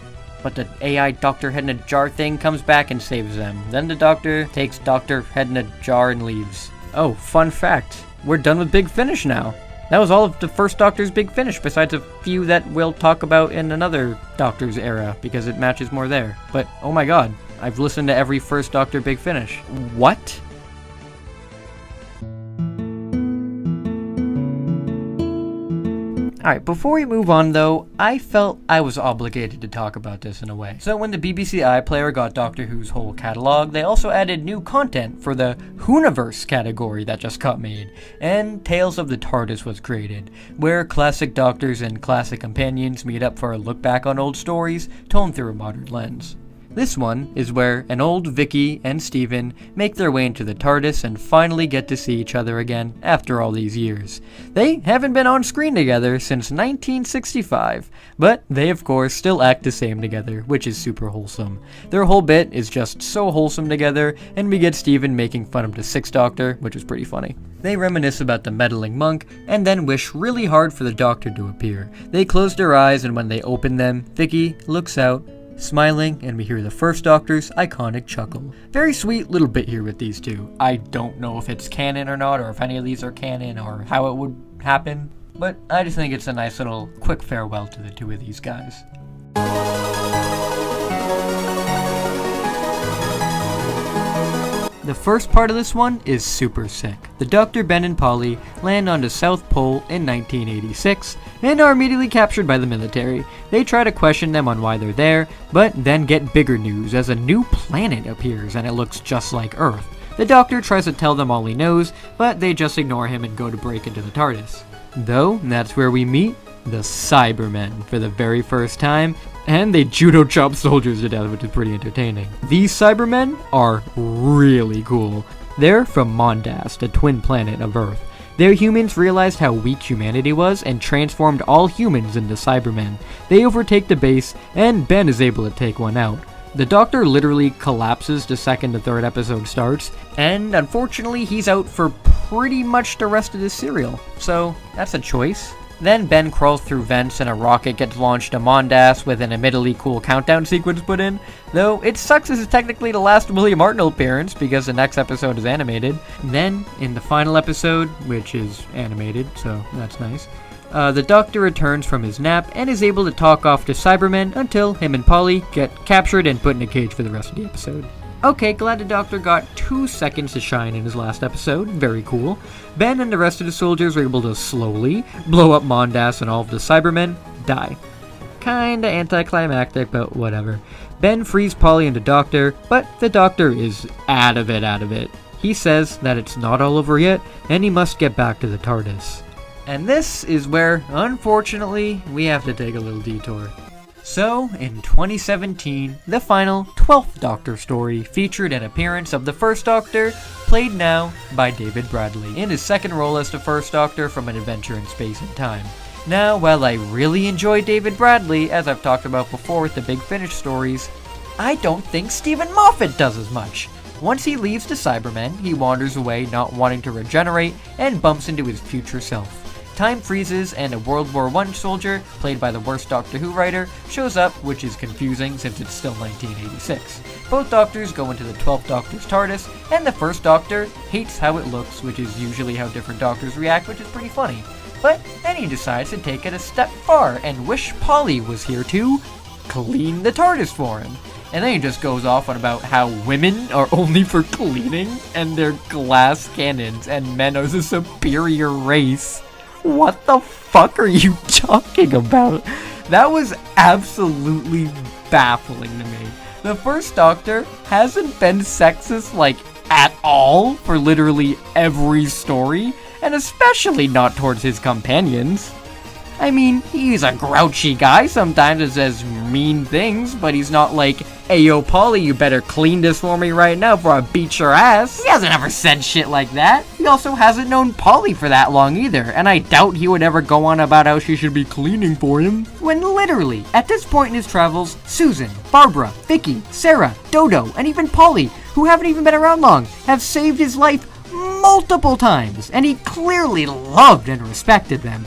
But the AI Doctor Head in a Jar thing comes back and saves them. Then the Doctor takes Doctor Head in a Jar and leaves. Oh, fun fact, we're done with Big Finish now. That was all of the first Doctor's Big Finish, besides a few that we'll talk about in another Doctor's era, because it matches more there. But, oh my god, I've listened to every first Doctor Big Finish. What? Alright, before we move on though, I felt I was obligated to talk about this in a way. So when the BBC iPlayer got Doctor Who's whole catalog, they also added new content for the Whoniverse category that just got made, and Tales of the TARDIS was created, where classic Doctors and classic companions meet up for a look back on old stories told through a modern lens. This one is where an old Vicky and Stephen make their way into the TARDIS and finally get to see each other again after all these years. They haven't been on screen together since 1965, but they of course still act the same together, which is super wholesome. Their whole bit is just so wholesome together, and we get Stephen making fun of the 6th Doctor, which is pretty funny. They reminisce about the meddling monk, and then wish really hard for the Doctor to appear. They close their eyes, and when they open them, Vicky looks out, smiling, and we hear the first Doctor's iconic chuckle. Very sweet little bit here with these 2. I don't know if it's canon or not, or if any of these are canon, or how it would happen, but I just think it's a nice little quick farewell to the 2 of these guys. The first part of this one is super sick. The Doctor, Ben, and Polly land on the South Pole in 1986 and are immediately captured by the military. They try to question them on why they're there, but then get bigger news as a new planet appears and it looks just like Earth. The Doctor tries to tell them all he knows, but they just ignore him and go to break into the TARDIS. Though, that's where we meet the Cybermen for the very first time, and they judo chop soldiers to death, which is pretty entertaining. These Cybermen are really cool. They're from Mondas, the twin planet of Earth. Their humans realized how weak humanity was and transformed all humans into Cybermen. They overtake the base, and Ben is able to take one out. The Doctor literally collapses the 2nd to 3rd episode starts, and unfortunately he's out for pretty much the rest of the serial. So, that's a choice. Then Ben crawls through vents and a rocket gets launched to Mondas with an admittedly cool countdown sequence put in. Though it sucks this is technically the last William Hartnell appearance because the next episode is animated. Then, in the final episode, which is animated, so that's nice, the Doctor returns from his nap and is able to talk off to Cybermen until him and Polly get captured and put in a cage for the rest of the episode. Okay, glad the Doctor got 2 seconds to shine in his last episode. Very cool. Ben and the rest of the soldiers were able to slowly blow up Mondas, and all of the Cybermen die. kinda anticlimactic, but whatever. Ben frees Polly and the Doctor, but the Doctor is out of it. He says that it's not all over yet, and he must get back to the TARDIS. And this is where, unfortunately, we have to take a little detour. So, in 2017, the final 12th Doctor story featured an appearance of the First Doctor, played now by David Bradley, in his second role as the First Doctor from An Adventure in Space and Time. Now, while I really enjoy David Bradley, as I've talked about before with the Big Finish stories, I don't think Stephen Moffat does as much. Once he leaves the Cybermen, he wanders away not wanting to regenerate and bumps into his future self. Time freezes and a World War I soldier, played by the worst Doctor Who writer, shows up, which is confusing since it's still 1986. Both Doctors go into the 12th Doctor's TARDIS, and the First Doctor hates how it looks, which is usually how different Doctors react, which is pretty funny. But then he decides to take it a step far and wish Polly was here to clean the TARDIS for him. And then he just goes off on about how women are only for cleaning and they're glass cannons and men are the superior race. What the fuck are you talking about? That was absolutely baffling to me. The First Doctor hasn't been sexist, like, at all for literally every story, and especially not towards his companions. I mean, he's a grouchy guy, sometimes it says mean things, but he's not like, "Ayo, Polly, you better clean this for me right now before I beat your ass." He hasn't ever said shit like that. He also hasn't known Polly for that long either, and I doubt he would ever go on about how she should be cleaning for him. When literally, at this point in his travels, Susan, Barbara, Vicky, Sarah, Dodo, and even Polly, who haven't even been around long, have saved his life multiple times, and he clearly loved and respected them.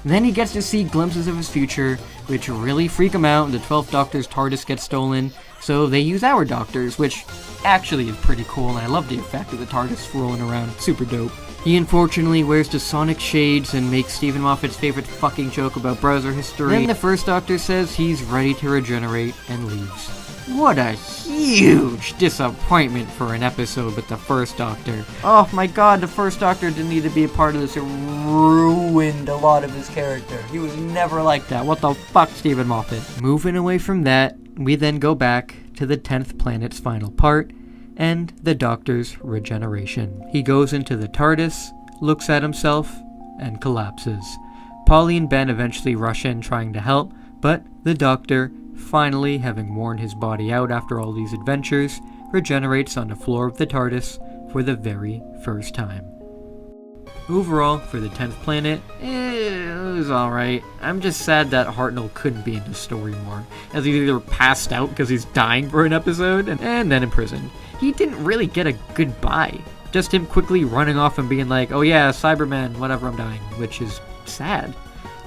And then he gets to see glimpses of his future, which really freak him out. The 12th Doctor's TARDIS gets stolen, so they use our Doctors, which actually is pretty cool, and I love the effect of the TARDIS rolling around. Super dope. He unfortunately wears the sonic shades and makes Stephen Moffat's favorite fucking joke about browser history. Then the First Doctor says he's ready to regenerate and leaves. What a huge disappointment for an episode with the First Doctor. Oh my god, the First Doctor didn't need to be a part of this. It ruined a lot of his character. He was never like that. What the fuck, Stephen Moffat? Moving away from that, we then go back to the 10th planet's final part, and the Doctor's regeneration. He goes into the TARDIS, looks at himself, and collapses. Polly and Ben eventually rush in trying to help, but the Doctor, finally having worn his body out after all these adventures, regenerates on the floor of the TARDIS for the very first time. Overall, for the 10th planet, it was alright. I'm just sad that Hartnell couldn't be in the story more, as he's either passed out because he's dying for an episode, and then in prison. He didn't really get a goodbye. Just him quickly running off and being like, "Oh yeah, Cyberman, whatever, I'm dying," which is sad.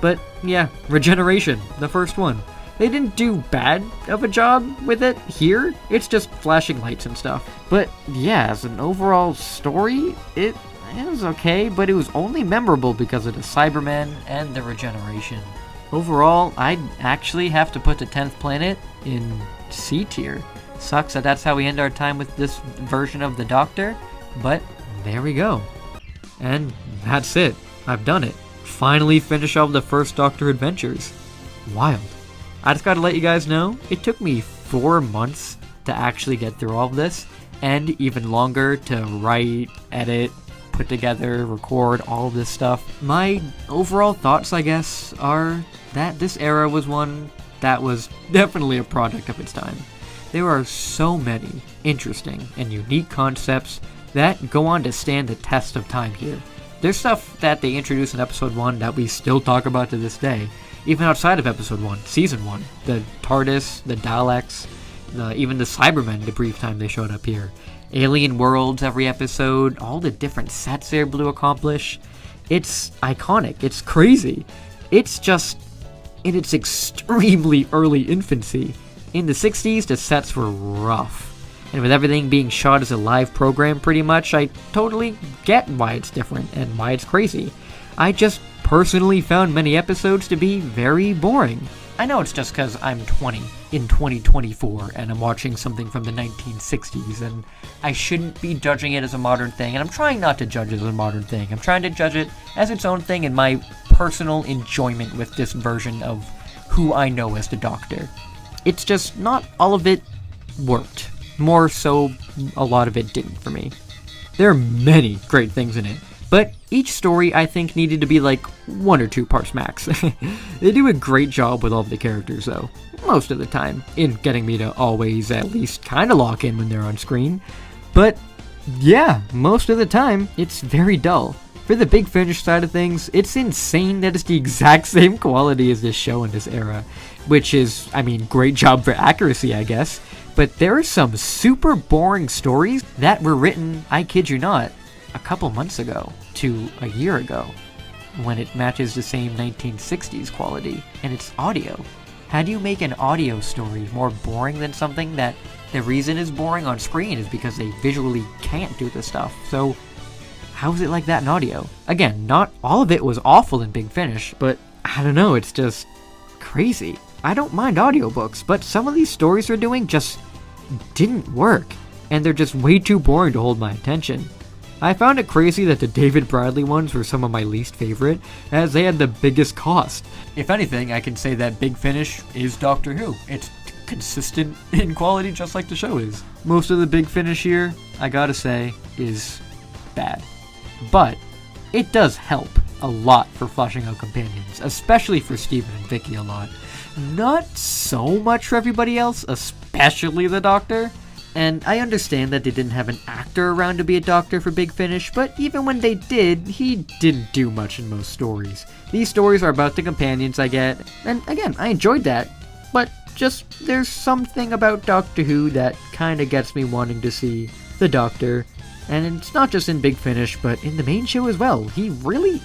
But yeah, regeneration, the first one. They didn't do bad of a job with it here. It's just flashing lights and stuff. But yeah, as an overall story, it was okay, but it was only memorable because of the Cybermen and the regeneration. Overall, I'd actually have to put the 10th planet in C tier. Sucks that that's how we end our time with this version of the Doctor, but there we go. And that's it. I've done it. Finally finish off the First Doctor adventures. Wild. I just gotta let you guys know, it took me 4 months to actually get through all of this, and even longer to write, edit, put together, record, all of this stuff. My overall thoughts, I guess, are that this era was one that was definitely a product of its time. There are so many interesting and unique concepts that go on to stand the test of time here. There's stuff that they introduced in episode 1 that we still talk about to this day. Even outside of episode 1, season 1, the TARDIS, the Daleks, even the Cybermen, the brief time they showed up here. Alien worlds every episode, all the different sets they're able to accomplish. It's iconic, it's crazy. It's just in its extremely early infancy. In the 60s, the sets were rough. And with everything being shot as a live program pretty much, I totally get why it's different and why it's crazy. I just personally found many episodes to be very boring. I know it's just because I'm 20 in 2024 and I'm watching something from the 1960s, and I shouldn't be judging it as a modern thing, and I'm trying not to judge it as a modern thing. I'm trying to judge it as its own thing and my personal enjoyment with this version of who I know as the Doctor. It's just not all of it worked. More so, a lot of it didn't for me. There are many great things in it, but each story I think needed to be like 1 or 2 parts max. They do a great job with all of the characters though, most of the time, in getting me to always at least kinda lock in when they're on screen. But yeah, most of the time, it's very dull. For the Big Finish side of things, it's insane that it's the exact same quality as this show in this era, which is, I mean, great job for accuracy, I guess. But there are some super boring stories that were written, I kid you not, a couple months ago to a year ago, when it matches the same 1960s quality, and it's audio. How do you make an audio story more boring than something that the reason is boring on screen is because they visually can't do the stuff? So how is it like that in audio? Again, not all of it was awful in Big Finish, but I don't know, it's just crazy. I don't mind audiobooks, but some of these stories they're doing just didn't work, and they're just way too boring to hold my attention. I found it crazy that the David Bradley ones were some of my least favorite, as they had the biggest cost. If anything, I can say that Big Finish is Doctor Who. It's consistent in quality just like the show is. Most of the Big Finish here, I gotta say, is bad. But it does help a lot for fleshing out companions, especially for Steven and Vicky a lot. Not so much for everybody else, especially the Doctor. And I understand that they didn't have an actor around to be a Doctor for Big Finish, but even when they did, he didn't do much in most stories. These stories are about the companions I get, and again, I enjoyed that, but just there's something about Doctor Who that kinda gets me wanting to see the Doctor, and it's not just in Big Finish, but in the main show as well. He really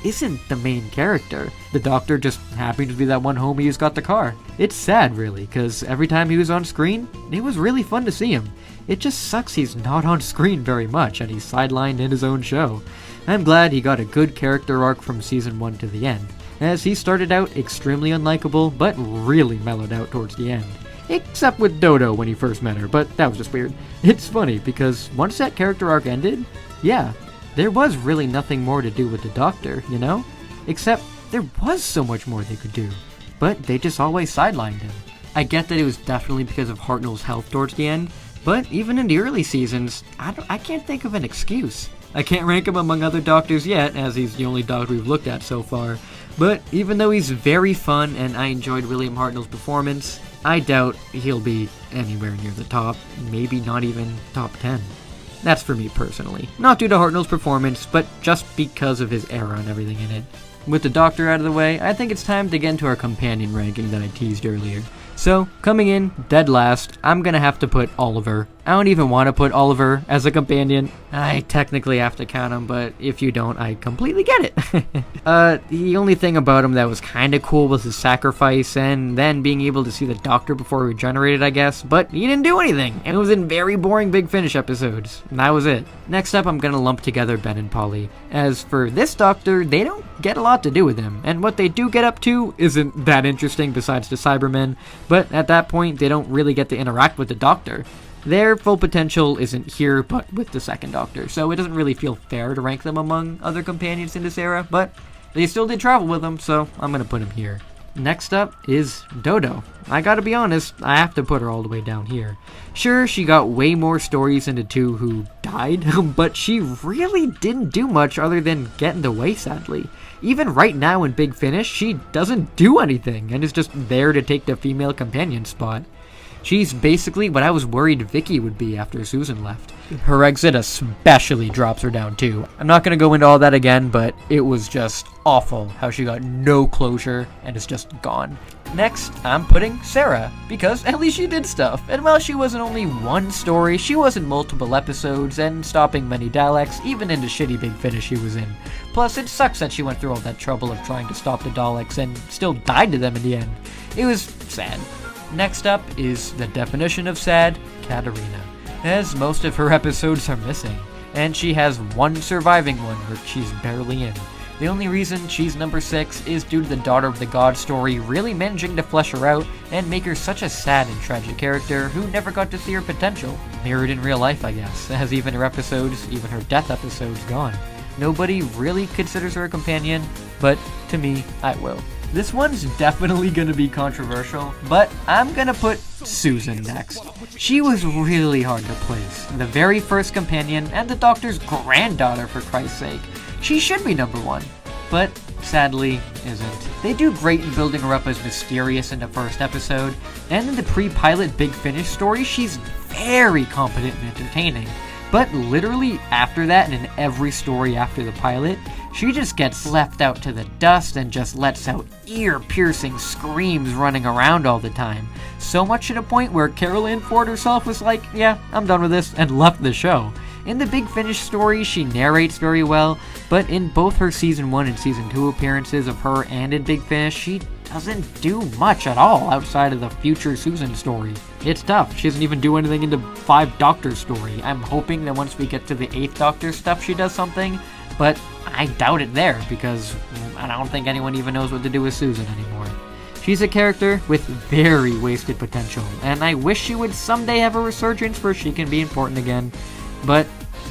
isn't the main character. The Doctor just happened to be that one homie who's got the car. It's sad, really, because every time he was on screen, it was really fun to see him. It just sucks he's not on screen very much, and he's sidelined in his own show. I'm glad he got a good character arc from season 1 to the end, as he started out extremely unlikable, but really mellowed out towards the end. Except with Dodo when he first met her, but that was just weird. It's funny, because once that character arc ended, yeah, there was really nothing more to do with the Doctor, you know? Except there was so much more they could do, but they just always sidelined him. I get that it was definitely because of Hartnell's health towards the end, but even in the early seasons, I can't think of an excuse. I can't rank him among other Doctors yet, as he's the only Doctor we've looked at so far, but even though he's very fun and I enjoyed William Hartnell's performance, I doubt he'll be anywhere near the top, maybe not even top 10. That's for me personally. Not due to Hartnell's performance, but just because of his era and everything in it. With the Doctor out of the way, I think it's time to get into our companion ranking that I teased earlier. So, coming in dead last, I'm gonna have to put Oliver. I don't even want to put Oliver as a companion. I technically have to count him, but if you don't, I completely get it. The only thing about him that was kinda cool was his sacrifice, and then being able to see the Doctor before he regenerated, I guess, but he didn't do anything, and it was in very boring Big Finish episodes, and that was it. Next up, I'm gonna lump together Ben and Polly. As for this Doctor, they don't get a lot to do with him, and what they do get up to isn't that interesting besides the Cybermen, but at that point, they don't really get to interact with the Doctor. Their full potential isn't here, but with the second Doctor, so it doesn't really feel fair to rank them among other companions in this era, but they still did travel with them, so I'm gonna put him here. Next up is Dodo. I gotta be honest, I have to put her all the way down here. Sure, she got way more stories into 2 who died, but she really didn't do much other than get in the way, sadly. Even right now in Big Finish, she doesn't do anything, and is just there to take the female companion spot. She's basically what I was worried Vicky would be after Susan left. Her exit especially drops her down too. I'm not gonna go into all that again, but it was just awful how she got no closure and is just gone. Next, I'm putting Sarah, because at least she did stuff. And while she wasn't only one story, she was in multiple episodes and stopping many Daleks, even in the shitty Big Finish she was in. Plus, it sucks that she went through all that trouble of trying to stop the Daleks and still died to them in the end. It was sad. Next up is the definition of sad, Katarina, as most of her episodes are missing, and she has one surviving one where she's barely in. The only reason she's number 6 is due to the Daughter of the God story really managing to flesh her out and make her such a sad and tragic character who never got to see her potential. Mirrored in real life, I guess, as even her episodes, even her death episodes, gone. Nobody really considers her a companion, but to me, I will. This one's definitely gonna be controversial, but I'm gonna put Susan next. She was really hard to place. The very first companion, and the Doctor's granddaughter for Christ's sake. She should be number 1, but sadly isn't. They do great in building her up as mysterious in the first episode, and in the pre-pilot Big Finish story, she's very competent and entertaining. But literally after that, and in every story after the pilot, she just gets left out to the dust and just lets out ear-piercing screams running around all the time. So much to the point where Carol Ann Ford herself was like, yeah, I'm done with this, and left the show. In the Big Finish story, she narrates very well, but in both her Season 1 and Season 2 appearances of her and in Big Finish, she doesn't do much at all outside of the future Susan story. It's tough. She doesn't even do anything in the 5 Doctors story. I'm hoping that once we get to the 8th Doctor stuff, she does something, but I doubt it there because I don't think anyone even knows what to do with Susan anymore. She's a character with very wasted potential, and I wish she would someday have a resurgence where she can be important again, but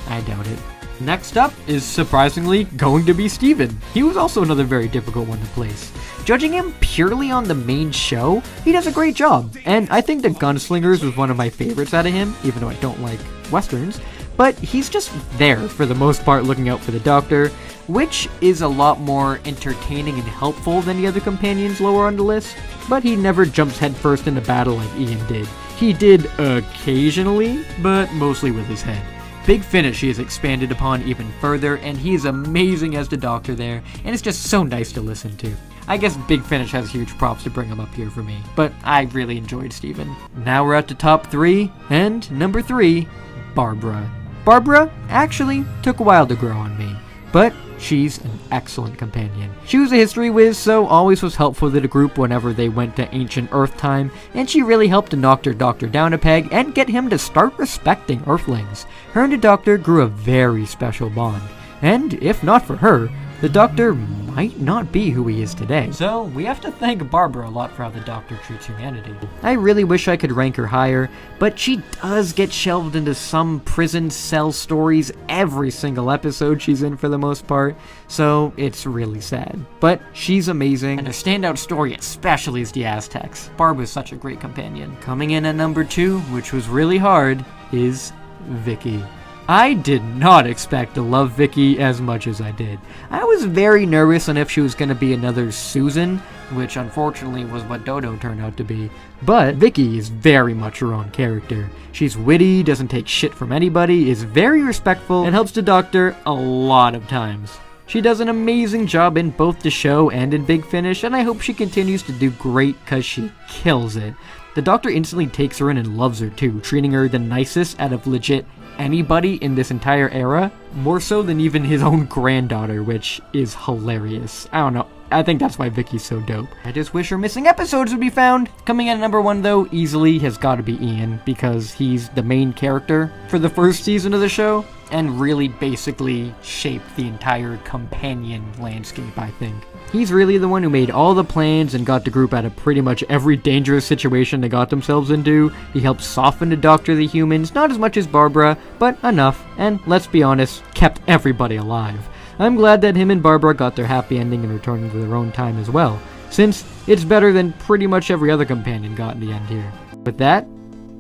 I doubt it. Next up is surprisingly going to be Steven. He was also another very difficult one to place. Judging him purely on the main show, he does a great job, and I think the Gunslingers was one of my favorites out of him, even though I don't like westerns, but he's just there for the most part looking out for the Doctor, which is a lot more entertaining and helpful than the other companions lower on the list, but he never jumps headfirst into battle like Ian did. He did occasionally, but mostly with his head. Big Finish he is expanded upon even further, and he is amazing as the Doctor there, and it's just so nice to listen to. I guess Big Finish has huge props to bring him up here for me, but I really enjoyed Steven. Now we're at the top 3, and number 3, Barbara. Barbara actually took a while to grow on me, but she's an excellent companion. She was a history whiz, so always was helpful to the group whenever they went to ancient Earth time, and she really helped to knock their Doctor down a peg and get him to start respecting Earthlings. Her and the Doctor grew a very special bond, and if not for her, the Doctor might not be who he is today. So we have to thank Barbara a lot for how the Doctor treats humanity. I really wish I could rank her higher, but she does get shelved into some prison cell stories every single episode she's in for the most part, so it's really sad. But she's amazing, and her standout story especially is the Aztecs. Barbara's such a great companion. Coming in at number 2, which was really hard, is Vicky. I did not expect to love Vicky as much as I did. I was very nervous on if she was going to be another Susan, which unfortunately was what Dodo turned out to be, but Vicky is very much her own character. She's witty, doesn't take shit from anybody, is very respectful, and helps the Doctor a lot of times. She does an amazing job in both the show and in Big Finish, and I hope she continues to do great because she kills it. The Doctor instantly takes her in and loves her too, treating her the nicest out of legit anybody in this entire era, more so than even his own granddaughter, which is hilarious. I don't know, I think that's why Vicky's so dope. I just wish her missing episodes would be found. Coming in at number 1 though, easily has got to be Ian, because he's the main character for the first season of the show, and really basically shaped the entire companion landscape, I think. He's really the one who made all the plans and got the group out of pretty much every dangerous situation they got themselves into. He helped soften the Doctor the humans, not as much as Barbara, but enough, and let's be honest, kept everybody alive. I'm glad that him and Barbara got their happy ending and returned to their own time as well, since it's better than pretty much every other companion got in the end here. With that,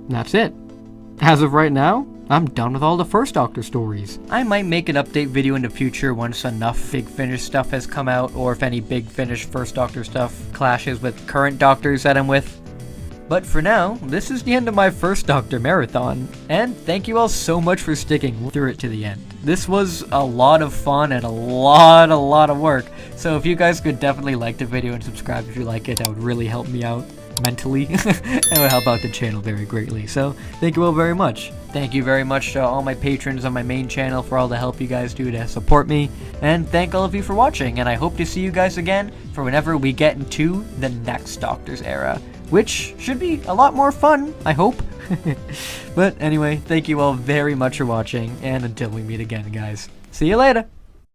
that's it. As of right now, I'm done with all the first Doctor stories. I might make an update video in the future once enough Big Finish stuff has come out, or if any Big Finish first Doctor stuff clashes with current Doctors that I'm with. But for now, this is the end of my first Doctor marathon, and thank you all so much for sticking through it to the end. This was a lot of fun and a lot of work, so if you guys could definitely like the video and subscribe if you like it, that would really help me out mentally, and it would help out the channel very greatly. So thank you all very much. Thank you very much to all my patrons on my main channel for all the help you guys do to support me, and thank all of you for watching, and I hope to see you guys again for whenever we get into the next Doctor's era, which should be a lot more fun, I hope. But anyway, thank you all very much for watching, and until we meet again, guys. See you later!